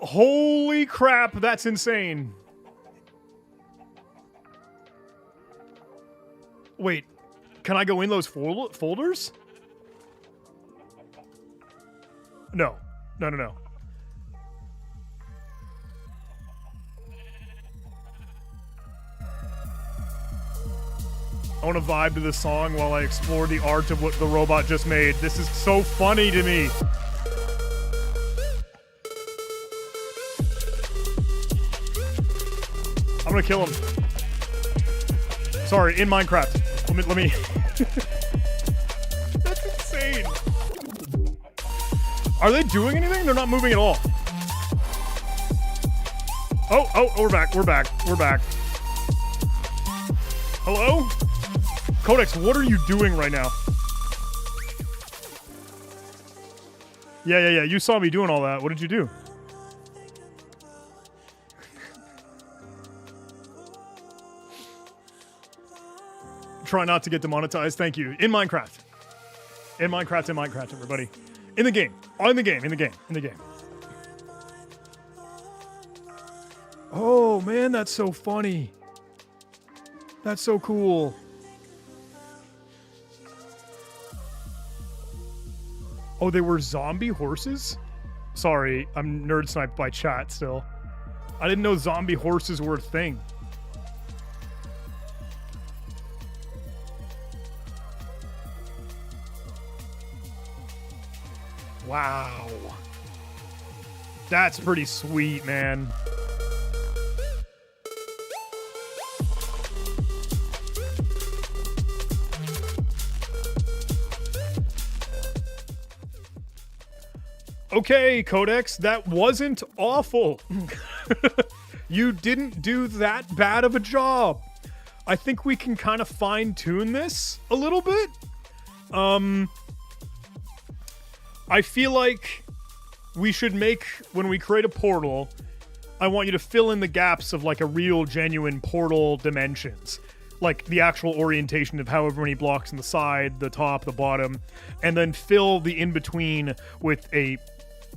Holy crap, that's insane. Wait, can I go in those folders? No. No. I want to vibe to this song while I explore the art of what the robot just made. This is so funny to me. I'm gonna kill him. Sorry, in Minecraft. Let me. That's insane. Are they doing anything? They're not moving at all. Oh, we're back. Hello? Codex, what are you doing right now? Yeah. You saw me doing all that. What did you do? Try not to get demonetized. Thank you. In Minecraft, everybody. In the game. In the game. Oh, man, that's so funny. That's so cool. Oh, they were zombie horses? Sorry, I'm nerd sniped by chat still. I didn't know zombie horses were a thing. Wow. That's pretty sweet, man. Okay, Codex, that wasn't awful. You didn't do that bad of a job. I think we can kind of fine-tune this a little bit. I feel like we should make, when we create a portal, I want you to fill in the gaps of like a real, genuine portal dimensions. Like the actual orientation of however many blocks on the side, the top, the bottom, and then fill the in-between with a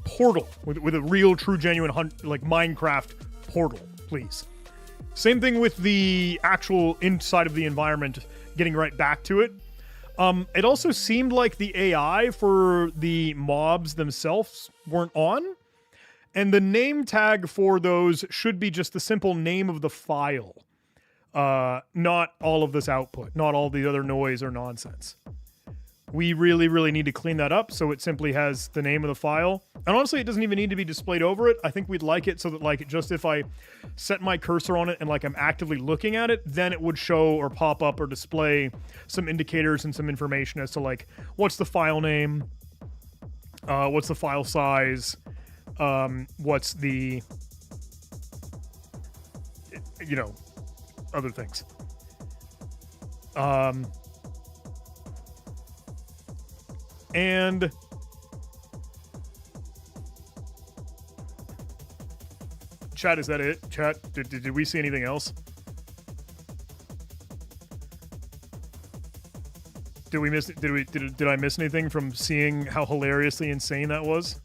portal, with a real, true, genuine, like Minecraft portal, please. Same thing with the actual inside of the environment, getting right back to it. It also seemed like the AI for the mobs themselves weren't on, and the name tag for those should be just the simple name of the file, not all of this output, not all the other noise or nonsense. We really, really need to clean that up so it simply has the name of the file. And honestly, it doesn't even need to be displayed over it. I think we'd like it so that, like, just if I set my cursor on it and, like, I'm actively looking at it, then it would show or pop up or display some indicators and some information as to, like, what's the file name, what's the file size, what's the, you know, other things. And chat, is that it? Chat, did we see anything else? Did we miss? Did I miss anything from seeing how hilariously insane that was?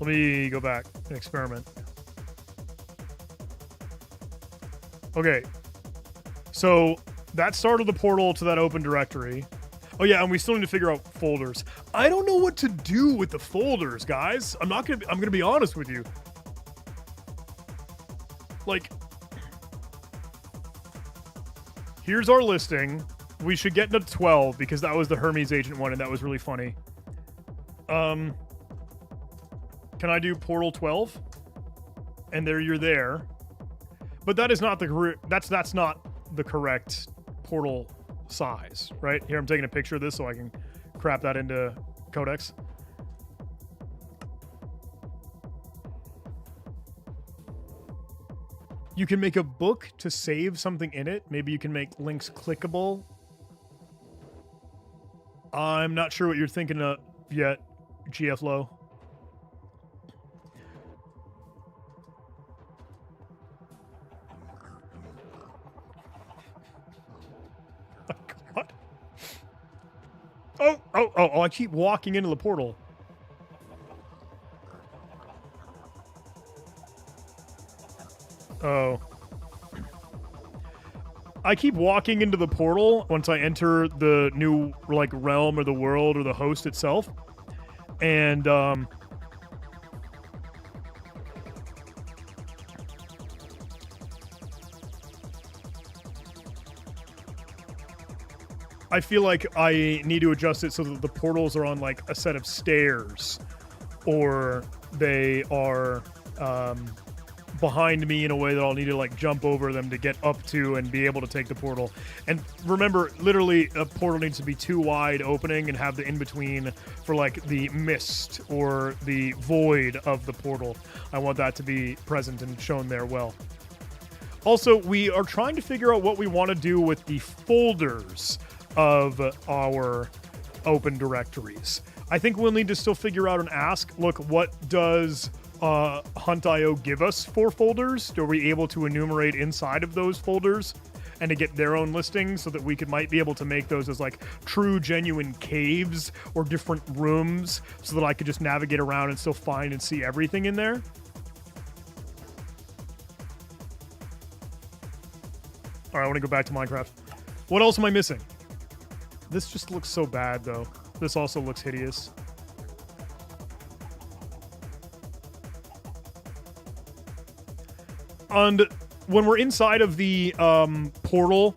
Let me go back and experiment. Okay. So that started the portal to that open directory. Oh yeah, and we still need to figure out folders. I don't know what to do with the folders, guys. I'm gonna be honest with you. Like, here's our listing. We should get to 12 because that was the Hermes agent one and that was really funny. Can I do portal 12? And there you're there. But that is not the that's not the correct portal size, right? Here I'm taking a picture of this so I can crap that into Codex. You can make a book to save something in it. Maybe you can make links clickable. I'm not sure what you're thinking of yet, GF Low. Oh, I keep walking into the portal. Oh. I keep walking into the portal once I enter the new, like, realm or the world or the host itself. And, I feel like I need to adjust it so that the portals are on, like, a set of stairs, or they are behind me in a way that I'll need to, like, jump over them to get up to and be able to take the portal. And remember, literally, a portal needs to be too wide opening and have the in-between for, like, the mist or the void of the portal. I want that to be present and shown there well. Also, we are trying to figure out what we want to do with the folders of our open directories. I think we'll need to still figure out and ask, look, what does Hunt.io give us for folders? Are we able to enumerate inside of those folders and to get their own listings so that we might be able to make those as, like, true, genuine caves or different rooms so that I could just navigate around and still find and see everything in there? All right, I want to go back to Minecraft. What else am I missing? This just looks so bad, though. This also looks hideous. And when we're inside of the portal,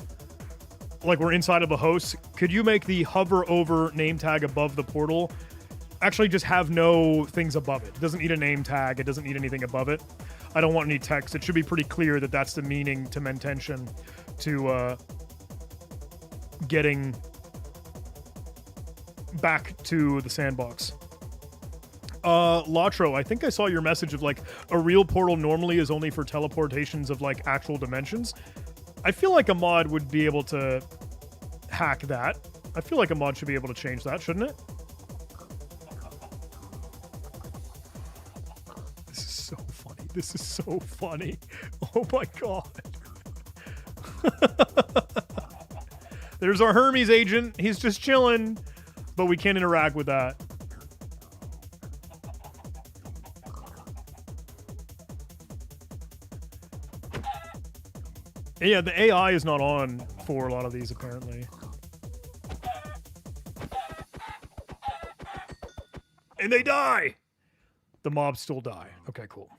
like we're inside of a host, could you make the hover over name tag above the portal actually just have no things above it? It doesn't need a name tag. It doesn't need anything above it. I don't want any text. It should be pretty clear that that's the meaning to mentention to getting back to the sandbox. Latro, I think I saw your message of like a real portal normally is only for teleportations of like actual dimensions. I feel like a mod would be able to hack that. I feel like a mod should be able to change that, shouldn't it? This is so funny. This is so funny. Oh my god. There's our Hermes agent. He's just chilling, but we can't interact with that. Yeah, the AI is not on for a lot of these, apparently. And they die! The mobs still die. Okay, cool.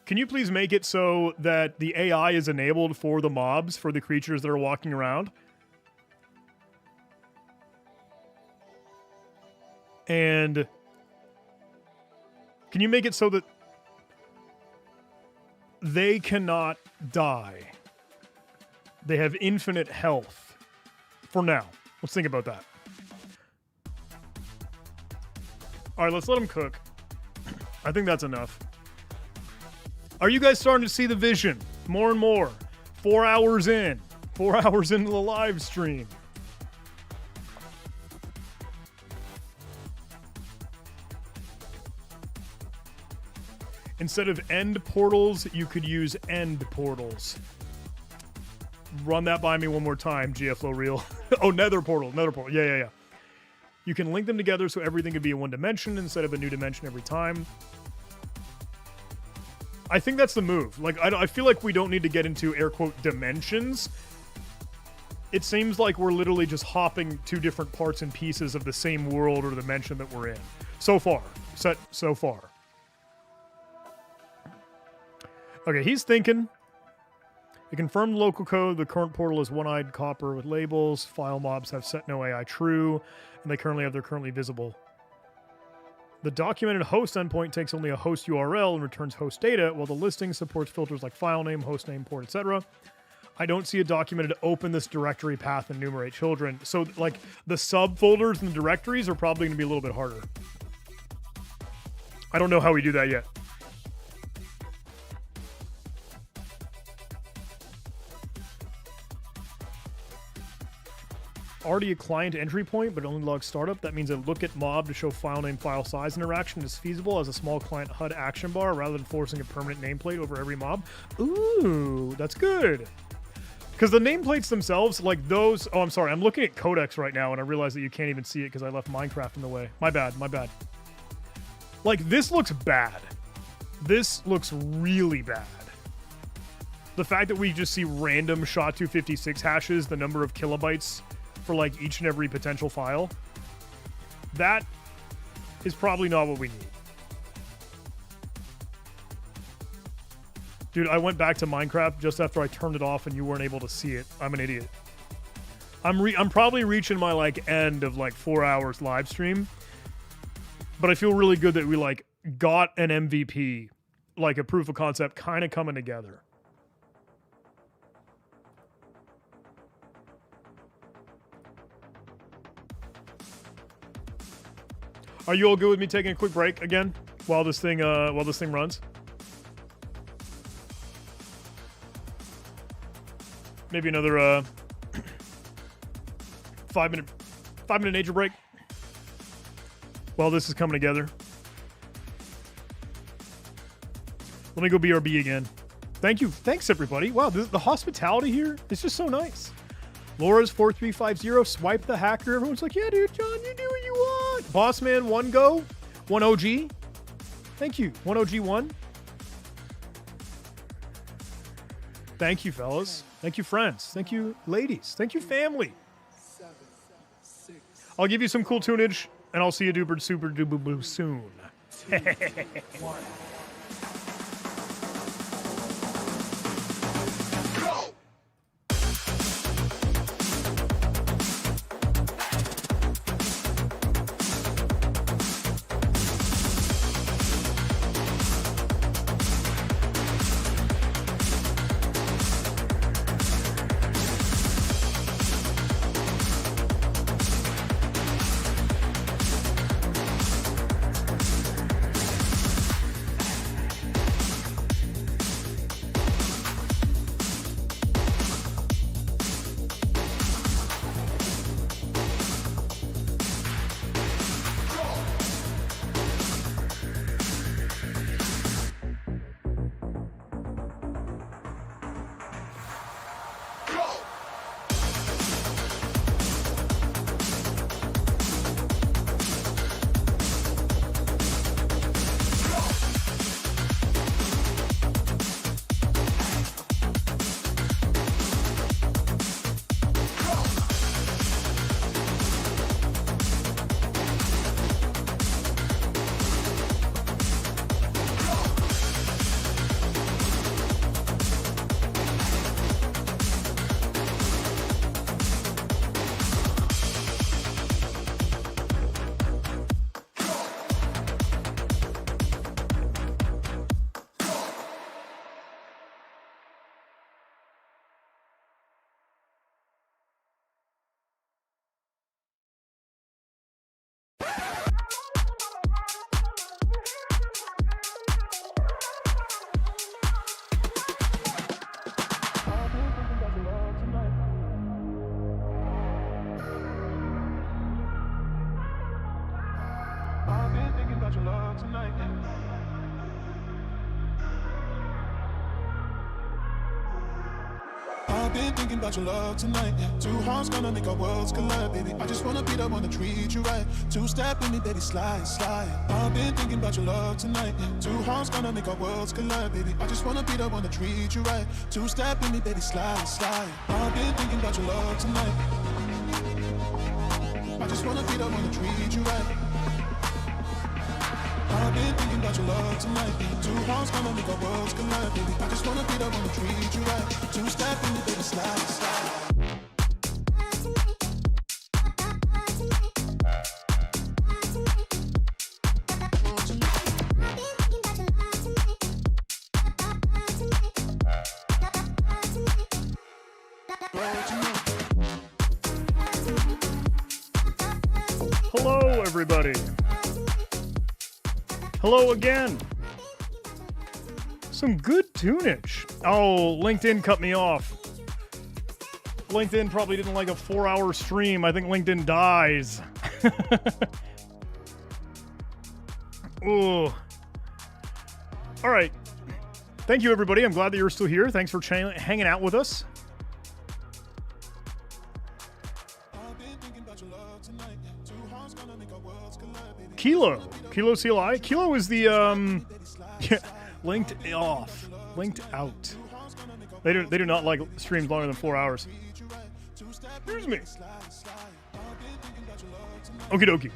Can you please make it so that the AI is enabled for the mobs, for the creatures that are walking around? And can you make it so that they cannot die? They have infinite health. For now. Let's think about that. Alright, let's let them cook. I think that's enough. Are you guys starting to see the vision? More and more. 4 hours in. 4 hours into the live stream. Instead of end portals, you could use end portals. Run that by me one more time, GFLO Real. Oh, nether portal. Nether portal. Yeah. You can link them together so everything could be in one dimension instead of a new dimension every time. I think that's the move. Like, I feel like we don't need to get into air quote dimensions. It seems like we're literally just hopping two different parts and pieces of the same world or dimension that we're in. So far. So far. Okay, he's thinking. It confirmed local code. The current portal is one-eyed copper with labels. File mobs have set no AI true, and they currently have their currently visible. The documented host endpoint takes only a host URL and returns host data, while the listing supports filters like file name, host name, port, etc. I don't see a documented to open this directory path and enumerate children. So, like, the subfolders and the directories are probably going to be a little bit harder. I don't know how we do that yet. Already a client entry point, but only logs startup. That means a look at mob to show file name, file size interaction is feasible as a small client HUD action bar rather than forcing a permanent nameplate over every mob. Ooh, that's good. Because the nameplates themselves, like those... Oh, I'm sorry. I'm looking at Codex right now, and I realize that you can't even see it because I left Minecraft in the way. My bad. Like, this looks bad. This looks really bad. The fact that we just see random SHA-256 hashes, the number of kilobytes for like each and every potential file, that is probably not what we need. Dude, I went back to Minecraft just after I turned it off and you weren't able to see it. I'm an idiot. I'm probably reaching my like end of like 4 hours live stream, but I feel really good that we like got an MVP, like a proof of concept kind of coming together. Are you all good with me taking a quick break again while this thing runs? Maybe another 5 minute nature break while this is coming together. Let me go BRB again. Thank you. Thanks everybody. Wow, the hospitality here is just so nice. Laura's 4350, swipe the hacker. Everyone's like, yeah, dude, John, you do what you want. Bossman, 1 go, 1 OG. Thank you, 1 OG 1. Thank you, fellas. Thank you, friends. Thank you, ladies. Thank you, family. I'll give you some cool tunage, and I'll see you super duper blue soon. I've been thinking about your love tonight. I've been thinking about your love tonight. Two hearts gonna make our worlds collide, baby. I just wanna be the one to treat you right. Two-step in me, baby, slide, slide. I've been thinking about your love tonight. Two hearts gonna make our worlds collide, baby. I just wanna be the one to treat you right. Two-step in me, baby, slide, slide. I've been thinking about your love tonight. I just wanna be the one to treat you right. I've been thinking about your love tonight. Two hearts gonna make our worlds collide, baby. I just wanna be the one to treat you right. Two-step in me, baby, slide, slide. Hello, everybody. Hello again. Some good tunage. Oh, LinkedIn cut me off. LinkedIn probably didn't like a 4-hour stream. I think LinkedIn dies. Ooh. All right. Thank you, everybody. I'm glad that you're still here. Thanks for hanging out with us. Kilo CLI. Kilo is the linked off, linked out. They do not like streams longer than 4 hours. Excuse me. Okie dokie.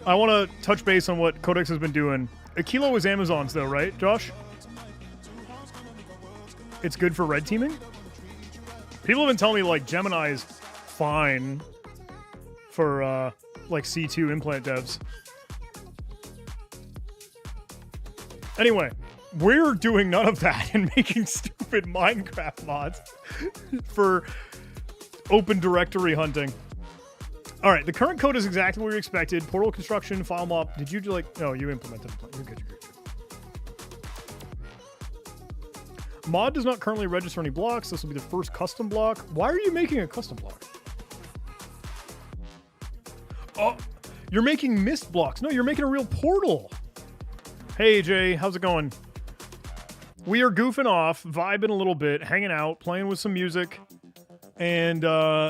I want to touch base on what Codex has been doing. Kilo is Amazon's though, right, Josh? It's good for red teaming. People have been telling me like Gemini is fine for like C2 implant devs. Anyway, we're doing none of that and making stupid Minecraft mods for open directory hunting. All right, the current code is exactly what we expected. Portal construction, file mop. Did you do like... No, you implemented it. You're good, you're good. Mod does not currently register any blocks. This will be the first custom block. Why are you making a custom block? Oh, you're making mist blocks. No, you're making a real portal. Hey, Jay, how's it going? We are goofing off, vibing a little bit, hanging out, playing with some music, and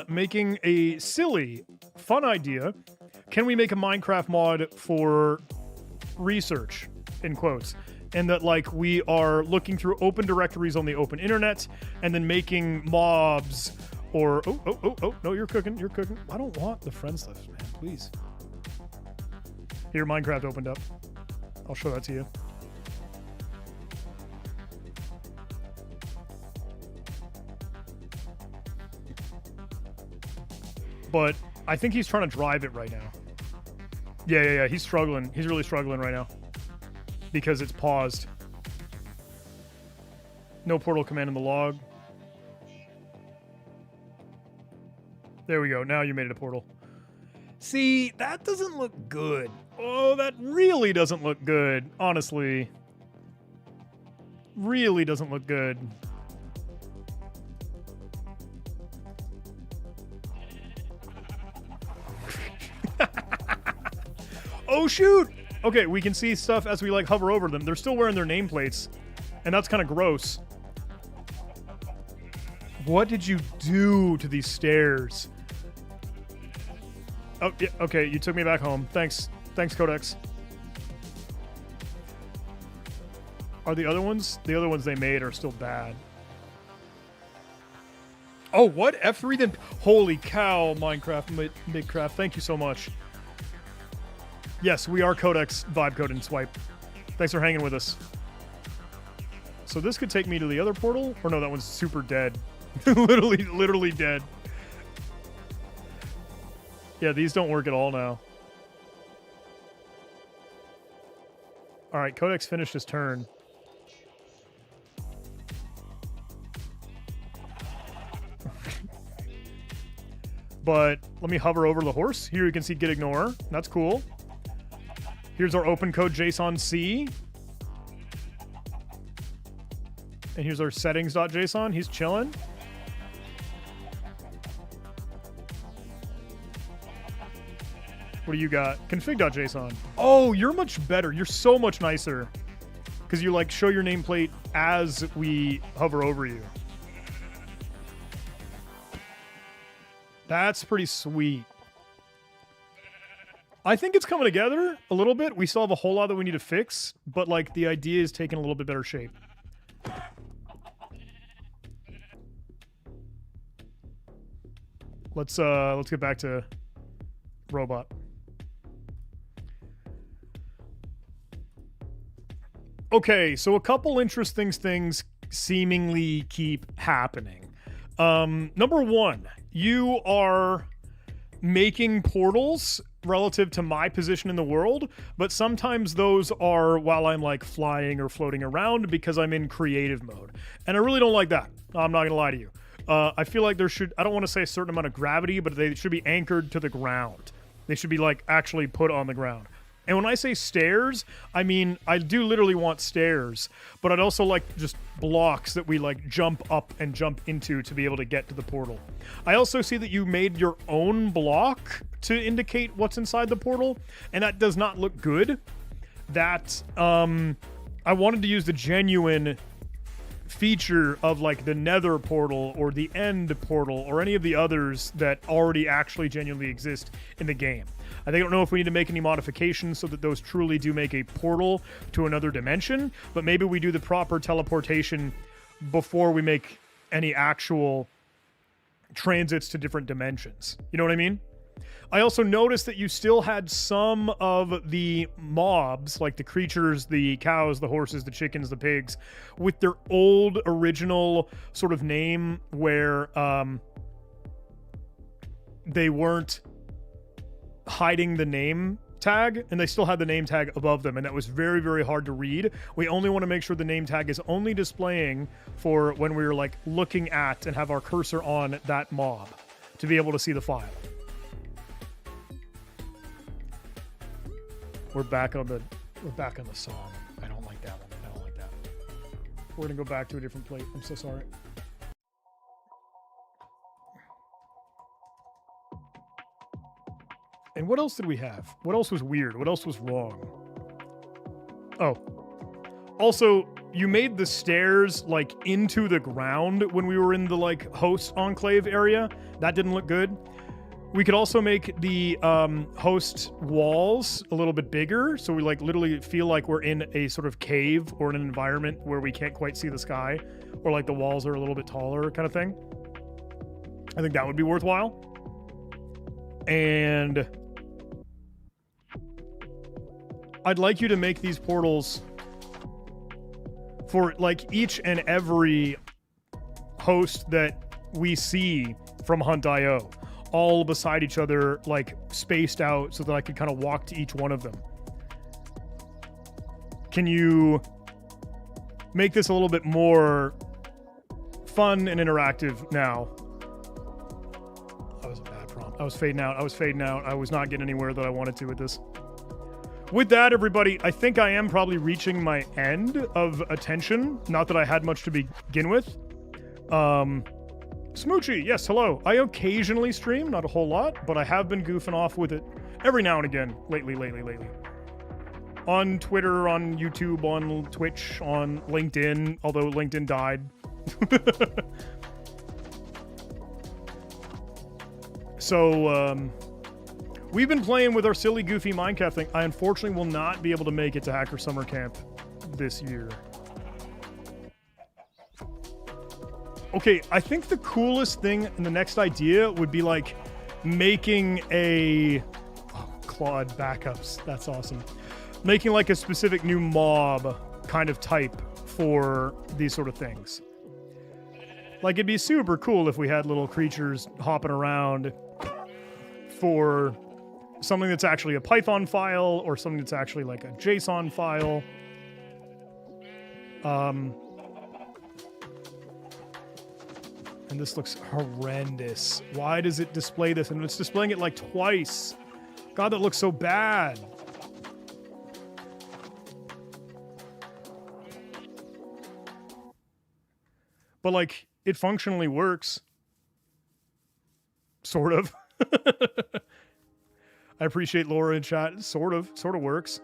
making a silly, fun idea. Can we make a Minecraft mod for research, in quotes? And that, like, we are looking through open directories on the open internet and then making mobs or... Oh, no, you're cooking. I don't want the friends list, man, please. Here, Minecraft opened up. I'll show that to you. But I think he's trying to drive it right now. Yeah. He's struggling. He's really struggling right now. Because it's paused. No portal command in the log. There we go. Now you made it a portal. See, that doesn't look good. Oh, that really doesn't look good. Honestly. Really doesn't look good. Oh, shoot! Okay, we can see stuff as we, like, hover over them. They're still wearing their nameplates. And that's kind of gross. What did you do to these stairs? Oh, yeah, okay, you took me back home. Thanks. Thanks, Codex. Are the other ones? The other ones they made are still bad. Oh, what? F3 then? Holy cow, Minecraft, Midcraft. Thank you so much. Yes, we are Codex, Vibe Code, and Swipe. Thanks for hanging with us. So this could take me to the other portal? Or no, that one's super dead. literally dead. Yeah, these don't work at all now. Alright, Codex finished his turn. But let me hover over the horse. Here you can see Git Ignore. That's cool. Here's our open code JSON C. And here's our settings.json. He's chilling. What do you got? Config.json. Oh, you're much better. You're so much nicer. Because you, like, show your nameplate as we hover over you. That's pretty sweet. I think it's coming together a little bit. We still have a whole lot that we need to fix, but, like, the idea is taking a little bit better shape. Let's get back to robot. Okay, so a couple interesting things seemingly keep happening. Number one, you are making portals relative to my position in the world, but sometimes those are while I'm like flying or floating around because I'm in creative mode. And I really don't like that. I'm not gonna lie to you. I feel like there should, I don't want to say a certain amount of gravity, but they should be anchored to the ground. They should be like actually put on the ground. And when I say stairs, I mean, I do literally want stairs, but I'd also like just blocks that we like jump up and jump into to be able to get to the portal. I also see that you made your own block to indicate what's inside the portal, and that does not look good. That, I wanted to use the genuine feature of like the Nether portal or the End portal or any of the others that already actually genuinely exist in the game. I don't know if we need to make any modifications so that those truly do make a portal to another dimension, but maybe we do the proper teleportation before we make any actual transits to different dimensions. You know what I mean? I also noticed that you still had some of the mobs, like the creatures, the cows, the horses, the chickens, the pigs, with their old original sort of name where they weren't hiding the name tag, and they still had the name tag above them, and that was very, very hard to read. We only want to make sure the name tag is only displaying for when we're like looking at and have our cursor on that mob to be able to see the file. We're back on the song. I don't like that one. I don't like that. We're gonna go back to a different plate. I'm so sorry. And what else did we have? What else was weird? What else was wrong? Oh. Also, you made the stairs like into the ground when we were in the like host enclave area. That didn't look good. We could also make the host walls a little bit bigger, so we like literally feel like we're in a sort of cave or in an environment where we can't quite see the sky, or like the walls are a little bit taller kind of thing. I think that would be worthwhile. And I'd like you to make these portals for like each and every host that we see from Hunt.io, all beside each other, like spaced out so that I could kind of walk to each one of them. Can you make this a little bit more fun and interactive now? That was a bad prompt. I was fading out. I was not getting anywhere that I wanted to with this. With that, everybody, I think I am probably reaching my end of attention. Not that I had much to begin with. Smoochie, yes, hello. I occasionally stream, not a whole lot, but I have been goofing off with it every now and again lately. On Twitter, on YouTube, on Twitch, on LinkedIn, although LinkedIn died. So, we've been playing with our silly, goofy Minecraft thing. I unfortunately will not be able to make it to Hacker Summer Camp this year. Okay, I think the coolest thing in the next idea would be like making a... Oh, Claude backups. That's awesome. Making like a specific new mob kind of type for these sort of things. Like, it'd be super cool if we had little creatures hopping around for something that's actually a Python file or something that's actually like a JSON file. And this looks horrendous. Why does it display this? And it's displaying it like twice. God, that looks so bad. But like, it functionally works. Sort of. I appreciate Laura in chat. Sort of works.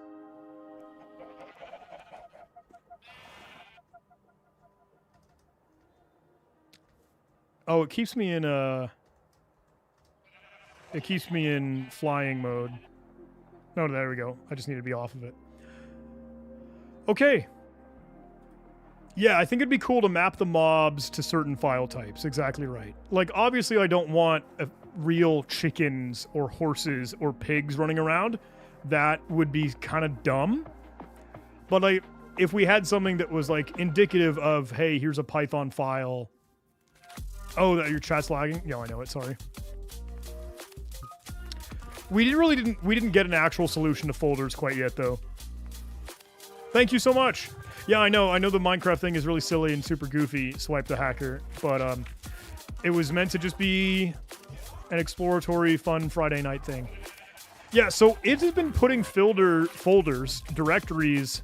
Oh, it keeps me in flying mode. No, there we go. I just need to be off of it. Okay. Yeah, I think it'd be cool to map the mobs to certain file types. Exactly right. Like, obviously, I don't want real chickens or horses or pigs running around. That would be kind of dumb. But like, if we had something that was like indicative of, hey, here's a Python file. Oh, that your chat's lagging? Yeah, I know it. Sorry. We didn't get an actual solution to folders quite yet, though. Thank you so much. Yeah, I know the Minecraft thing is really silly and super goofy, Swipe the Hacker, but it was meant to just be an exploratory, fun Friday night thing. Yeah, so it has been putting folders, directories.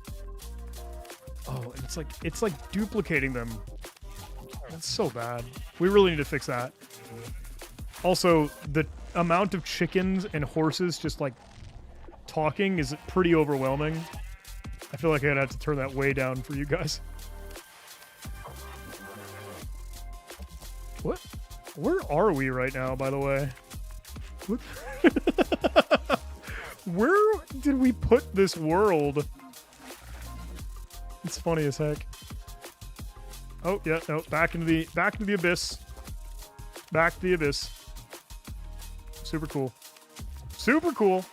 Oh, it's like duplicating them. That's so bad. We really need to fix that. Also, the amount of chickens and horses just like talking is pretty overwhelming. I feel like I'd have to turn that way down for you guys. What? Where are we right now, by the way? What? Where did we put this world? It's funny as heck. Oh, yeah, no, back into the abyss. Back to the abyss. Super cool. Super cool.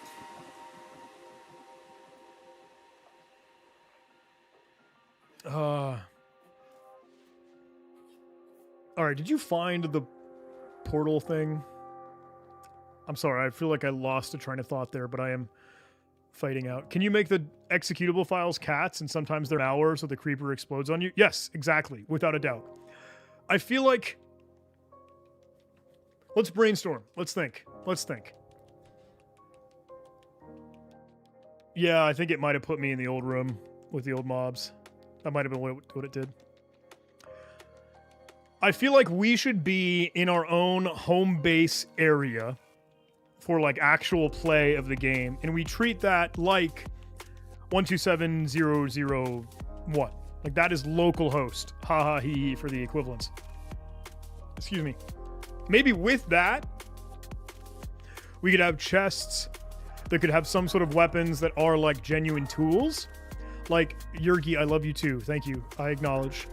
All right, did you find the portal thing? I'm sorry, I feel like I lost a train of thought there, but I am fighting out. Can you make the executable files cats and sometimes they're hours so the creeper explodes on you? Yes, exactly, without a doubt. I feel like... Let's brainstorm. Let's think. Yeah, I think it might have put me in the old room with the old mobs. That might have been what it did. I feel like we should be in our own home base area for like actual play of the game, and we treat that like 127001. Like that is local host. Ha ha he he for the equivalence. Excuse me. Maybe with that, we could have chests that could have some sort of weapons that are like genuine tools. Like, Yurgi, I love you too. Thank you. I acknowledge.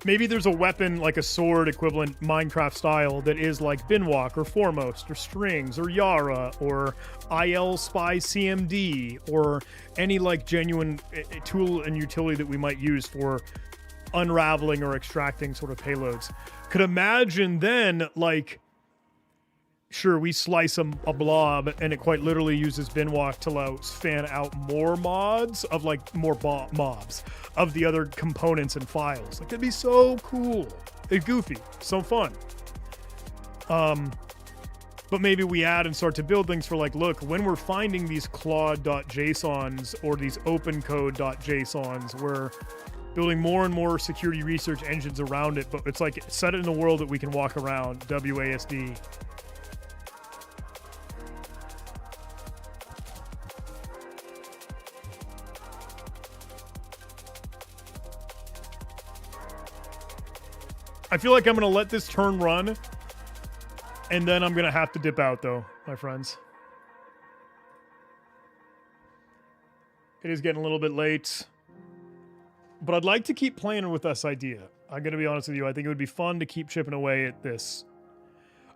Maybe there's a weapon like a sword equivalent Minecraft style that is like Binwalk or Foremost or Strings or Yara or IL Spy CMD or any like genuine tool and utility that we might use for unraveling or extracting sort of payloads. Could imagine then like, sure, we slice a blob and it quite literally uses Binwalk to fan out more mods of like more mobs of the other components and files. Like, that'd be so cool. It's goofy, so fun. But maybe we add and start to build things for like, look, when we're finding these Claude.jsons or these opencode.jsons, we're building more and more security research engines around it, but it's like set it in a world that we can walk around, WASD. I feel like I'm going to let this turn run, and then I'm going to have to dip out, though, my friends. It is getting a little bit late, but I'd like to keep playing with this idea. I'm going to be honest with you. I think it would be fun to keep chipping away at this.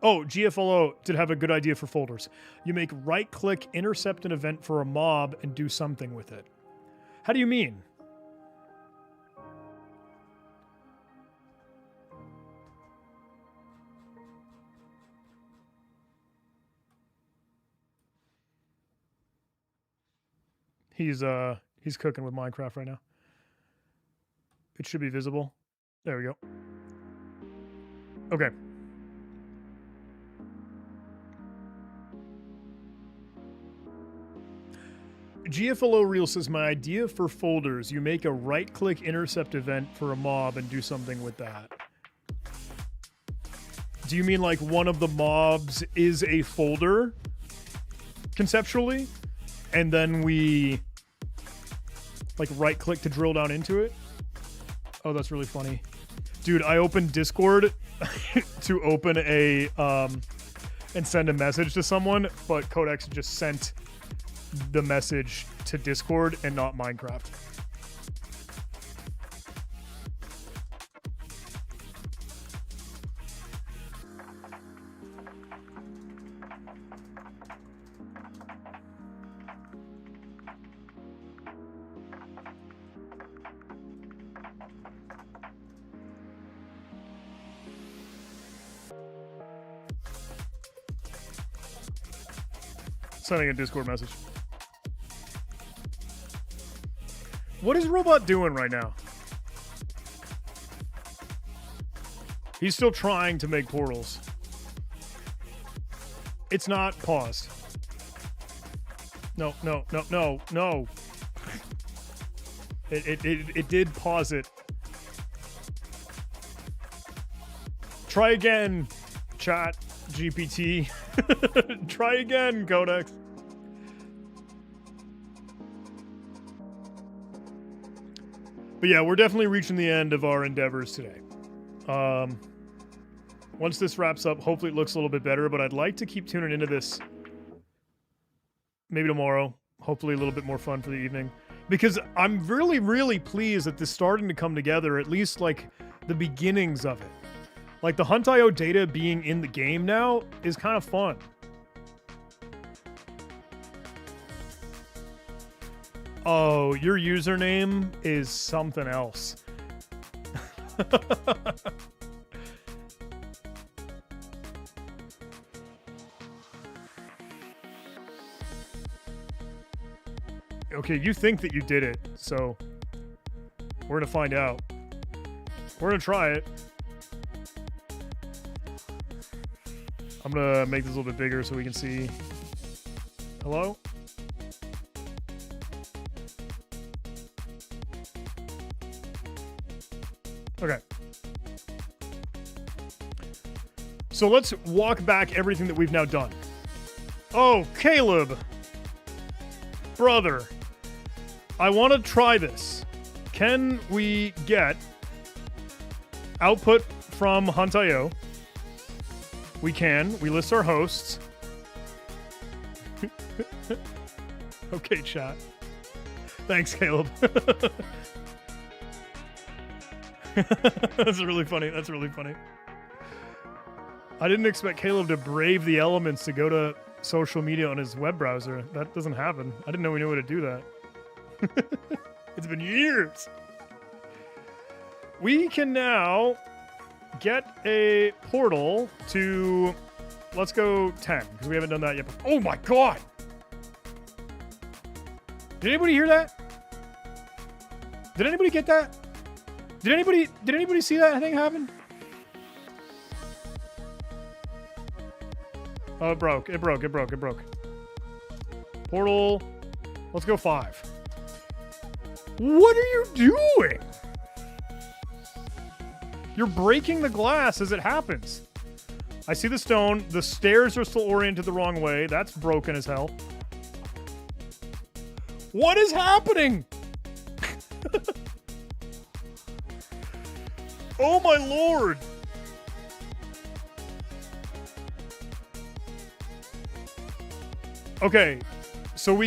Oh, GFLO did have a good idea for folders. You make right-click, intercept an event for a mob, and do something with it. How do you mean? He's cooking with Minecraft right now. It should be visible. There we go. Okay. GFLO Real says, my idea for folders, you make a right-click intercept event for a mob and do something with that. Do you mean like one of the mobs is a folder, conceptually? And then we like right-click to drill down into it? Oh, that's really funny. Dude, I opened Discord to open a, and send a message to someone, but Codex just sent the message to Discord and not Minecraft. Sending a Discord message. What is Robot doing right now? He's still trying to make portals. It's not paused. No. It did pause it. Try again, chat GPT. Try again, Codex. But yeah, we're definitely reaching the end of our endeavors today. Once this wraps up, hopefully it looks a little bit better, but I'd like to keep tuning into this maybe tomorrow. Hopefully a little bit more fun for the evening. Because I'm really, really pleased that this is starting to come together, at least like the beginnings of it. Like the Hunt.io data being in the game now is kind of fun. Oh, your username is something else. Okay, you think that you did it, so we're gonna find out. We're gonna try it. I'm gonna make this a little bit bigger so we can see. Hello? Okay. So let's walk back everything that we've now done. Oh, Caleb. Brother. I want to try this. Can we get output from Hunt.io? We can. We list our hosts. Okay, chat. Thanks, Caleb. That's really funny. That's really funny. I didn't expect Caleb to brave the elements to go to social media on his web browser. That doesn't happen. I didn't know we knew how to do that. It's been years. We can now get a portal to, let's go 10, because we haven't done that yet. Oh my god! Did anybody hear that? Did anybody get that? Did anybody see that thing happen? Oh, it broke. It broke. Portal. Let's go 5. What are you doing? You're breaking the glass as it happens. I see the stone. The stairs are still oriented the wrong way. That's broken as hell. What is happening? Oh my lord. Okay, so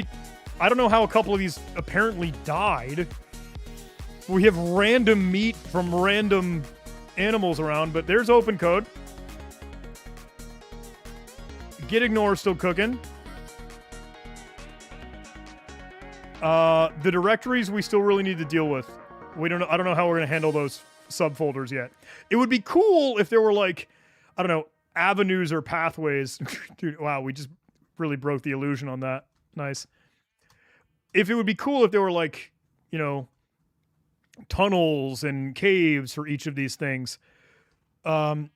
I don't know how a couple of these apparently died. We have random meat from random animals around, but there's open code. Git ignore still cooking. The directories we still really need to deal with. I don't know how we're gonna handle those subfolders yet. It would be cool if there were like, I don't know, avenues or pathways. Dude, wow, we just really broke the illusion on that. Nice. If it would be cool if there were like, you know, tunnels and caves for each of these things. But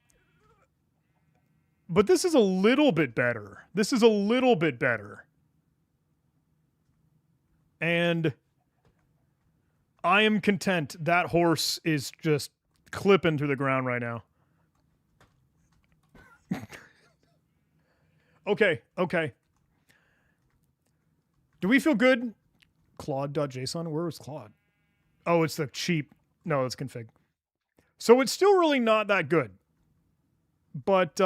this is a little bit better. And I am content that horse is just clipping through the ground right now. Okay. Do we feel good? Claude.json? Where was Claude? Oh, it's the cheap. No, it's config. So it's still really not that good. But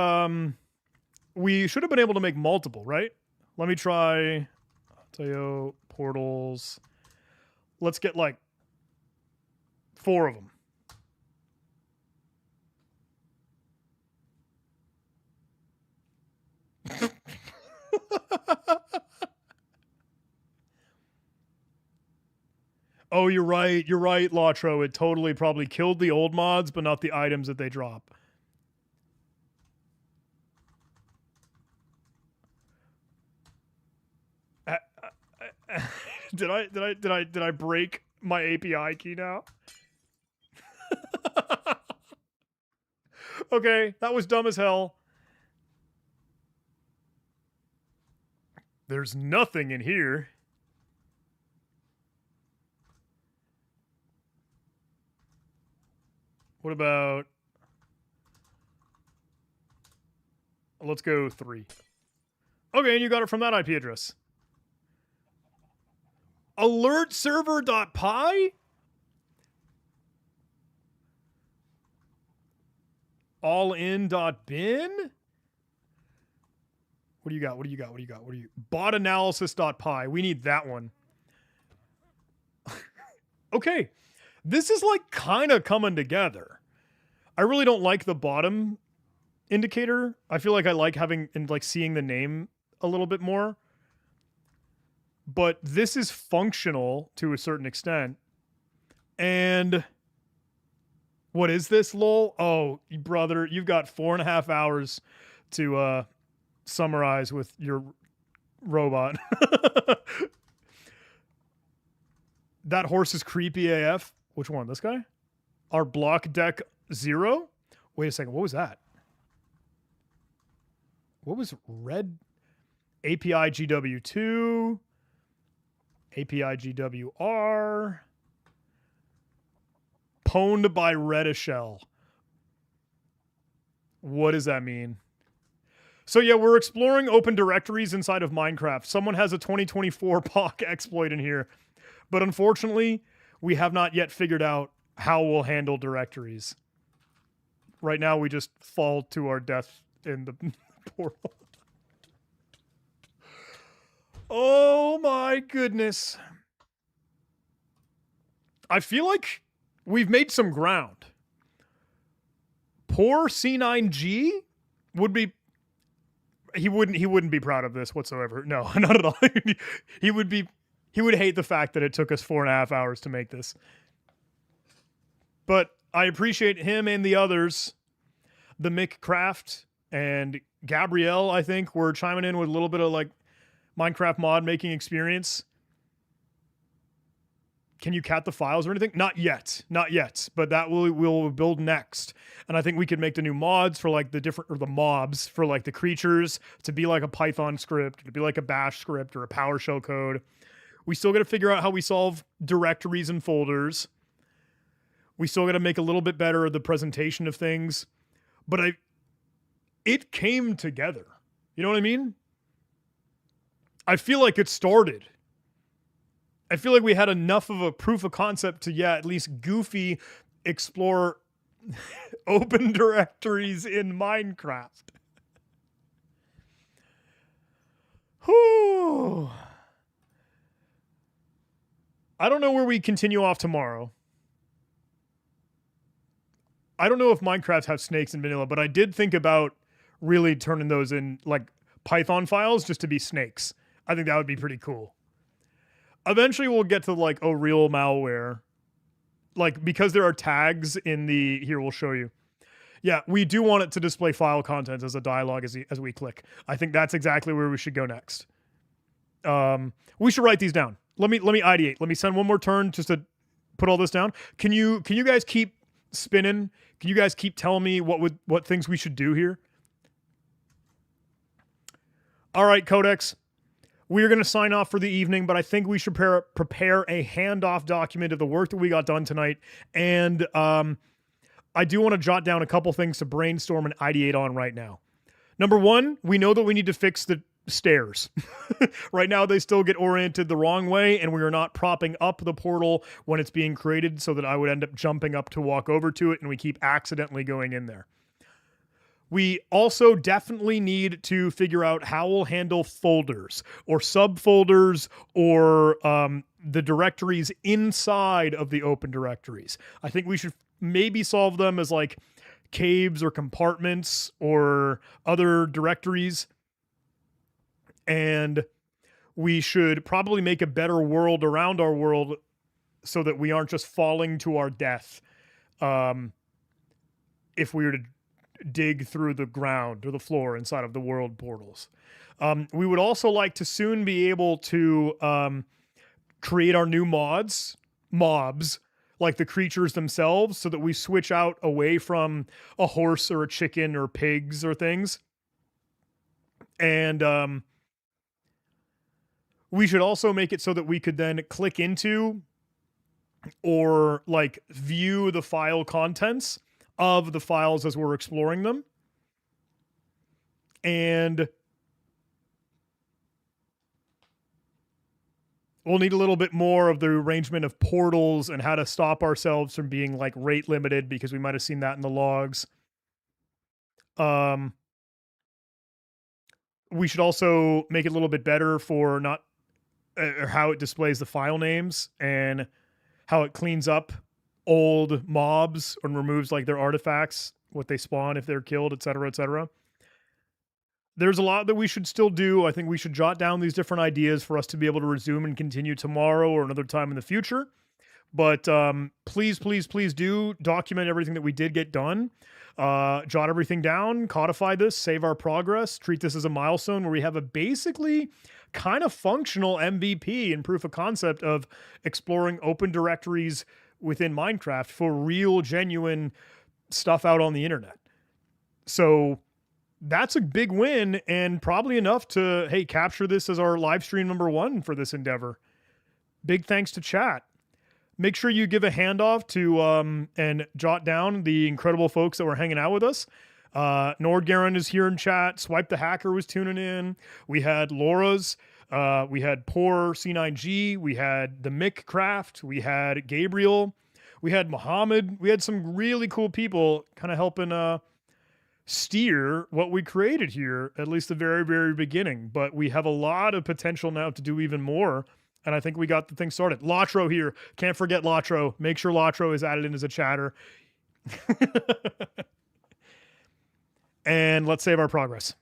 we should have been able to make multiple, right? Let me try Tayo portals. Let's get like 4 of them. Oh, you're right, Latro. It totally probably killed the old mods, but not the items that they drop. Did I break my API key now? Okay, that was dumb as hell. There's nothing in here. What about... Let's go 3. Okay, and you got it from that IP address. Alertserver.py? Allin.bin? What do you got? Botanalysis.py. We need that one. Okay. This is like kind of coming together. I really don't like the bottom indicator. I feel like I like having and like seeing the name a little bit more. But this is functional to a certain extent. And what is this, lol? Oh, brother, you've got 4.5 hours to summarize with your robot. That horse is creepy AF. Which one? This guy? Our block deck 0? Wait a second. What was that? What was red? API GW2. API GWR. Pwned by Redishell. What does that mean? So yeah, we're exploring open directories inside of Minecraft. Someone has a 2024 POC exploit in here. But unfortunately, we have not yet figured out how we'll handle directories. Right now, we just fall to our death in the portal. Oh my goodness. I feel like we've made some ground. Poor C9G would be. He wouldn't be proud of this whatsoever. No, not at all. He would hate the fact that it took us 4.5 hours to make this. But I appreciate him and the others. The Mick Craft and Gabrielle, I think, were chiming in with a little bit of like Minecraft mod making experience. Can you cat the files or anything? Not yet. But that we'll build next. And I think we could make the new mods for like the mobs for like the creatures to be like a Python script, to be like a Bash script or a PowerShell code. We still got to figure out how we solve directories and folders. We still got to make a little bit better the presentation of things. But it came together. You know what I mean? I feel like it started. I feel like we had enough of a proof of concept to, at least goofy explore open directories in Minecraft. Whew. I don't know where we continue off tomorrow. I don't know if Minecraft has snakes in vanilla, but I did think about really turning those in like Python files just to be snakes. I think that would be pretty cool. Eventually we'll get to like a real malware. Like because there are tags in the, here we'll show you. Yeah, we do want it to display file contents as a dialogue as we click. I think that's exactly where we should go next. We should write these down. Let me ideate. Let me send one more turn just to put all this down. Can you guys keep spinning? Can you guys keep telling me what things we should do here? All right, Codex. We are going to sign off for the evening, but I think we should prepare a handoff document of the work that we got done tonight. And I do want to jot down a couple things to brainstorm and ideate on right now. Number one, we know that we need to fix the stairs. Right now, they still get oriented the wrong way, and we are not propping up the portal when it's being created so that I would end up jumping up to walk over to it, and we keep accidentally going in there. We also definitely need to figure out how we'll handle folders or subfolders or the directories inside of the open directories. I think we should maybe solve them as like caves or compartments or other directories. And we should probably make a better world around our world so that we aren't just falling to our death if we were to dig through the ground or the floor inside of the world portals. We would also like to soon be able to create our new mobs, like the creatures themselves, so that we switch out away from a horse or a chicken or pigs or things. And we should also make it so that we could then click into or like view the file contents of the files as we're exploring them. And we'll need a little bit more of the arrangement of portals and how to stop ourselves from being like rate limited, because we might have seen that in the logs. We should also make it a little bit better for not or how it displays the file names and how it cleans up old mobs and removes like their artifacts, what they spawn if they're killed, etc., etc. There's a lot that we should still do. I think we should jot down these different ideas for us to be able to resume and continue tomorrow or another time in the future. But please do document everything that we did get done. Jot everything down, codify this, save our progress, treat this as a milestone where we have a basically kind of functional MVP and proof of concept of exploring open directories within Minecraft for real, genuine stuff out on the internet. So that's a big win and probably enough to, hey, capture this as our live stream number 1 for this endeavor. Big thanks to chat. Make sure you give a handoff to and jot down the incredible folks that were hanging out with us. Nordgaren is here in chat. Swipe the Hacker was tuning in. We had Laura's. We had Poor C9G. We had the Mick Craft. We had Gabriel. We had Muhammad. We had some really cool people kind of helping steer what we created here, at least the very, very beginning. But we have a lot of potential now to do even more. And I think we got the thing started. Latro here. Can't forget Latro. Make sure Latro is added in as a chatter. And let's save our progress.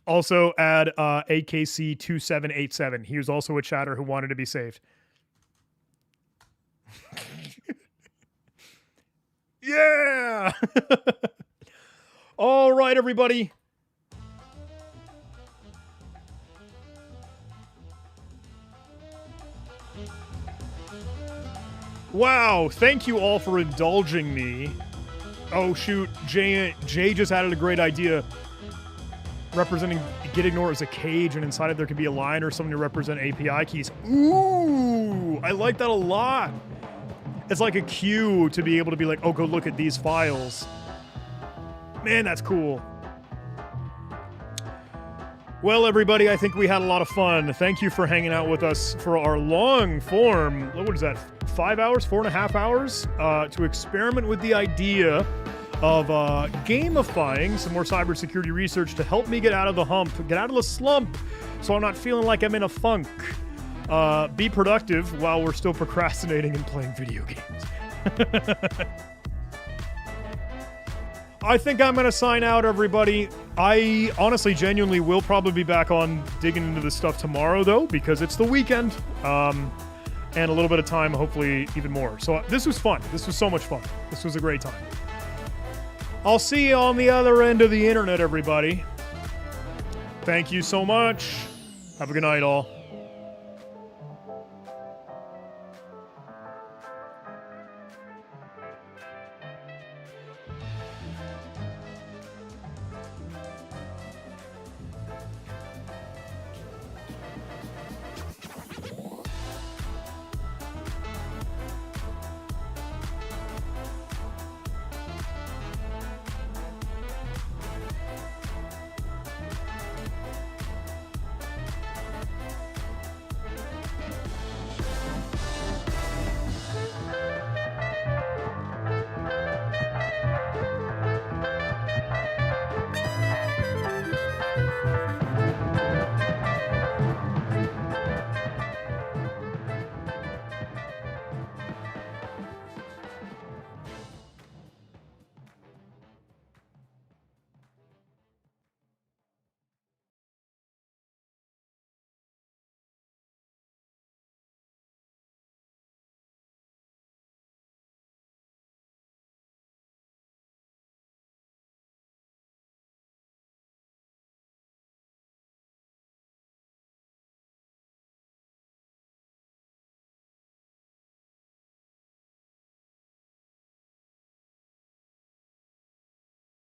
Also add AKC2787. He was also a chatter who wanted to be saved. Yeah! All right, everybody. Wow, thank you all for indulging me. Oh, shoot. Jay just added a great idea. Representing Gitignore as a cage, and inside it there could be a line or something to represent API keys. Ooh, I like that a lot. It's like a cue to be able to be like, oh, go look at these files. Man, that's cool. Well, everybody, I think we had a lot of fun. Thank you for hanging out with us for our long form, what is that, 5 hours, 4.5 hours, to experiment with the idea of gamifying some more cybersecurity research to help me get out of the hump, get out of the slump, so I'm not feeling like I'm in a funk. Be productive while we're still procrastinating and playing video games. I think I'm going to sign out, everybody. I honestly, genuinely will probably be back on digging into this stuff tomorrow, though, because it's the weekend. And a little bit of time, hopefully even more. So this was fun. This was so much fun. This was a great time. I'll see you on the other end of the internet, everybody. Thank you so much. Have a good night, all.